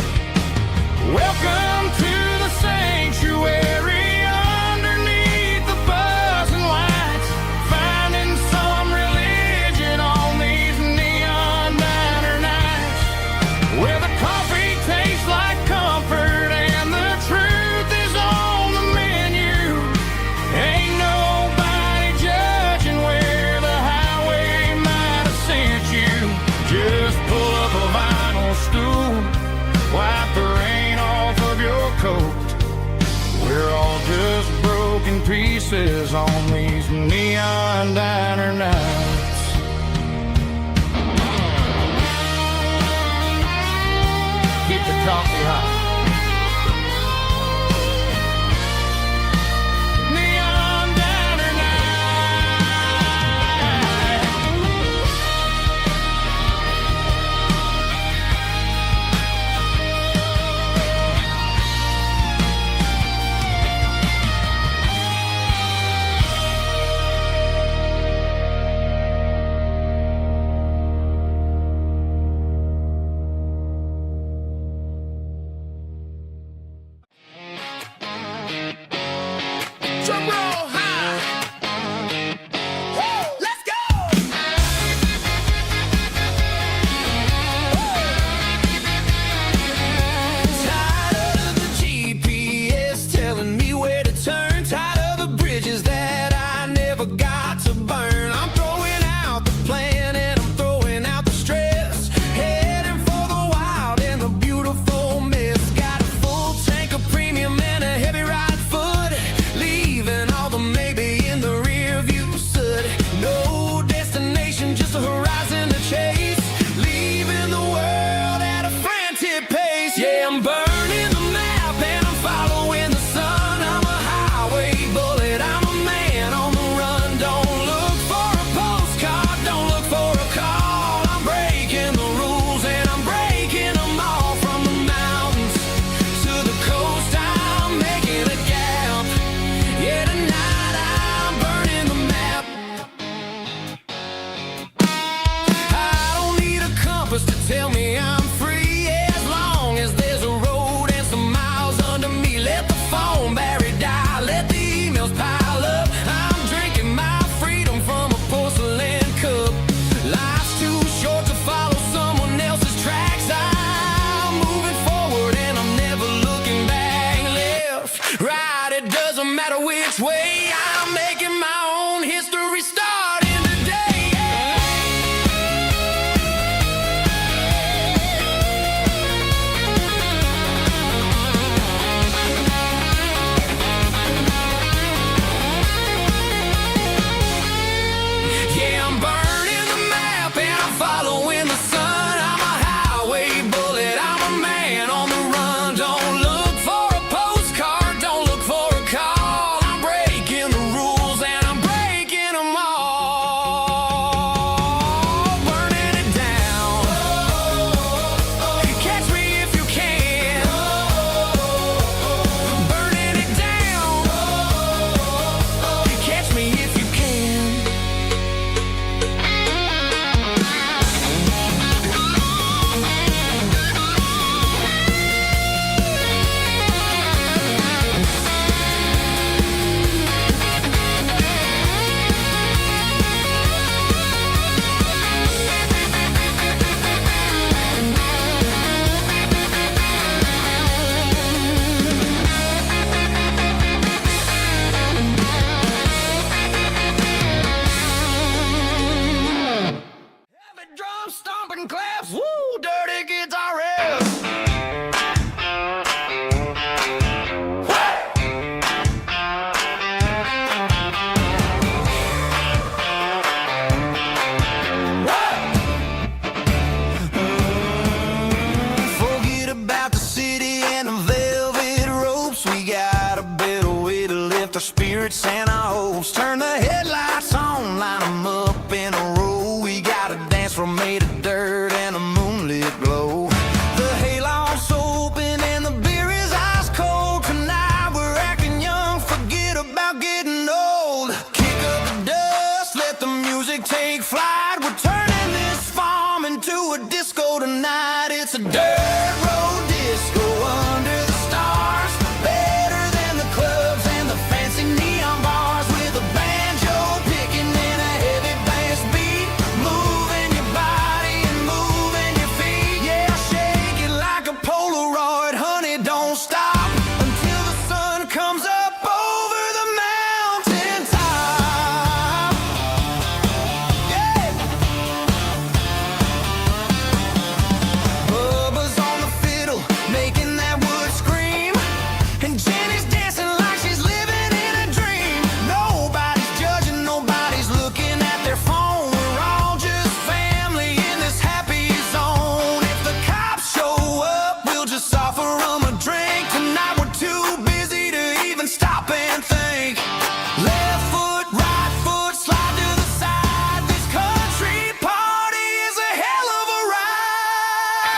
Welcome to the sanctuary underneath the buzzing lights, finding some religion on these neon diner nights, where the coffee tastes like comfort and the truth is on the menu. Ain't nobody judging where the highway might have sent you. Just pull up a vinyl stool, wipe the rain off of your coat. We're all just broken pieces on these neon diner nights. Keep the coffee hot. Neon diner drum roll high. Woo, let's go. Tired of the GPS telling me where to turn, tired of the bridges that I never got to burn. I'm throwing out the plan and I'm throwing out the stress, heading for the wild and the beautiful mess. Got a full tank of premium and a heavy right foot, leaving all the maybe in the rear view soot. No destination, just a horizon to chase, leaving the world at a frantic pace. Yeah, I'm burning the map and I'm following the sun. I'm a highway bullet, I'm a man on the run. Don't look for a postcard, don't look for a call. I'm breaking the rules and I'm breaking them all. From the mountains to the coast, I'm making a gap. Yeah, tonight I'm burning the map. I don't need a compass to tell me I'm free, as long as there's a road and some miles under me. Let the phone battery die, let the emails pile up. I'm drinking my freedom from a porcelain cup. Life's too short to follow someone else's tracks. I'm moving forward and I'm never looking back. Left, right, it doesn't matter which way. I'm making my own history starting today. Yeah, I'm burning the map and I'm following the sun. I'm a highway bullet, I'm a man on the run. Don't look for a postcard, don't look for a call. I'm breaking with our spirits and our hopes. Turn the headlights on, line them up in a row. We got a dance floor made of dirt and a moonlit glow. The hayloft's open and the beer is ice cold. Tonight we're acting young, forget about getting old. Kick up the dust, let the music take flight. We're turning this farm into a disco tonight. It's a dirt road disco under the stars. Better than the clubs and the fancy neon bars. With a banjo picking and a heavy bass beat. Moving your body and moving your feet. Yeah, shake it like a Polaroid, honey, don't stop until the sun comes up over the mountain top. Yeah. Bubba's on the fiddle, making that wood scream. And Jenny's dancing like she's living in a dream. Nobody's judging, nobody's looking at their phone. We're all just family in this happy zone. If the cops show up, we'll just offer them a drink. Tonight we're too busy to even stop and think. Left foot, right foot, slide to the side. This country party is a hell of a ride.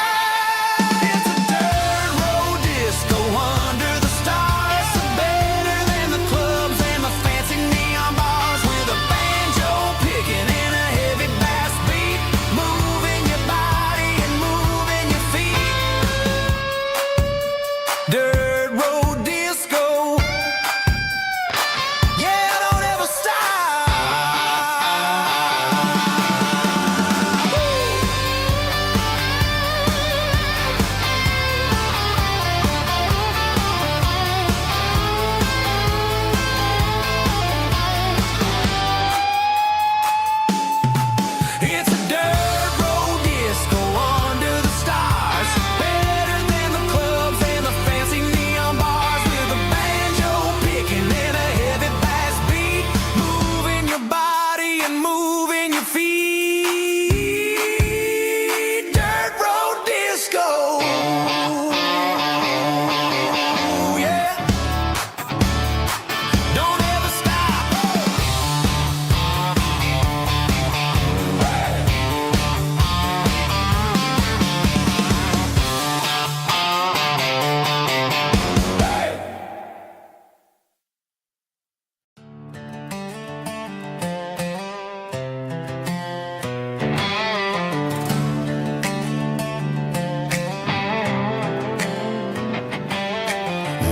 It's a dirt road disco under the stars. Better than the clubs and the fancy neon bars. With a banjo picking and a heavy bass beat. Moving your body and moving your feet. Dirt road disco. Yeah, don't ever stop. It's a dirt road disco under the stars. Better than the clubs and the fancy neon bars. With a banjo picking and a heavy bass beat. Moving your body and moving your feet. Dirt road disco. Yeah. Don't ever stop.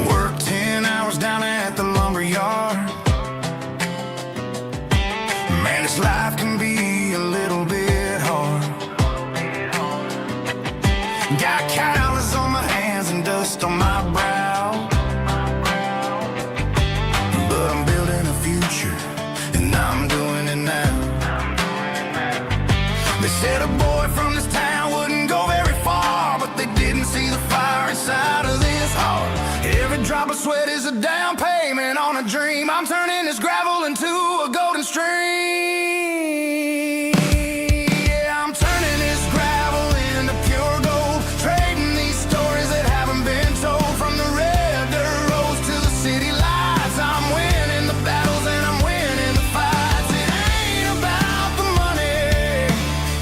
Work 10 hours down at the lumber yard. Man, this life can be a little bit hard. Got calluses on my hands and dust on my brow. But I'm building a future, and I'm doing it now. They said a boy from this town wouldn't go very far, but they didn't see the fire inside of this heart. Every drop of sweat is a down payment on a dream. I'm turning this gravel into a golden stream. Yeah, I'm turning this gravel into pure gold. Trading these stories that haven't been told. From the red dirt roads to the city lights. I'm winning the battles and I'm winning the fights. It ain't about the money,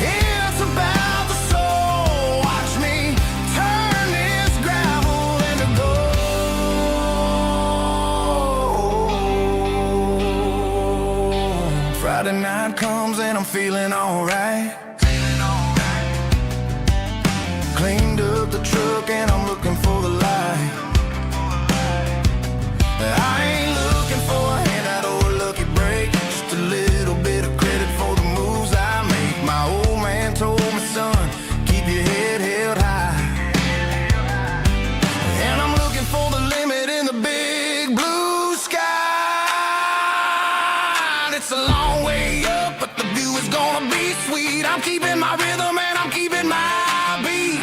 it's about the soul. Watch me turn this gravel into gold. Friday night comes and I'm feeling alright. Cleaned up the truck and I'm looking for the light. I ain't looking for a handout or a lucky break. Just a little bit of credit for the moves I make. My old man told me, son, keep your head held high. And I'm looking for the limit in the big blue sky. It's a long way up, but the view is gonna be sweet. I'm keeping my rhythm and I'm keeping my beat.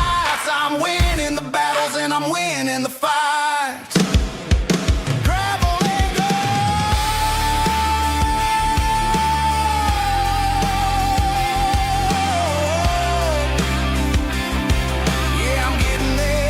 nights. I'm winning the battles and I'm winning the fights. Gravel and gold. Yeah, I'm getting there.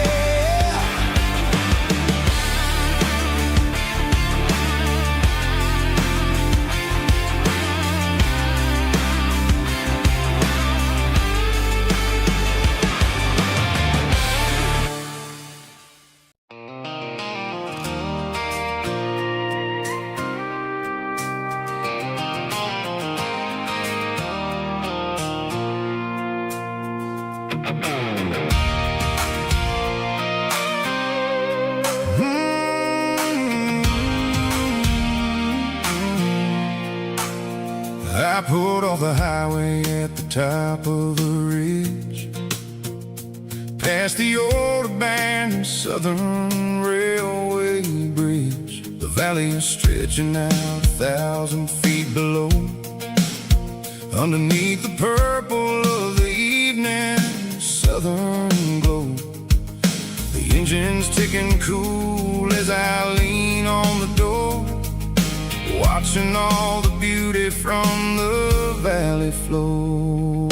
I pulled off the highway at the top of the ridge, past the old abandoned Southern Railway bridge. The valley is stretching out 1,000 feet below. Underneath the purple of the evening southern glow, the engine's ticking cool as I lean on the door, watching all the beauty from the valley flow.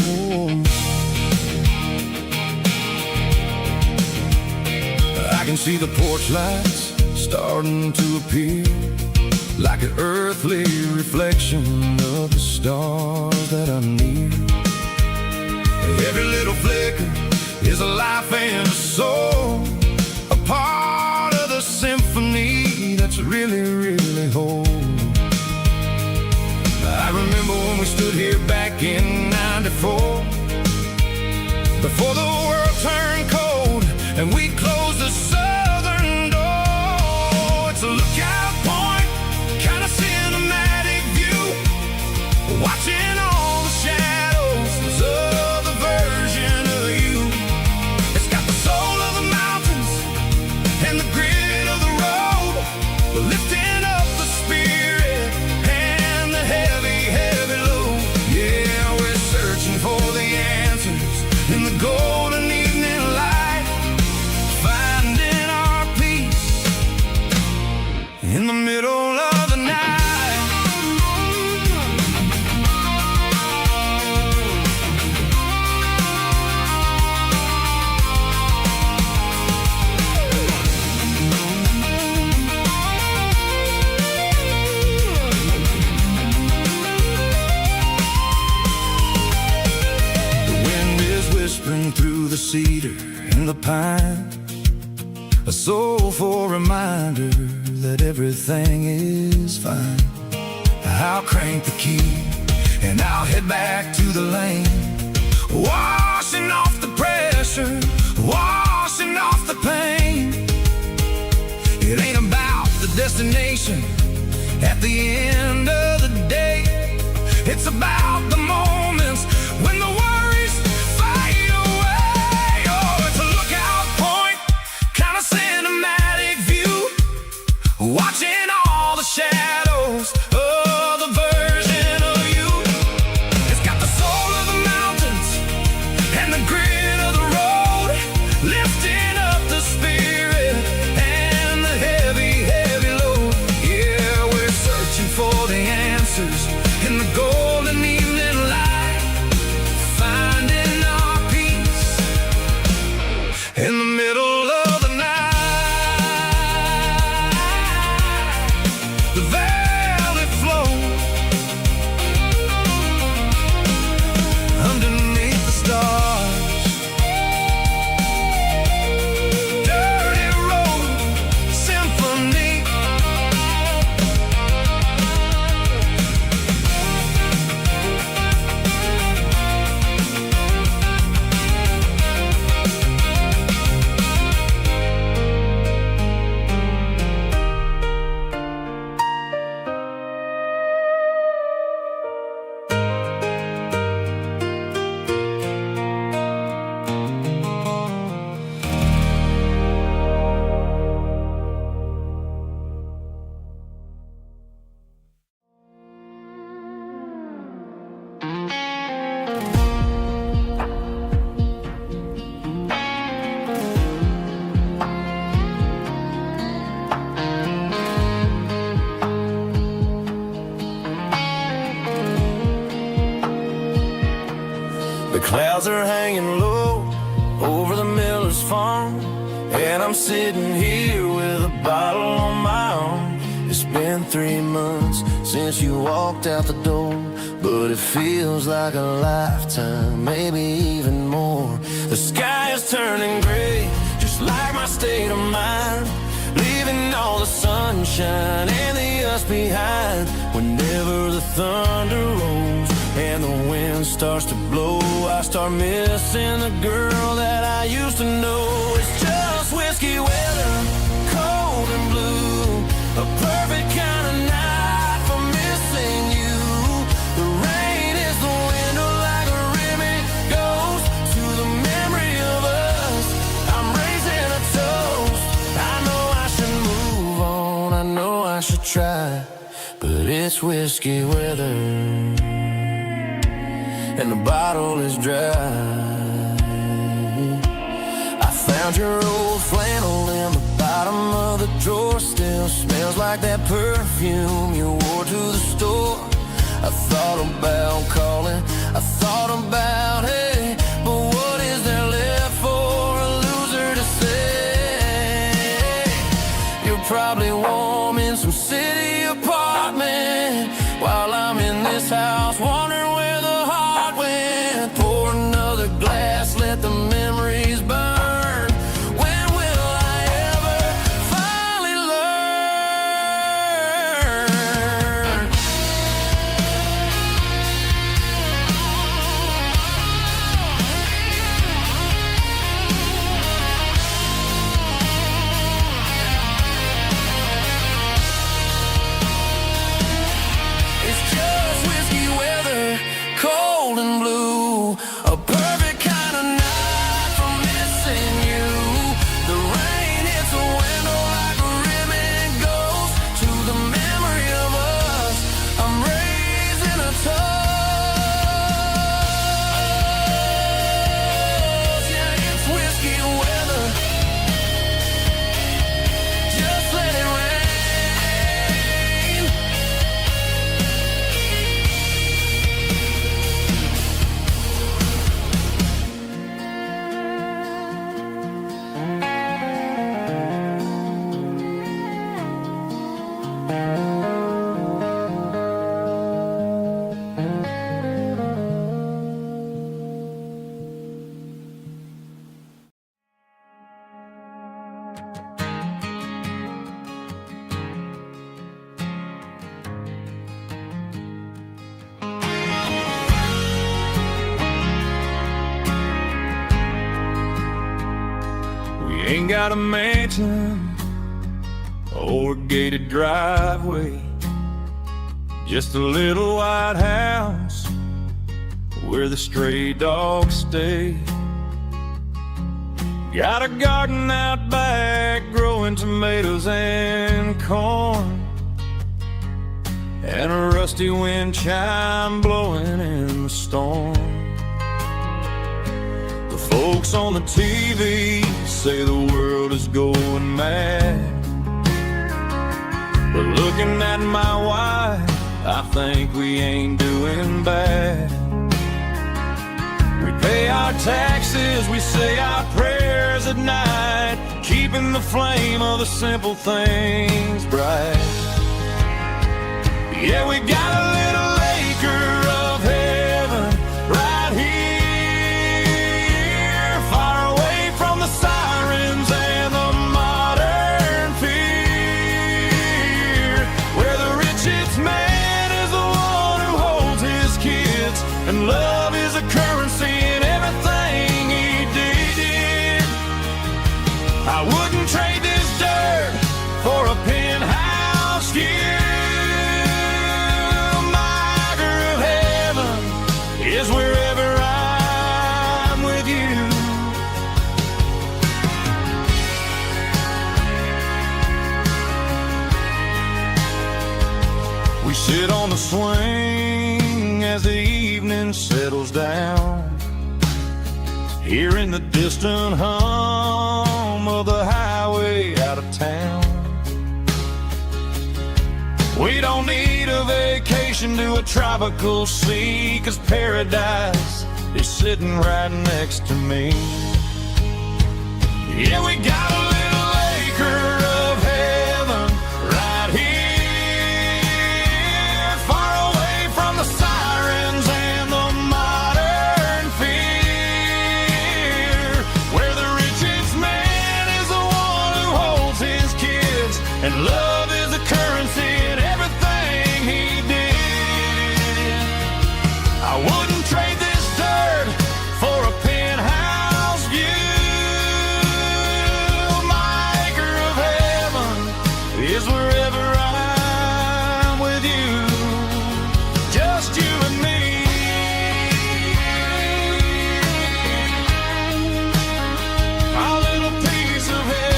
I can see the porch lights starting to appear, like an earthly reflection of the stars that are near. Every little flicker is a life and a soul, a part of the symphony that's really, really whole. I remember when we stood here back in '94, before the world turned cold and we closed the southern door. It's a lookout point, kind of cinematic view, watching all the shadows of the version of you. It's got the soul of the mountains and the grit of the road, lifting up the spirit and the heavy, heavy load. Yeah, we're searching for the answers in the golden evening light, finding our peace in the middle of the night. Whispering through the cedar and the pine, a soulful reminder that everything is fine. I'll crank the key and I'll head back to the lane, washing off the pressure, washing off the pain. It ain't about the destination at the end of the day, it's about the moments when the worries fade away. Oh, it's a lookout point, kind of cinematic view, watching all the shadows of the version of you. It's got the soul of the mountains and the grit of the road, lifting up the spirit and the heavy, heavy load. Yeah, we're searching for the answers in the golden evening clouds are hanging low over the miller's farm, and I'm sitting here with a bottle on my arm. It's been 3 months since you walked out the door, but it feels like a lifetime, maybe even more. The sky is turning gray, just like my state of mind, leaving all the sunshine and the us behind. Whenever the thunder rolls and the wind starts to blow, I start missing the girl that I used to know. It's just whiskey weather, cold and blue, a perfect kind of night for missing you. The rain is the window like a ribbon goes to the memory of us. I'm raising a toast. I know I should move on, I know I should try, but it's whiskey weather and the bottle is dry. I found your old flannel in the bottom of the drawer, still smells like that perfume you wore to the store. I thought about calling, I thought about, hey, but what is there left for a loser to say? You're probably warm in some city apartment while I'm in this house wondering where the heart went. Pour another glass, let the memories burn. When will I ever finally learn? It's just whiskey weather, cold and blue, a perfect kind of night for missing you. The rain hits the window like a ribbon goes to the memory of us. I'm raising a toast. Yeah, it's whiskey weather. Just let it rain. We ain't got a mansion or a gated driveway, just a little white house where the stray dogs stay. Got a garden out back growing tomatoes and corn, and a rusty wind chime blowing in the storm. The folks on the TV say the world is going mad, but looking at my wife, I think we ain't doing bad. We pay our taxes, we say our prayers at night, keeping the flame of the simple things bright. Yeah, we got a little acre of heaven right here, far away from the sirens and the modern fear, where the richest man is the one who holds his kids, and love is a currency in everything he did. I wouldn't trade this dirt for a penthouse view. Is wherever I'm with you. We sit on the swing as the evening settles down, hearing the distant hum of the highway out of town. We don't need a vacation to a tropical sea, 'cause paradise is sitting right next to me. Yeah, we got a little acre of heaven right here, far away from the sirens and the modern fear, where the richest man is the one who holds his kids, and love is the currency in everything he did. I wouldn't trade this dirt for a penthouse view. My acre of heaven is wherever I'm with you, just you and me. Our little piece of heaven.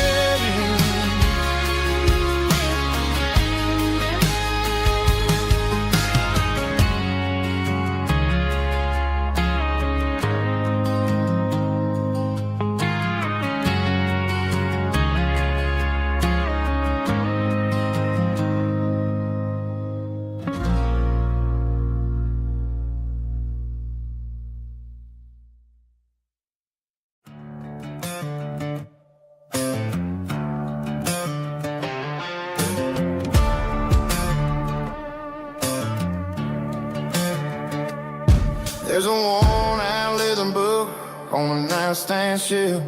There's a worn-out living book on the nightstand shelf,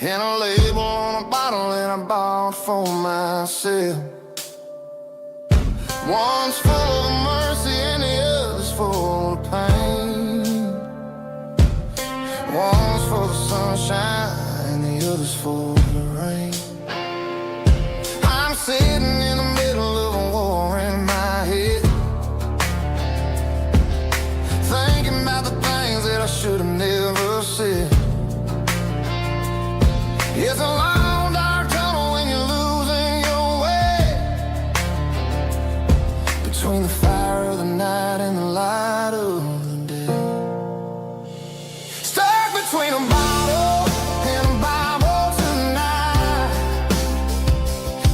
and a label on a bottle that I bought for myself. One's full of mercy and the other's full of pain. One's for the sunshine and the other's for the rain. I'm sitting in the middle of a war in my head, thinking about the things that I should have never said. It's a long dark tunnel when you're losing your way, between the fire of the night and the light of the day. Stuck between a bottle and a Bible tonight,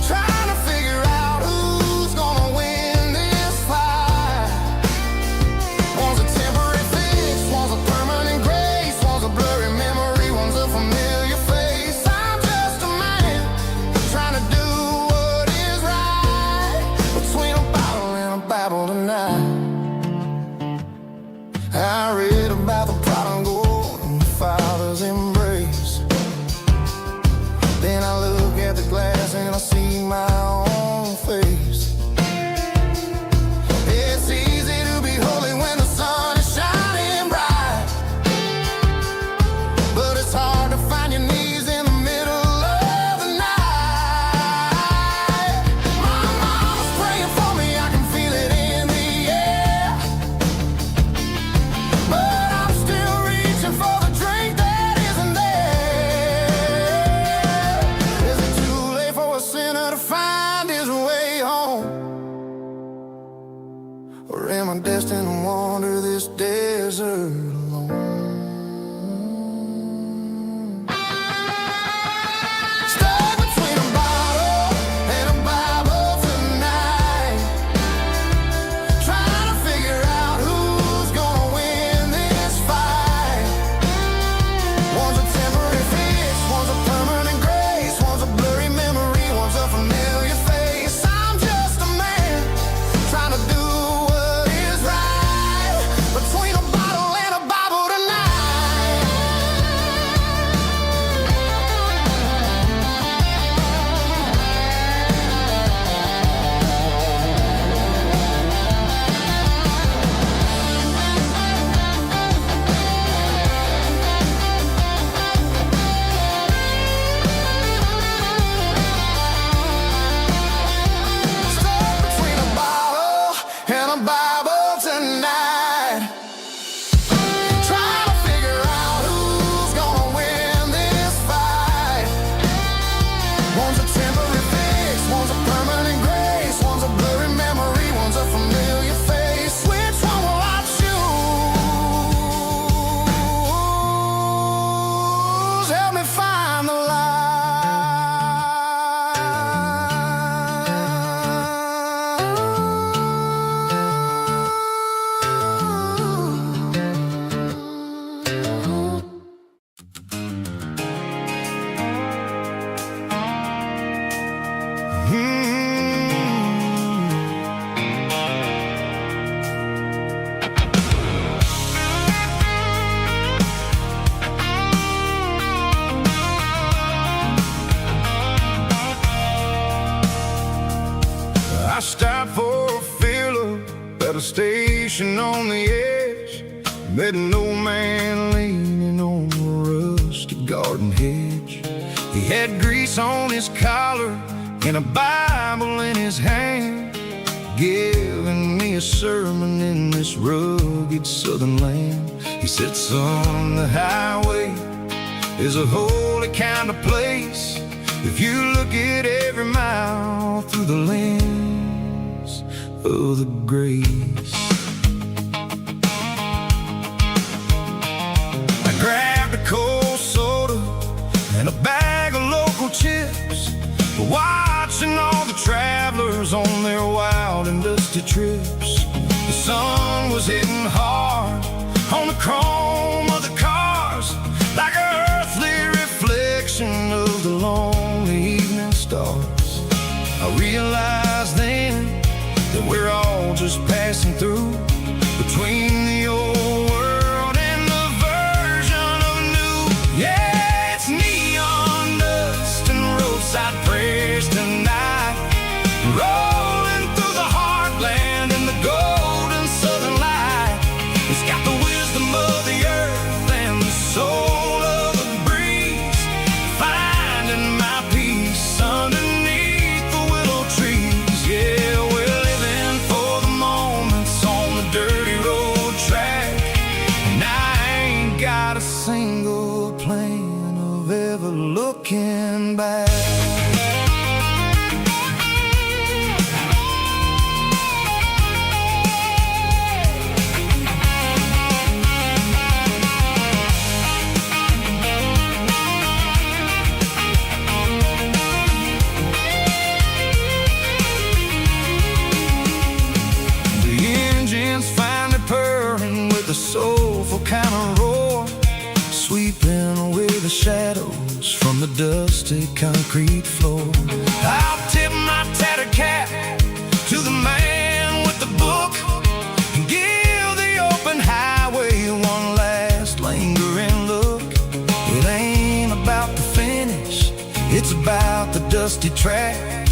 trying to figure out who's gonna win this fight. One's a temporary fix, one's a permanent grace, one's a blurry memory, one's a familiar face. I'm just a man trying to do what is right, between a bottle and a Bible tonight. I read about the prodigal and the father's embrace. Then I look at the glass and I see my own face. It's easy to be holy when the sun is shining bright, but it's hard to find your knees in the middle of the night. My mom's praying for me, I can feel it in the air, but I'm still reaching for the drink that isn't there. Is it too late for a sinner to find his way home? Or am I destined to wander this desert alone? Stuck between a bottle and a Bible tonight, trying to figure out who's gonna win this fight. One's a temporary fix, one's a permanent grace, one's a blurry memory, one's a familiar face. I'm just a man trying to do what is right, between a bottle and a Bible tonight. Stuck between a bottle and a Bible tonight, trying to figure out who's gonna win this fight. One's a temporary fix, one's a permanent grace, one's a blurry memory, one's a familiar face. Which one will I choose? Help me find the light. station on the edge, met an old man leaning on a rusty garden hedge. He had grease on his collar and a Bible in his hand, giving me a sermon in this rugged southern land. He said, son, the highway is a holy kind of place if you look at every mile through the lens of the grace. I grabbed a cold soda and a bag of local chips, watching all the travelers on their wild and dusty trips. The sun was hitting hard on the chrome of the cars, like an earthly reflection of the lonely evening stars. I realized then that we're all just passing through, between the old world and the version of new. Yeah, it's neon dust and roadside prayers tonight, rolling through the heartland in the golden southern light. It's got the wisdom of the earth and the soul of the breeze, finding my peace underneath the willow trees. Yeah, we're living for the moments on the dirty road track, and I ain't got a single plan of ever looking back. The soulful kind of roar, sweeping away the shadows from the dusty concrete floor. I'll tip my tattered cap to the man with the book and give the open highway one last lingering look. It ain't about the finish, it's about the dusty track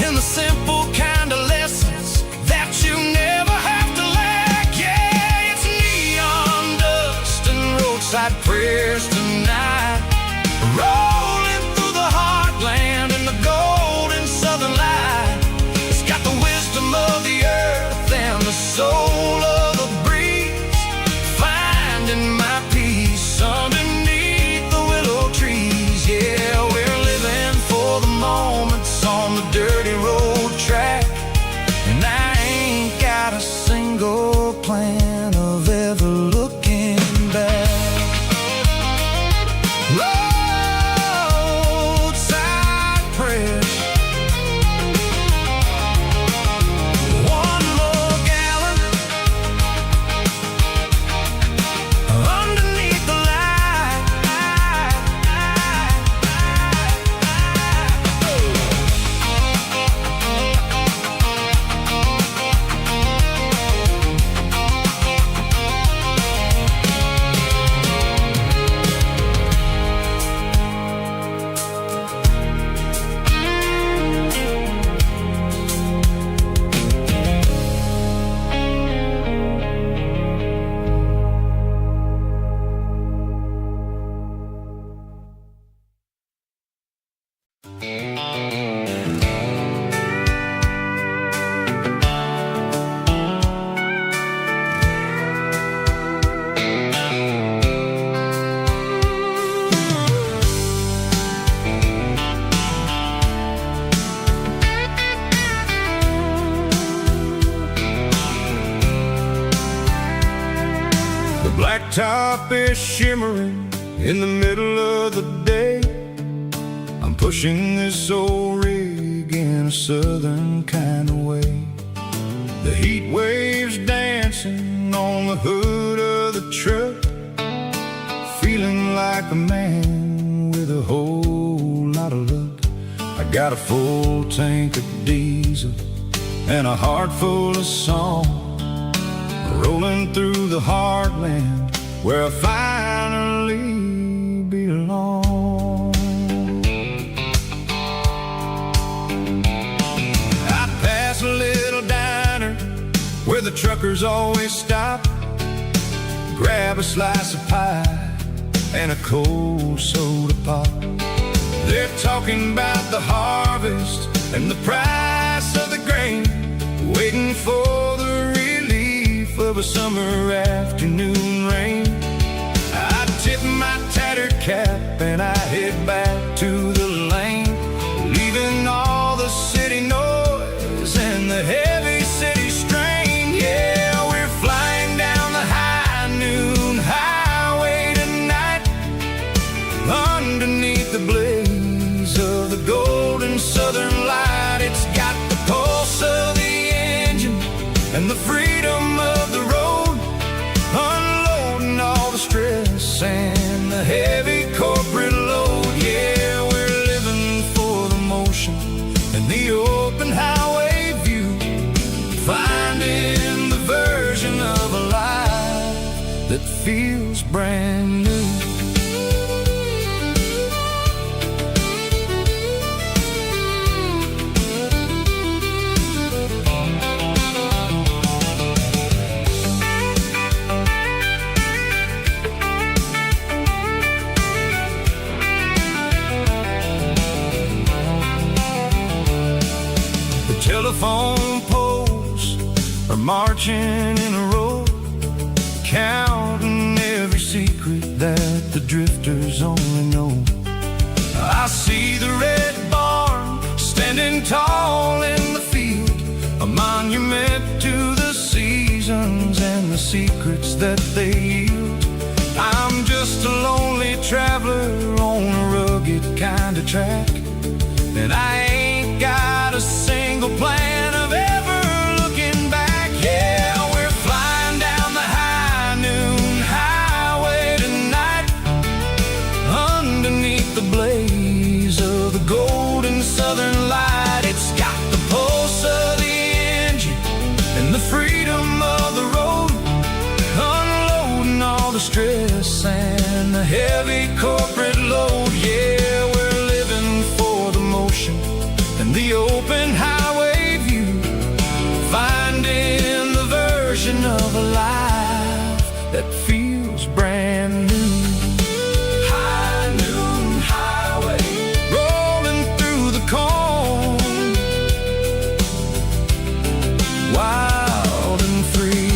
and the simple kind of lessons that you never have to lack. Yeah, it's neon dust and roadside prayers tonight, rolling through the heartland in the golden southern light. It's got the wisdom of the earth and the soul of the breeze, finding my peace underneath the willow trees. Yeah, we're living for the moments on the dirty road track, and I ain't got a single plan of ever looking back. Roadside prayers, one more gallon underneath the light. The blacktop is shimmering in the middle of the day. I'm pushing this old rig in a southern kind of way. The heat waves dancing on the hood of the truck, feeling like a man with a whole lot of luck. I got a full tank of diesel and a heart full of song, rolling through the heartland where I finally belong. I'd pass a little diner where the truckers always stop slice of pie and a cold soda pop. They're talking about the harvest and the price of the grain, waiting for the relief of a summer afternoon rain. I tip my tattered cap and I head back to the lane, leaving all the city noise and the heavy city strain. Yeah, we're flying down the high noon highway tonight, underneath the blaze of the golden southern light. It's got the pulse of the engine and the freedom of the road, unloading all the stress and the heavy corporate load. Yeah, we're living for the motion and the open highway view, finding the version of a life that feels brand new. Telephone poles are marching in a row, counting every secret that the drifters only know. I see the red barn standing tall in the field, a monument to the seasons and the secrets that they yield. I'm just a lonely traveler on a rugged kind of track, and I ain't got a single plan of ever looking back. Yeah, we're flying down the high noon highway tonight, underneath the blaze of the golden southern light. It's got the pulse of the engine and the freedom of the road, unloading all the stress and the heavy corporate load. Yeah, we're living for the motion and the open highway view, finding the version of a life that feels brand new. High noon highway, rolling through the corn, wild and free.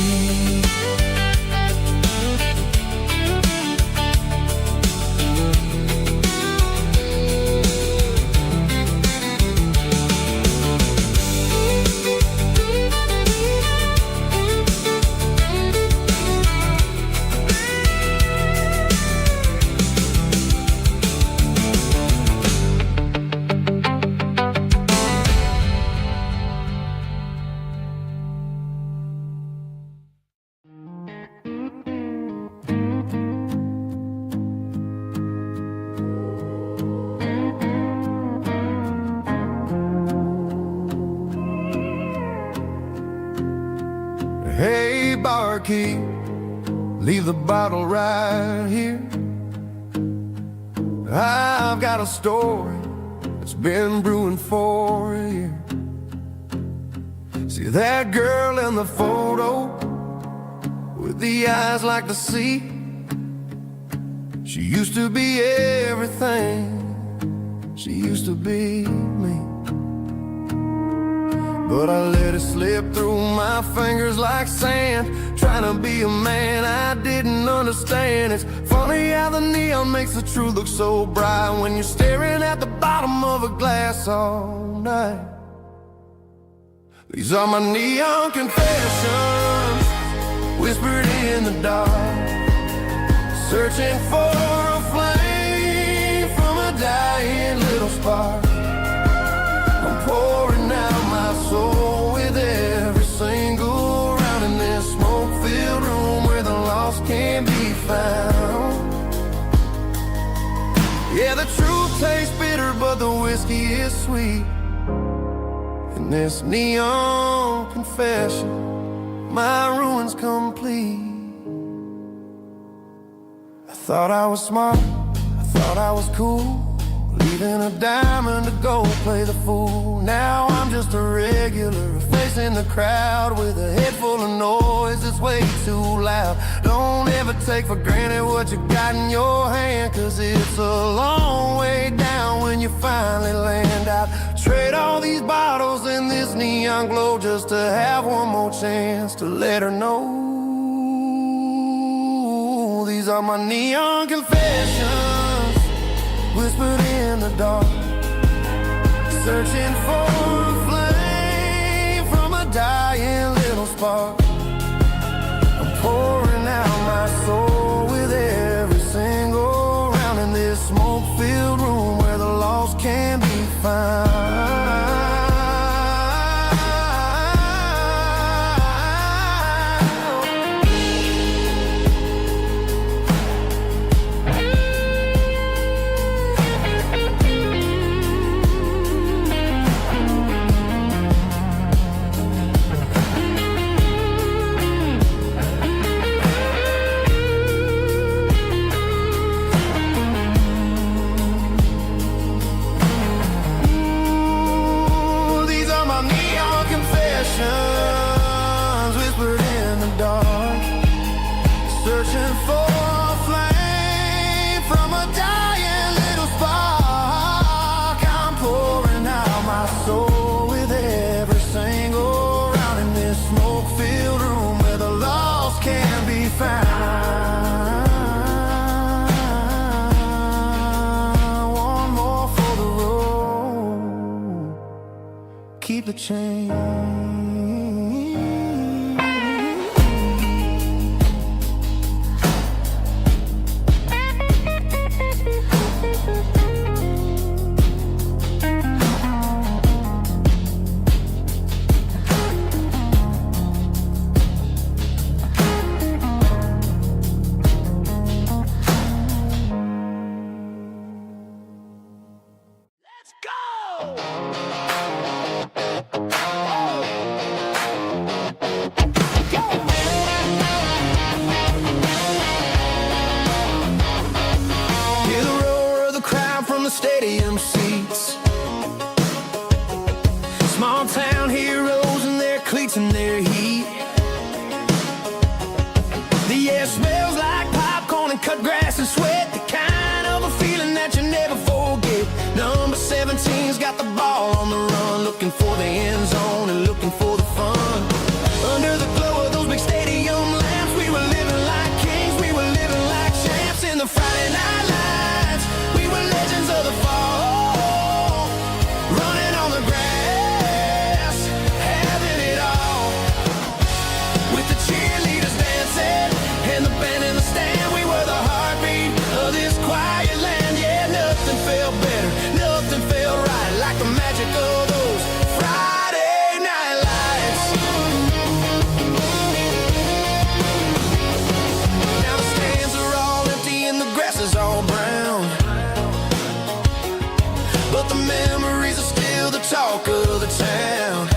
Hey, barkeep, leave the bottle right here. I've got a story that's been brewing for a year. See that girl in the photo with the eyes like the sea? She used to be everything, she used to be me. But I let it slip through my fingers like sand, trying to be a man I didn't understand. It's funny how the neon makes the truth look so bright when you're staring at the bottom of a glass all night. These are my neon confessions, whispered in the dark, searching for a flame from a dying little spark. I'm pouring out my soul with every single round in this smoke-filled room where the lost can be found. Yeah, the truth tastes bitter, but the whiskey is sweet. In this neon confession, my ruin's complete. I thought I was smart, I thought I was cool, leaving a diamond to go play the fool. Now I'm just a regular, facing the crowd with a head full of noise that's way too loud. Don't ever take for granted what you got in your hand, 'cause it's a long way down when you finally land out. Trade all these bottles and this neon glow just to have one more chance to let her know. These are my neon confessions, whispered in the dark, searching for a flame from a dying little spark. I'm pouring out my soul with every single round in this smoke-filled room where the lost can be found. Whispered in the dark, searching for a flame from a dying little spark. I'm pouring out my soul with every single round in this smoke-filled room where the lost can be found. One more for the road, keep the change. Stadium seats, small town heroes in their cleats and their heat. The air smells like popcorn and cut grass and sweat, the kind of a feeling that you never forget. Number 17's got the ball on the run, looking for the end zone and looking for the fun. Under the glow of those big stadium lamps, we were living like kings, we were living like champs in the Friday night lights. We were legends of the fall, running on the grass, having it all. With the cheerleaders dancing and the band in the stand, we were the heartbeat of this quiet land. Yeah, nothing felt better, nothing felt right like the magic of those Friday night lights. Now the stands are all empty and the grass is all brown, but the memories are still the talk of the town.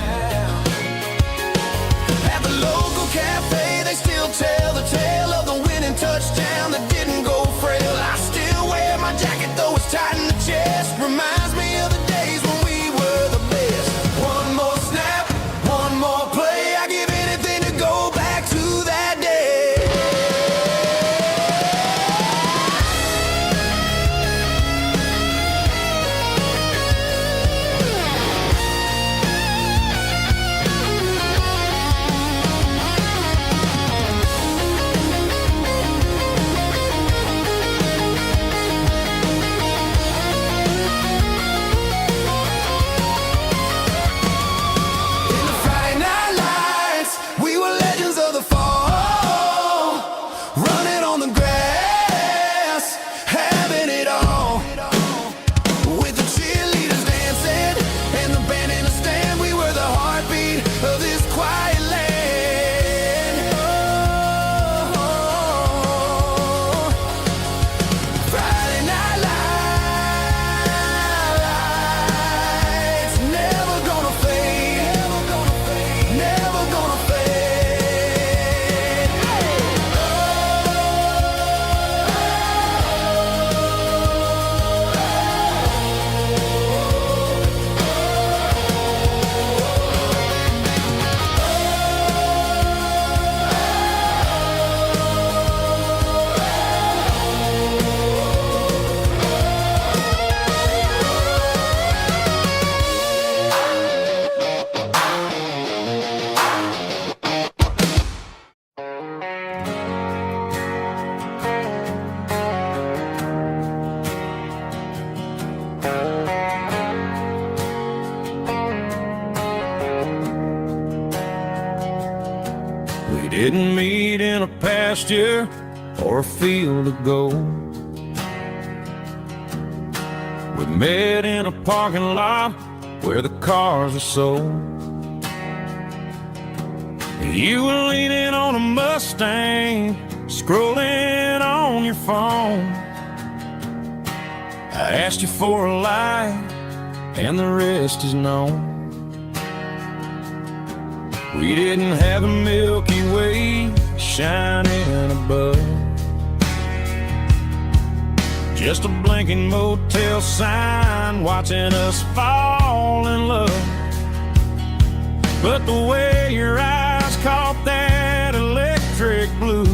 At the local cafe, they still tell the tale of the winning touchdown that didn't go frail. I still wear my jacket, though it's tight in the chest. Reminds me of the days when we were the best. One more snap, one more play. I give anything to go back to that day. didn't meet in a pasture or a field of gold. We met in a parking lot where the cars are sold. You were leaning on a Mustang, scrolling on your phone. I asked you for a light, and the rest is known. We didn't have a Milky Way shining above, just a blinking motel sign watching us fall in love. But the way your eyes caught that electric blue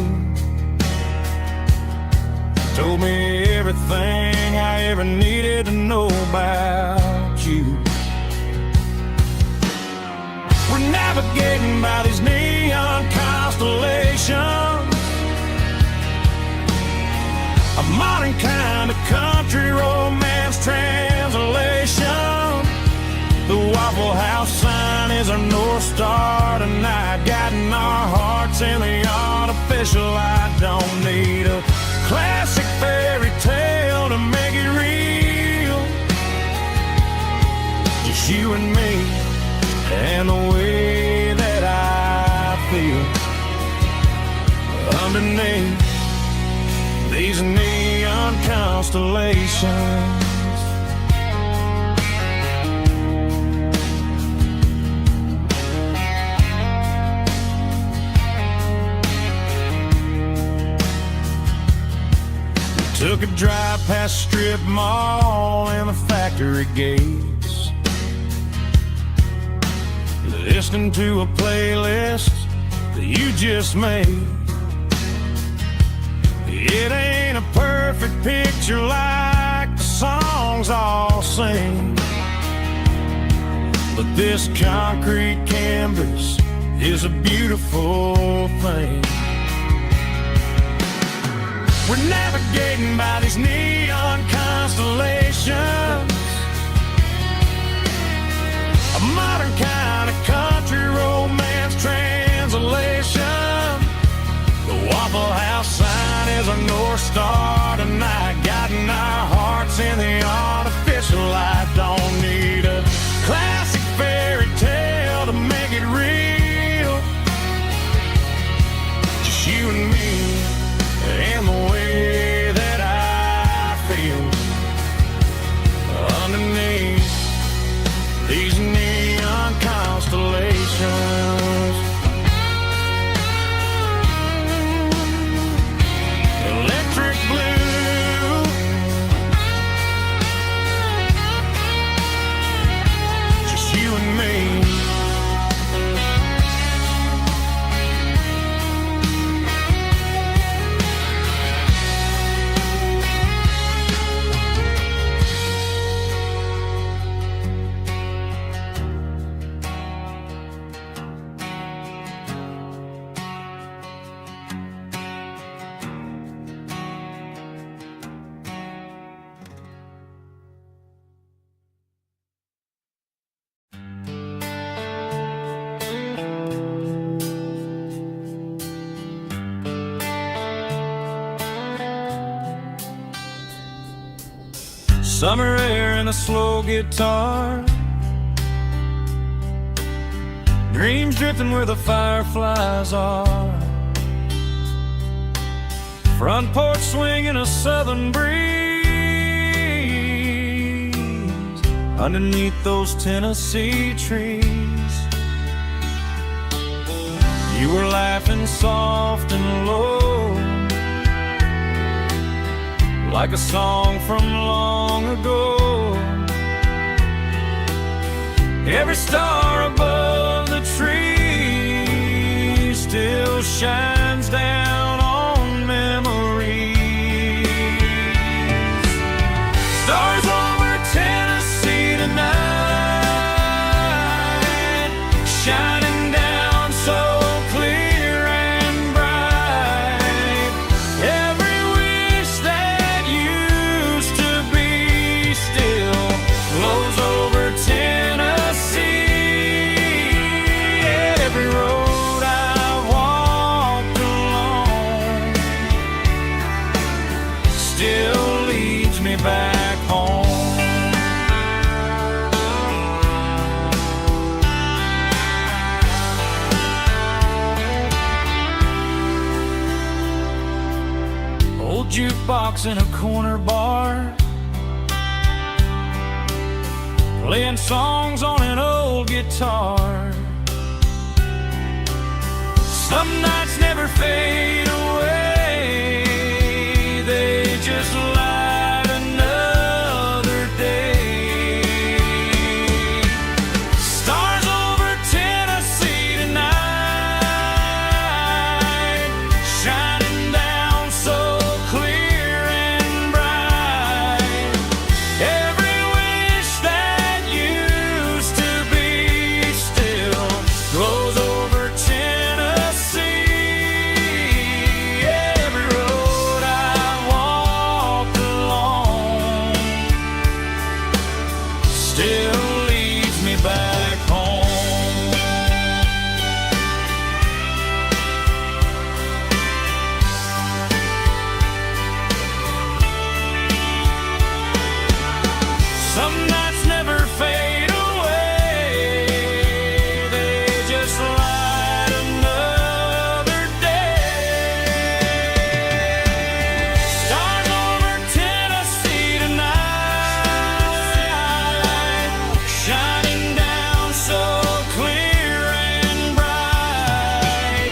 told me everything I ever needed to know about you. We're navigating by these neon constellations, a modern kind of country romance translation. The Waffle House sign is our North Star tonight, guiding our hearts in the artificial. I don't need a classic fairy tale to make it real, just you and me and the way that I feel underneath these neon constellations. Took a drive past strip mall and the factory gates, listening to a playlist that you just made. It ain't a perfect picture like the songs all sing, but this concrete canvas is a beautiful thing. We're navigating by these neon constellations, a modern kind of country romance translation. The Waffle House sign is our North Star tonight, guiding our hearts in the artificial light. Don't need a classic fairy tale to make it real, just you and me and the way that I feel underneath these neon constellations. Electric blue, just you and me. Summer air and a slow guitar, dreams drifting where the fireflies are, front porch swinging a southern breeze underneath those Tennessee trees. You were laughing soft and low, like a song from long ago. Every star above the tree still shines down on memories. Stars over Tennessee tonight, shining down so clear and bright. Every wish that used to be still flows over Tennessee jukebox in a corner bar, playing songs on an old guitar. Some nights never fade away, they just light another day. Stars over Tennessee tonight, shining down so clear and bright. Every wish that used to be still glows over Tennessee. Every road I walked along still leads me back home. Some nights never fade away, they just light another day. Stars over Tennessee tonight, shining down so clear and bright.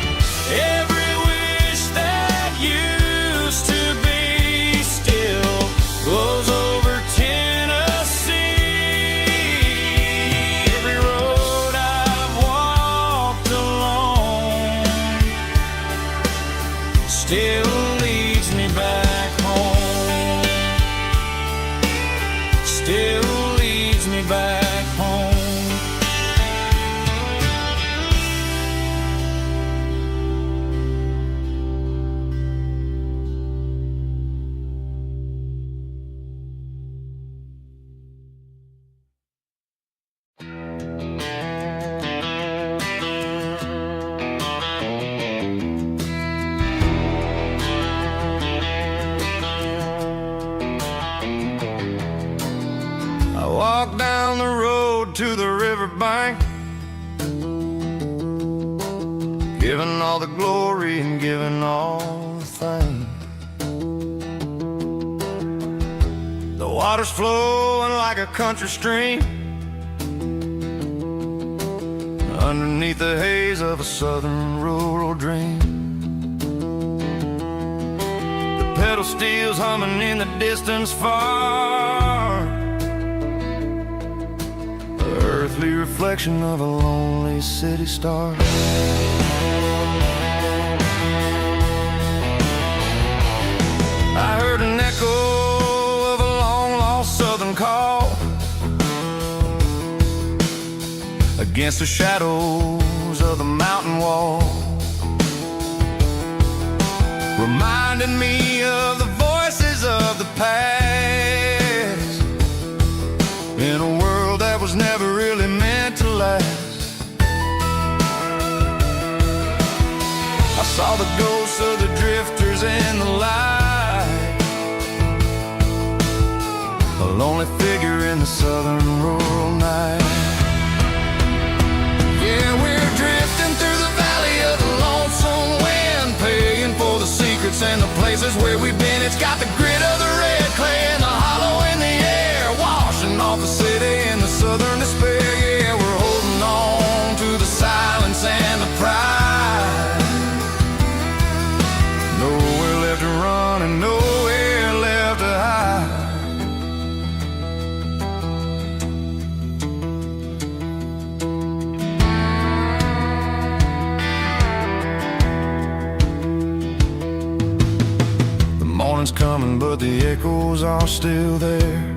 Every wish that used to be still glows over Tennessee. Every road I've walked along still leads me back home. Still leads me back home. I walk down the road to the riverbank, giving all the glory and giving all the thanks. The water's flowing like a country stream underneath the haze of a southern rural dream. The pedal steel's humming in the distance far, the earthly reflection of a lonely city star. I heard an echo of a long-lost southern call against the shadows of the mountain wall, reminding me of the voices of the past in a world that was never really meant to last. I saw the ghosts of the drifters in the light, a lonely figure in the southern rural night. Yeah, we're drifting through the valley of the lonesome wind, paying for the secrets and the places where we've been. It's got the grit of the red clay and the hollow in the air, washing off the city and the southern despair. Yeah, we're holding on to the silence and the pride. Nowhere left to run and nowhere left to hide. The morning's coming, but the echoes are still there.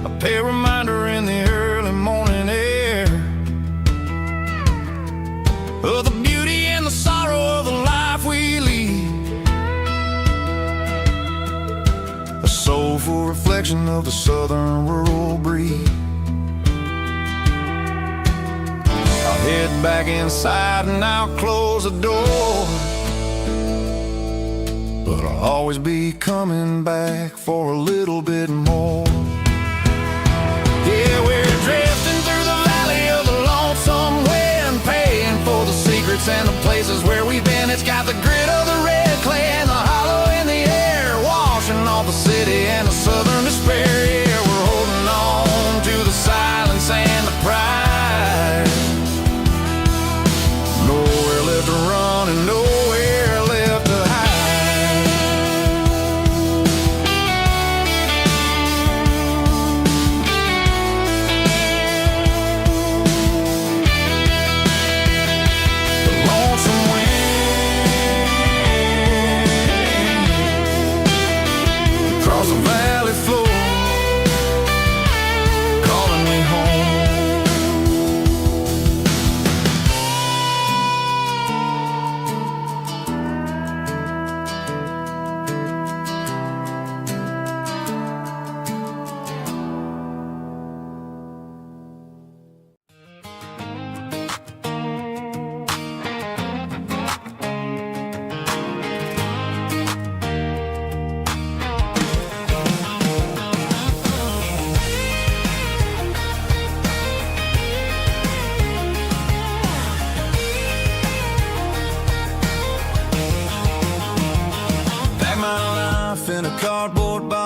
A pale reminder in the early morning air of the beauty and the sorrow of the life we lead, a soulful reflection of the southern rural breed. I'll head back inside and I'll close the door, but I'll always be coming back for a little bit more. Yeah, we're drifting through the valley of the lonesome wind, paying for the secrets and the places where we've been. It's got the grit of the red clay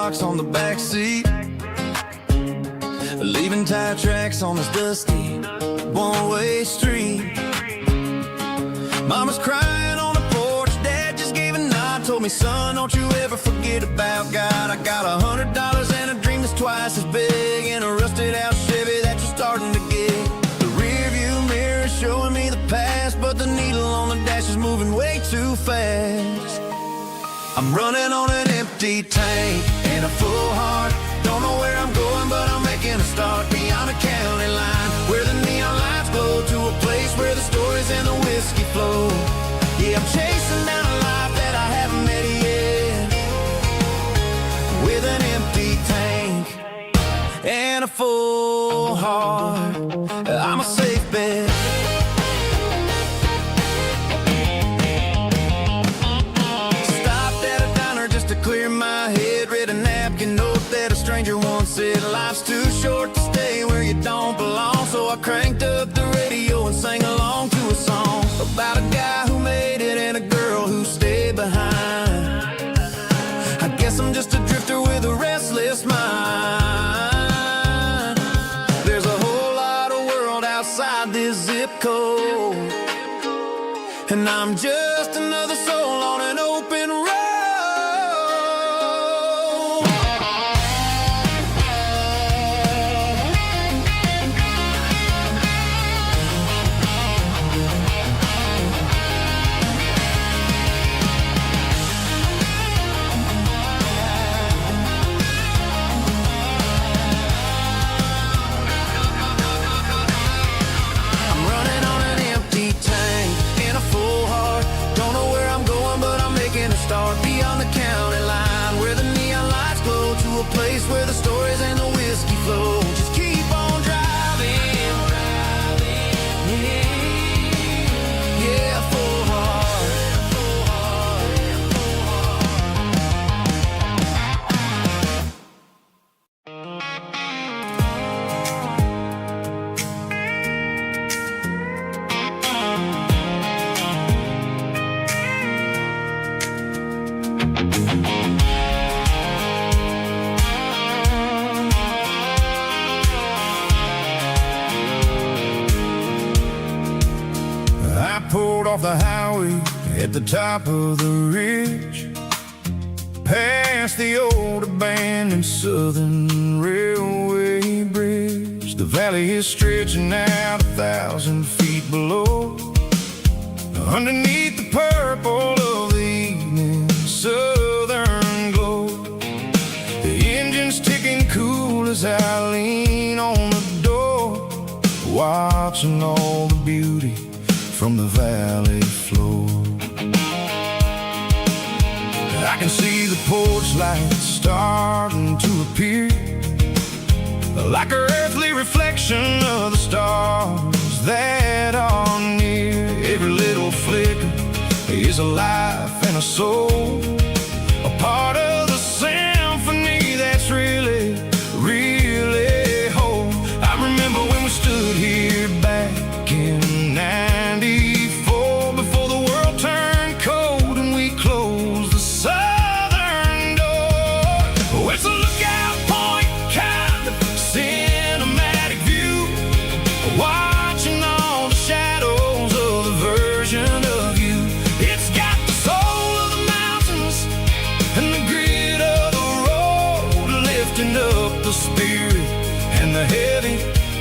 locks on the back seat, leaving tire tracks on this dusty one-way street. Mama's crying on the porch, Dad just gave a nod, told me, son, don't you ever forget about God. I got $100 and a dream that's twice as big, and a rusted out Chevy that you're starting to get. The rear view mirror is showing me the past, but the needle on the dash is moving way too fast. I'm running on an empty tank and a full heart. Don't know where I'm going, but I'm making a start beyond a county line, where the neon lights glow, to a place where the stories and the whiskey flow. Yeah, I'm chasing down a life that I haven't met yet, with an empty tank and a full heart. I'm a safe bet. Stopped at a diner just to clear my head, read a napkin note that a stranger once said, life's too short to stay where you don't belong. So I cranked up the radio and sang along to a song about a guy who made it and a girl who stayed behind. I guess I'm just a drifter with a restless mind. There's a whole lot of world outside this zip code, and I'm just another soul on an open road. Beyond the county line, where the neon lights glow, to a place where the stories and the whiskey flow. Just keep on driving, yeah, full heart. Pulled off the highway at the top of the ridge, past the old abandoned Southern Railway bridge. The valley is stretching out 1,000 feet below, underneath the purple of the evening southern glow. The engine's ticking cool as I lean on the door, watching all the beauty from the valley floor. I can see the porch lights starting to appear, like an earthly reflection of the stars that are near. Every little flicker is a life and a soul, a part of the symphony that's really, really whole. I remember when we stood here back in '94, before the world turned cold and we closed the southern door. Oh, it's a lookout point, kind of cinematic view, watching all the shadows of the version of you. It's got the soul of the mountains and the grit of the road, lifting up the spirit and the heavy,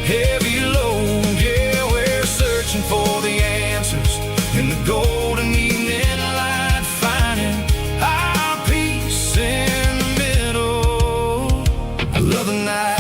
heavy load. Yeah, we're searching for the answers in the golden evening light, finding our peace in the middle of the night.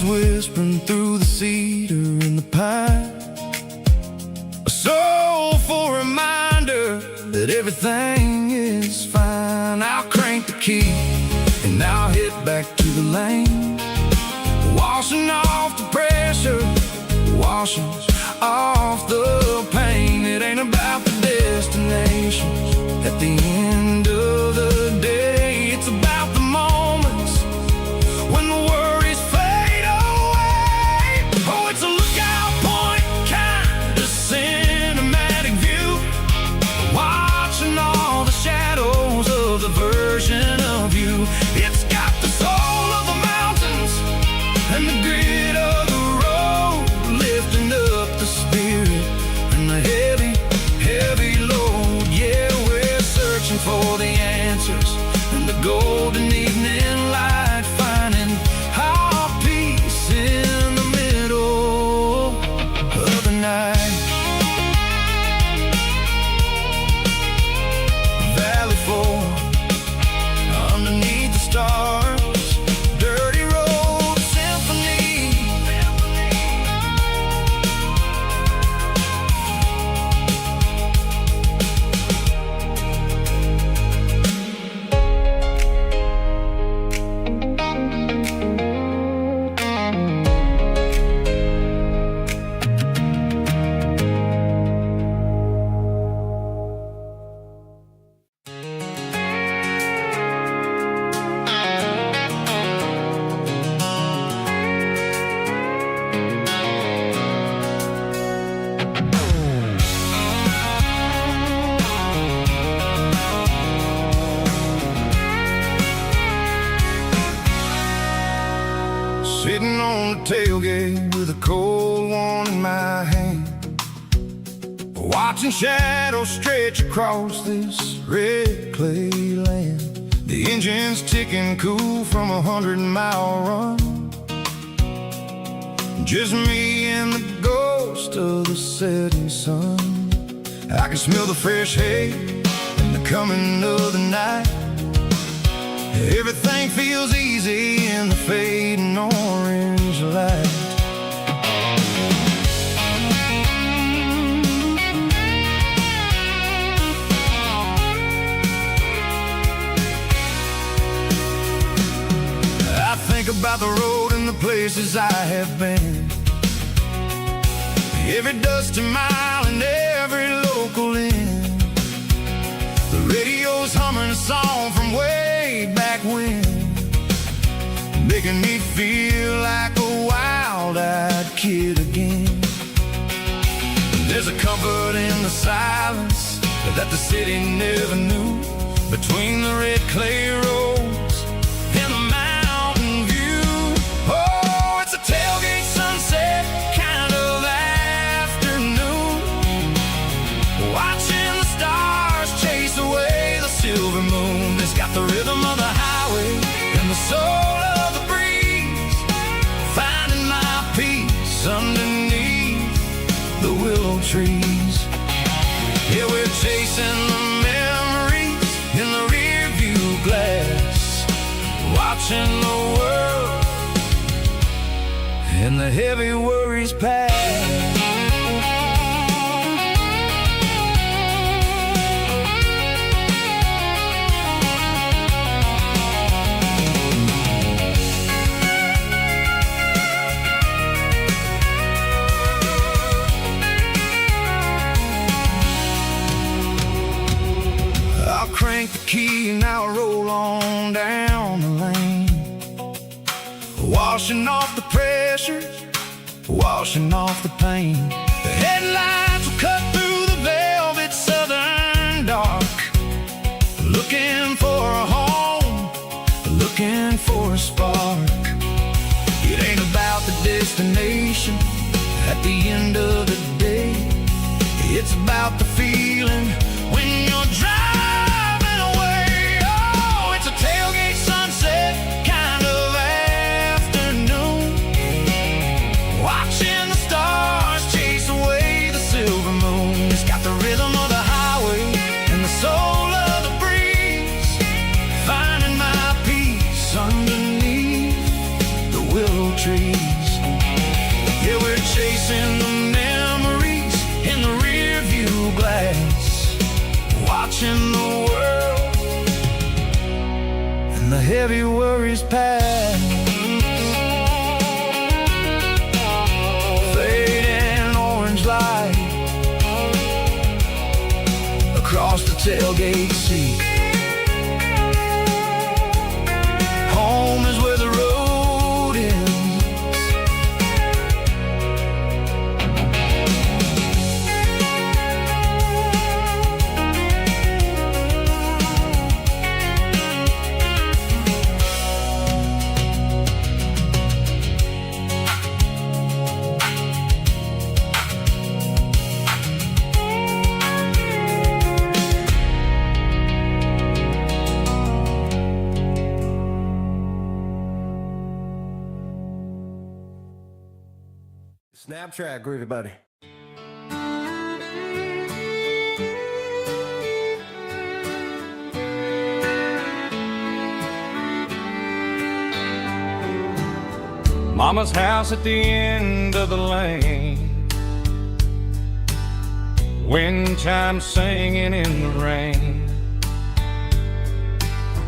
Whispering through the cedar and the pine, a soulful reminder that everything is fine. I'll crank the key and I'll head back to the lane, washing off the pressure, washing off the pain. It ain't about the distance, destinations. At the end of the day, it's about the moments when the worries fade away. Oh, it's a lookout point, kind of cinematic view, watching all the shadows of the version of you. It's got the soul of the mountains and the grit of the road, lifting up the spirit and the heavy, heavy load. Yeah, we're searching for the answers in the golden evening light, finding our peace in the middle of the night. Valley floor, underneath the stars, dirty road symphony. Sitting on the tailgate with a cold one in my hand, watching shadows stretch across this red clay land. The engine's ticking cool from 100-mile run. Just me and the ghost of the setting sun. I can smell the fresh hay and the coming of the night. Everything feels easy in the fading orange light. I think about the road and the places I have been, every dusty mile and every local inn. The radio's humming a song from way back when, making me feel like a wild-eyed kid again. There's a comfort in the silence that the city never knew, between the red clay roads and the mountain view. Oh, it's a tailgate sunset kind of afternoon, watching the stars chase away the silver moon. It's got the rhythm of the highway and the soul of the breeze, finding my peace underneath the willow trees. Yeah, we're chasing the memories in the rear view glass, watching the world and the heavy worries pass. Crank the key and I'll roll on down the lane, washing off the pressure, washing off the pain. The headlights will cut through the velvet southern dark, looking for a home, looking for a spark. It ain't about the destination at the end of the day, it's about the feeling when you're driving. Tailgate sunset kind of afternoon, watching the stars chase away the silver moon. It's got the rhythm of the highway and the soul of the breeze, finding my peace underneath the willow trees. Yeah, we're chasing the memories in the rear view glass, watching the world and the heavy worries pass. Fading orange light the tailgate seat. Home is where the road ends. Snap track, groovy buddy. Mama's house at the end of the lane, wind chimes singing in the rain.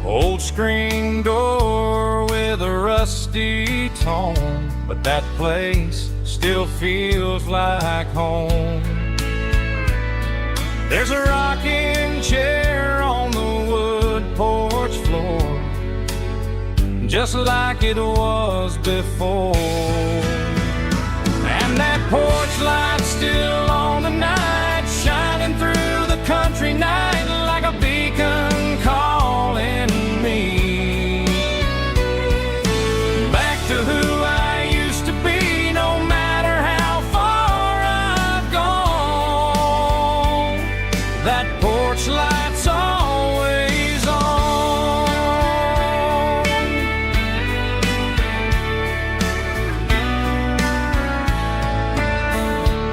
Old screen door with a rusty tone, but that place still feels like home. There's a rocking chair on the wood porch floor, just like it was before. And that porch light's still on tonight, shining through the country night like a beacon calling me back to who I used to be. No matter how far I've gone, that porch light's always on.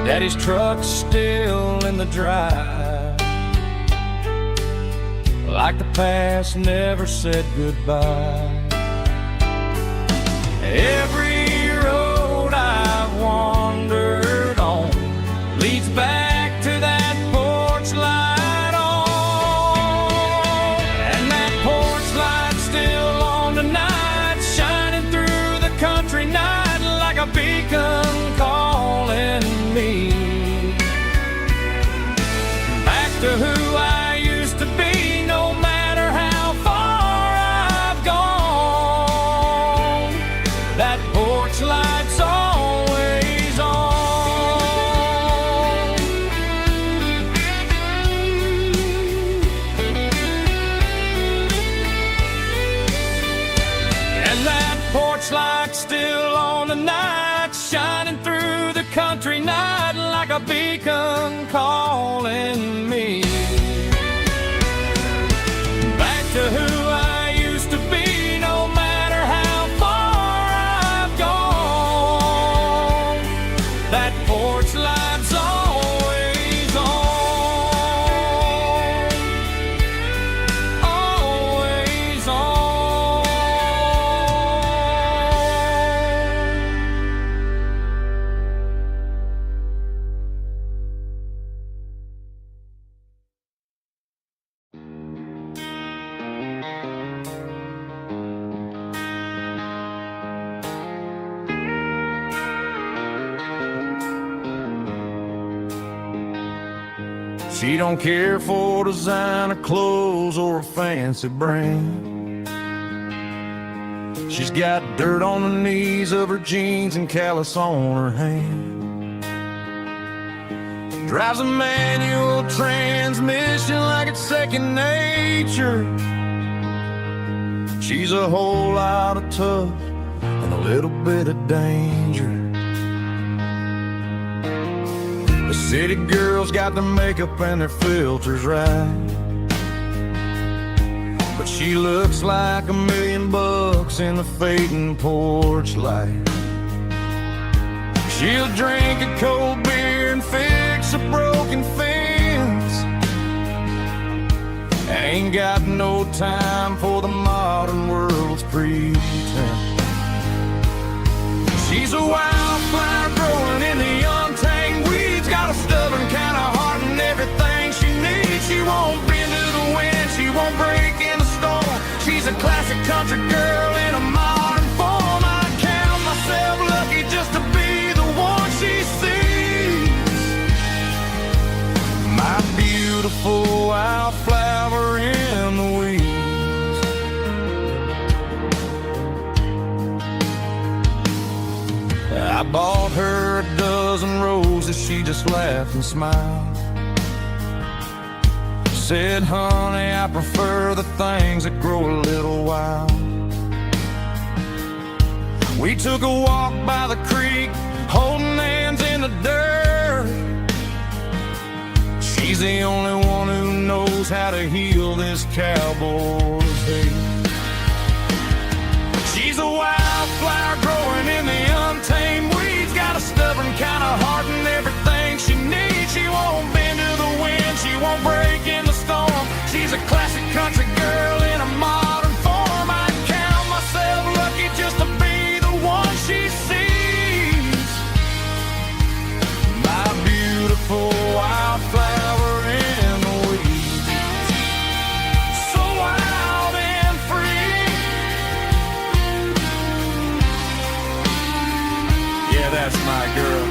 Daddy's truck's still in the drive, like the past never said goodbye. Every road I've wandered on leads back to that porch light on. And that porch light's still on tonight, shining through the country night like a beacon calling me back to who I used to be. No matter how far I've gone, that porch light's always on. And that porch light's still on tonight, shining through the country night like a beacon calling me back to who I used to be. No matter how far I've gone, that porch light's always on, always on. She don't care for designer clothes or a fancy brand. She's got dirt on the knees of her jeans and callus on her hand. Drives a manual transmission like it's second nature. She's a whole lot of tough and a little bit of danger. The city girls got their makeup and their filters right, but she looks like $1 million in the fading porch light. She'll drink a cold beer and fix a broken fence, ain't got no time for the modern world's pretense. She's a wildflower growing in the untamed weeds, got a stubborn kind of heart and everything she needs. She won't bend to the wind, she won't break in the storm. She's a classic country girl in a modern form. I count myself lucky just to be the one she sees. My beautiful wildflower just laughed and smiled. Said, honey, I prefer the things that grow a little wild. We took a walk by the creek, holding hands in the dirt. She's the only one who knows how to heal this cowboy's hate. She's a wildflower growing in the untamed weeds. Got a stubborn kind of heart and everything she needs. She won't bend to the wind, she won't break in the storm. She's a classic country girl in a modern form. I count myself lucky just to be the one she sees. My beautiful wildflower in the weeds. So wild and free. Yeah, that's my girl.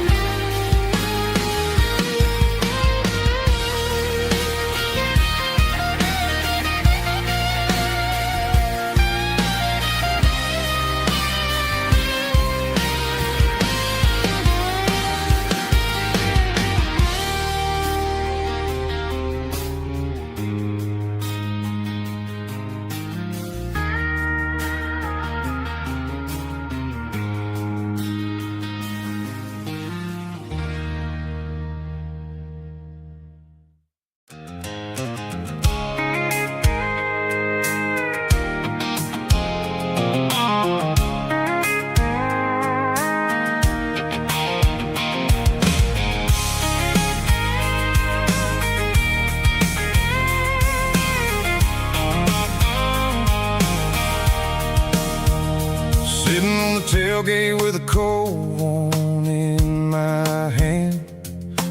Tailgate with a cold one in my hand,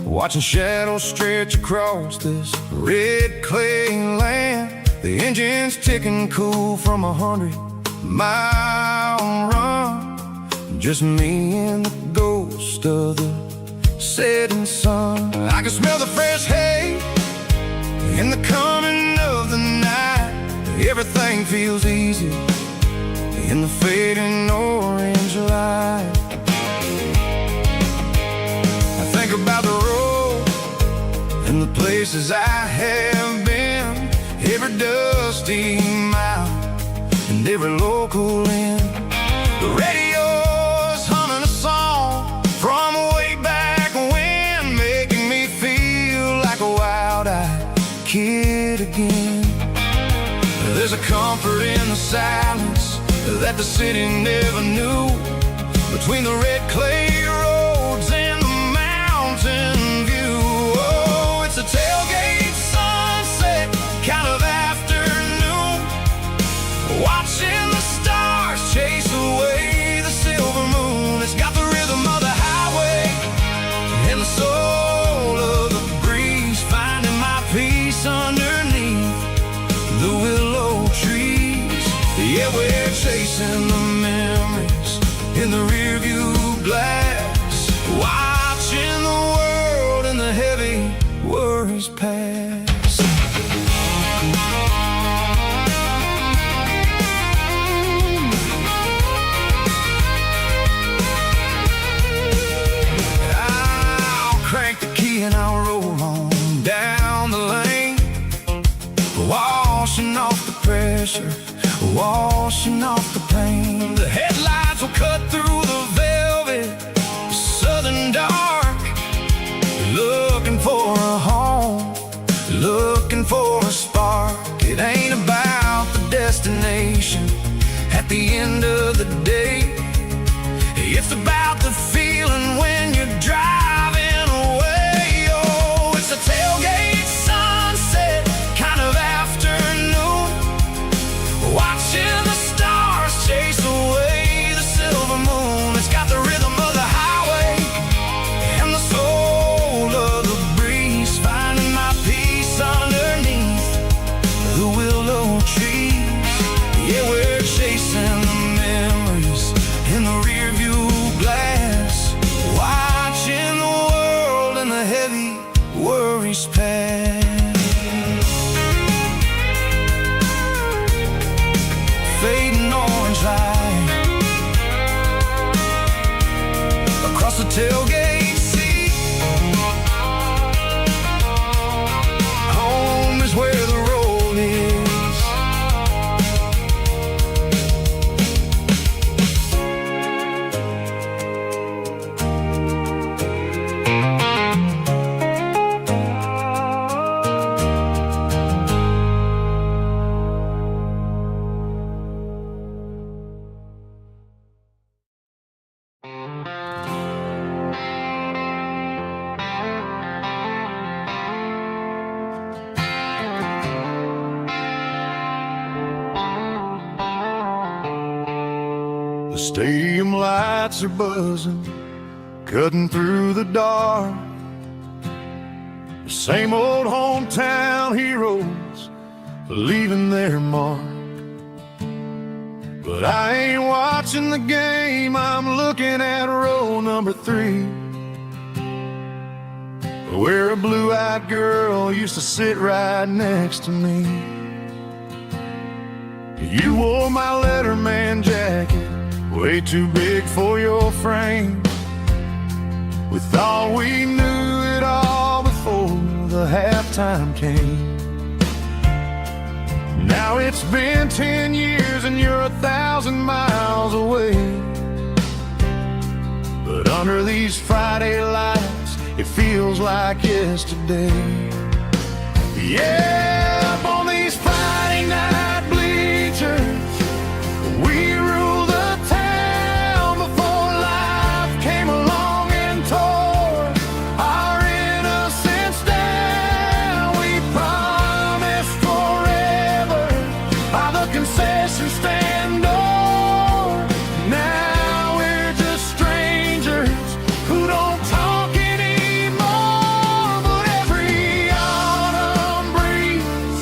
watching shadows stretch across this red clay land. The engine's ticking cool from 100-mile run. Just me and the ghost of the setting sun. I can smell the fresh hay in the coming of the night. Everything feels easy in the fading orange light. I think about the road and the places I have been, every dusty mile and every local inn. The radio's humming a song from way back when, making me feel like a wild-eyed kid again. There's a comfort in the silence that the city never knew, between the red clay roads and the mountain view. Oh, it's a tailgate sunset kind of afternoon, watching the stars chase away the silver moon. It's got the rhythm of the highway and the soul of the breeze, finding my peace underneath the willow trees. Yeah, we're chasing the memories in the rearview glass, watching the world and the heavy worries pass. I'll crank the key and I'll roll on down the lane, washing off the pressure, washing off the pain. The headlights will cut through the velvet southern dark, looking for a home, looking for a spark. It ain't about the destination at the end of the day, it's about the feeling when you're driving away. Oh, it's a tailgate sunset kind of afternoon, watching the stars chase away the silver moon. It's got the rhythm of the highway and the soul of the breeze, finding my peace underneath the willow trees. Yeah, we're chasing the memories in the rearview glass, watching the world and the heavy worries pass. Fading orange light across the tailgate seat. Stadium lights are buzzing, cutting through the dark. The same old hometown heroes leaving their mark. But I ain't watching the game, I'm looking at row number 3, where a blue-eyed girl used to sit right next to me. You wore my Letterman jacket, way too big for your frame. We thought we knew it all before the halftime came. Now it's been 10 years and you're 1,000 miles away. But under these Friday lights, it feels like yesterday. Yeah, up on these Friday night bleachers, we rule the town before life came along and tore our innocence down. We promised forever by the concession stand door. Now we're just strangers who don't talk anymore. But every autumn breeze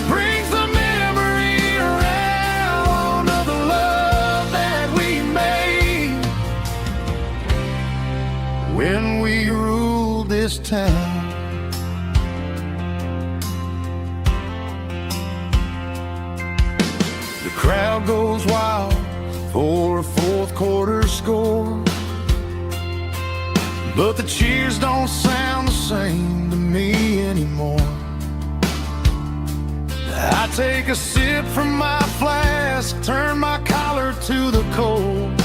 brings the memory around of the love that we made when we ruled this town. The crowd goes wild for a fourth quarter score, but the cheers don't sound the same to me anymore. I take a sip from my flask, turn my collar to the cold.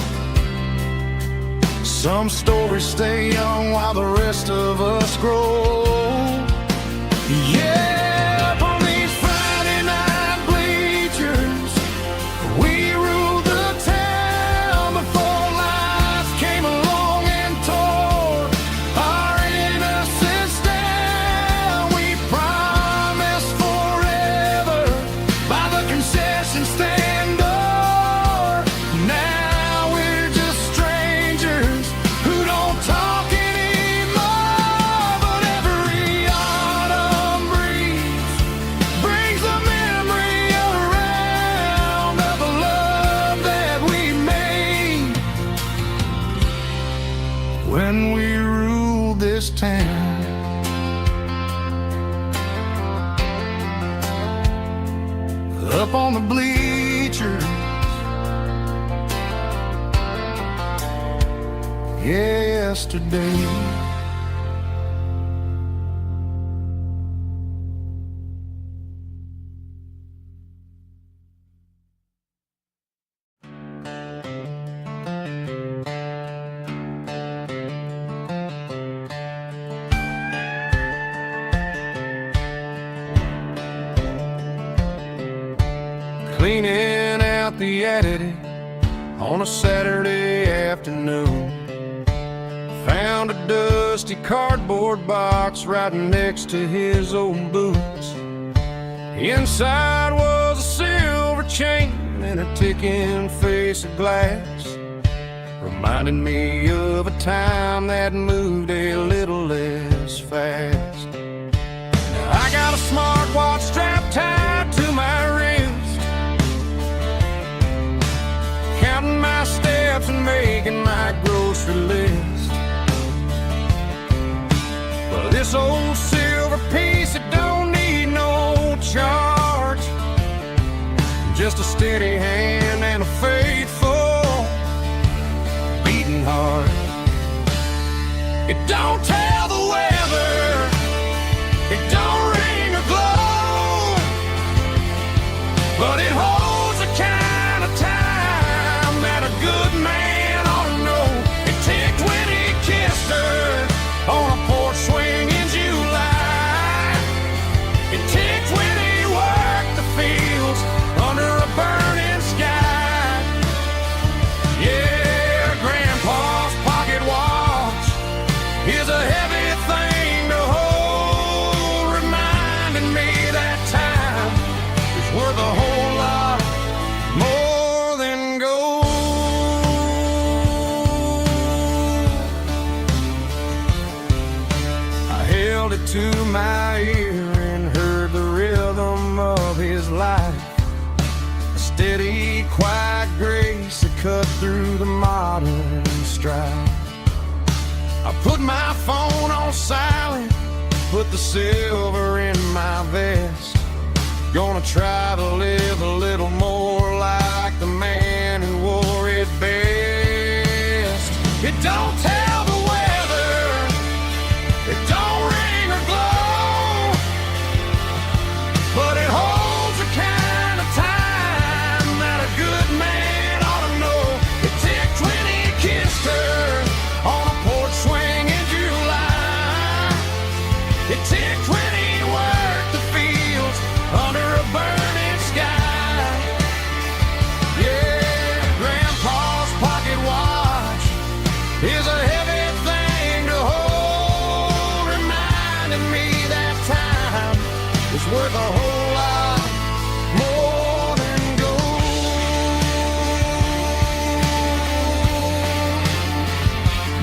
Some stories stay young while the rest of us grow. Yeah, up on these Friday night bleachers, we ruled the town before life came along and tore our innocence down. We promised forever by the concession stand door. Now we're just strangers who don't talk anymore. But every autumn breeze brings the memory around of the love that we made when we ruled this town. Up on the bleachers, yesterday. Cleaning out the attic on a Saturday afternoon, found a dusty cardboard box right next to his old boots. Inside was a silver chain and a ticking face of glass, reminding me of a time that moved a little less fast. Now I got a smartwatch strapped tied to my wrist, counting my steps and making my grocery list. But this old silver piece, it don't need no charge, just a steady hand and a faithful beating heart. It don't tell the weather, it don't ring or glow, but it holds the kind of time that a good man ought to know. It ticked when he kissed her on a porch swing in July. It ticked when he worked the fields under a burning sky. Yeah, Grandpa's pocket watch is a steady, quiet grace that cut through the modern strife. I put my phone on silent, put the silver in my vest. Gonna try to live a little more like the man who wore it best. It don't tell the weather, it don't ring or glow, but it holds the kind of time that a good man ought to know. It ticked when he kissed her on a porch swing in July. It ticked when he worked the fields under a burning sky. Yeah, Grandpa's pocket watch is a heavy thing to hold, reminding me that time is worth a whole lot more than gold.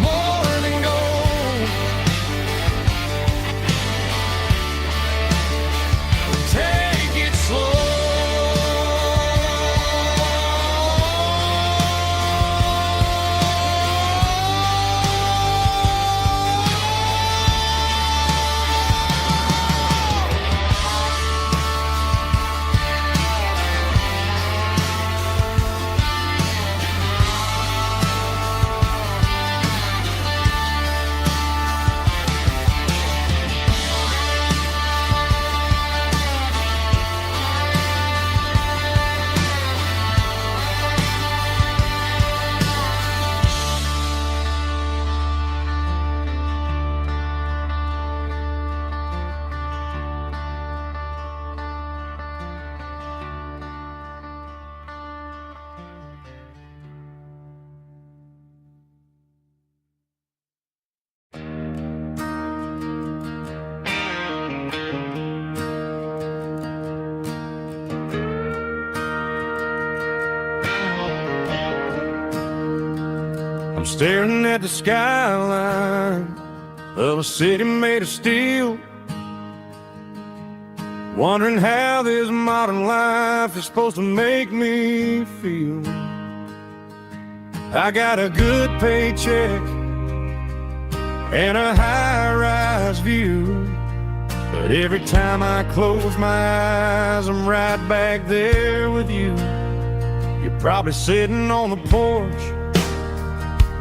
More than gold. Take it slow. I'm staring at the skyline of a city made of steel, wondering how this modern life is supposed to make me feel. I got a good paycheck and a high-rise view, but every time I close my eyes, I'm right back there with you. You're probably sitting on the porch,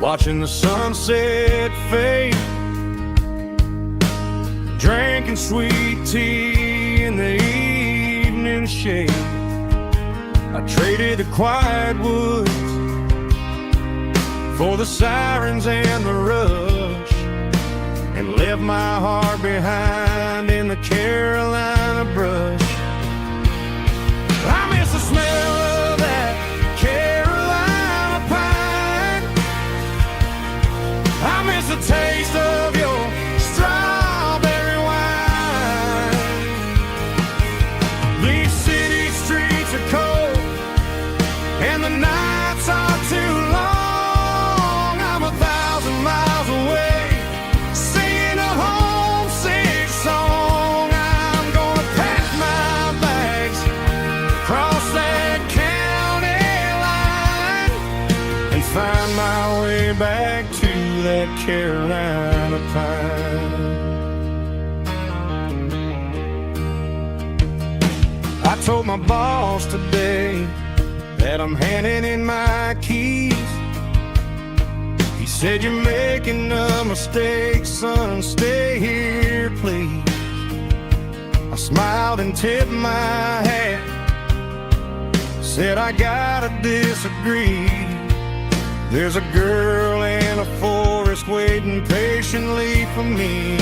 watching the sunset fade, drinking sweet tea in the evening shade. I traded the quiet woods for the sirens and the rush, and left my heart behind in the Carolina brush. I miss the smell of that Carolina pine. I miss the taste of your strawberry wine. These city streets are cold and the nights are too long. I'm 1,000 miles away, singing a homesick song. I'm gonna pack my bags, cross that county line, and find my way back to that Carolina pine. I told my boss today that I'm handing in my keys. He said, "You're making a mistake, son, stay here, please." I smiled and tipped my hat, said, "I gotta disagree. There's a girl in a forest waiting patiently for me."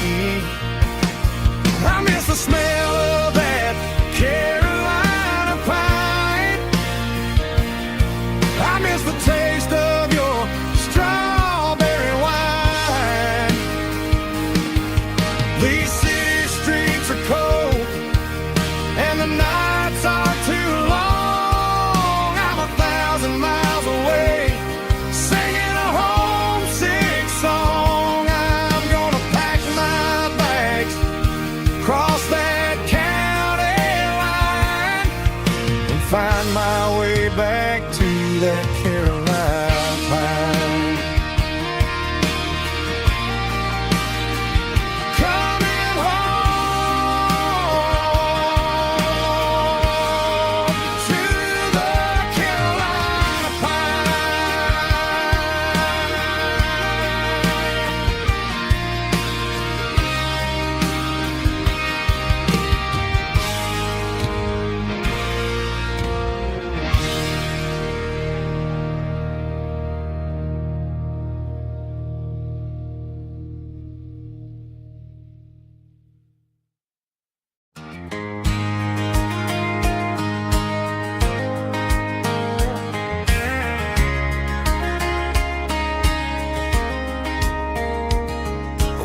I miss the smell of that Carolina pine. I miss the taste of your strawberry wine. These city streets are cold and the nights are too long. I'm 1,000 miles away, singing a homesick song. I'm gonna pack my bags, cross that county line, find my way back to that Carolina pine. Coming home to the Carolina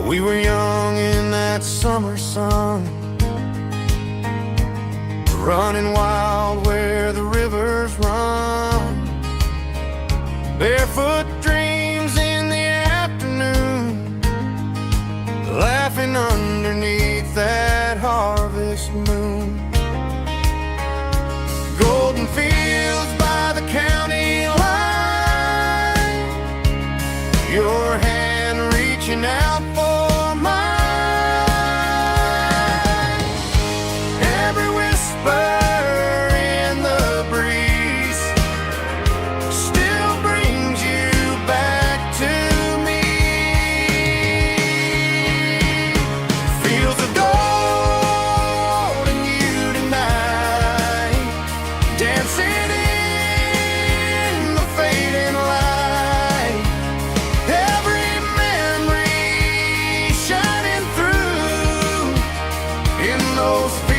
We were young in that summer sun, running wild where the rivers run, barefoot dreams in the afternoon, laughing underneath that harvest moon. Golden fields by the county line, your hand reaching out for those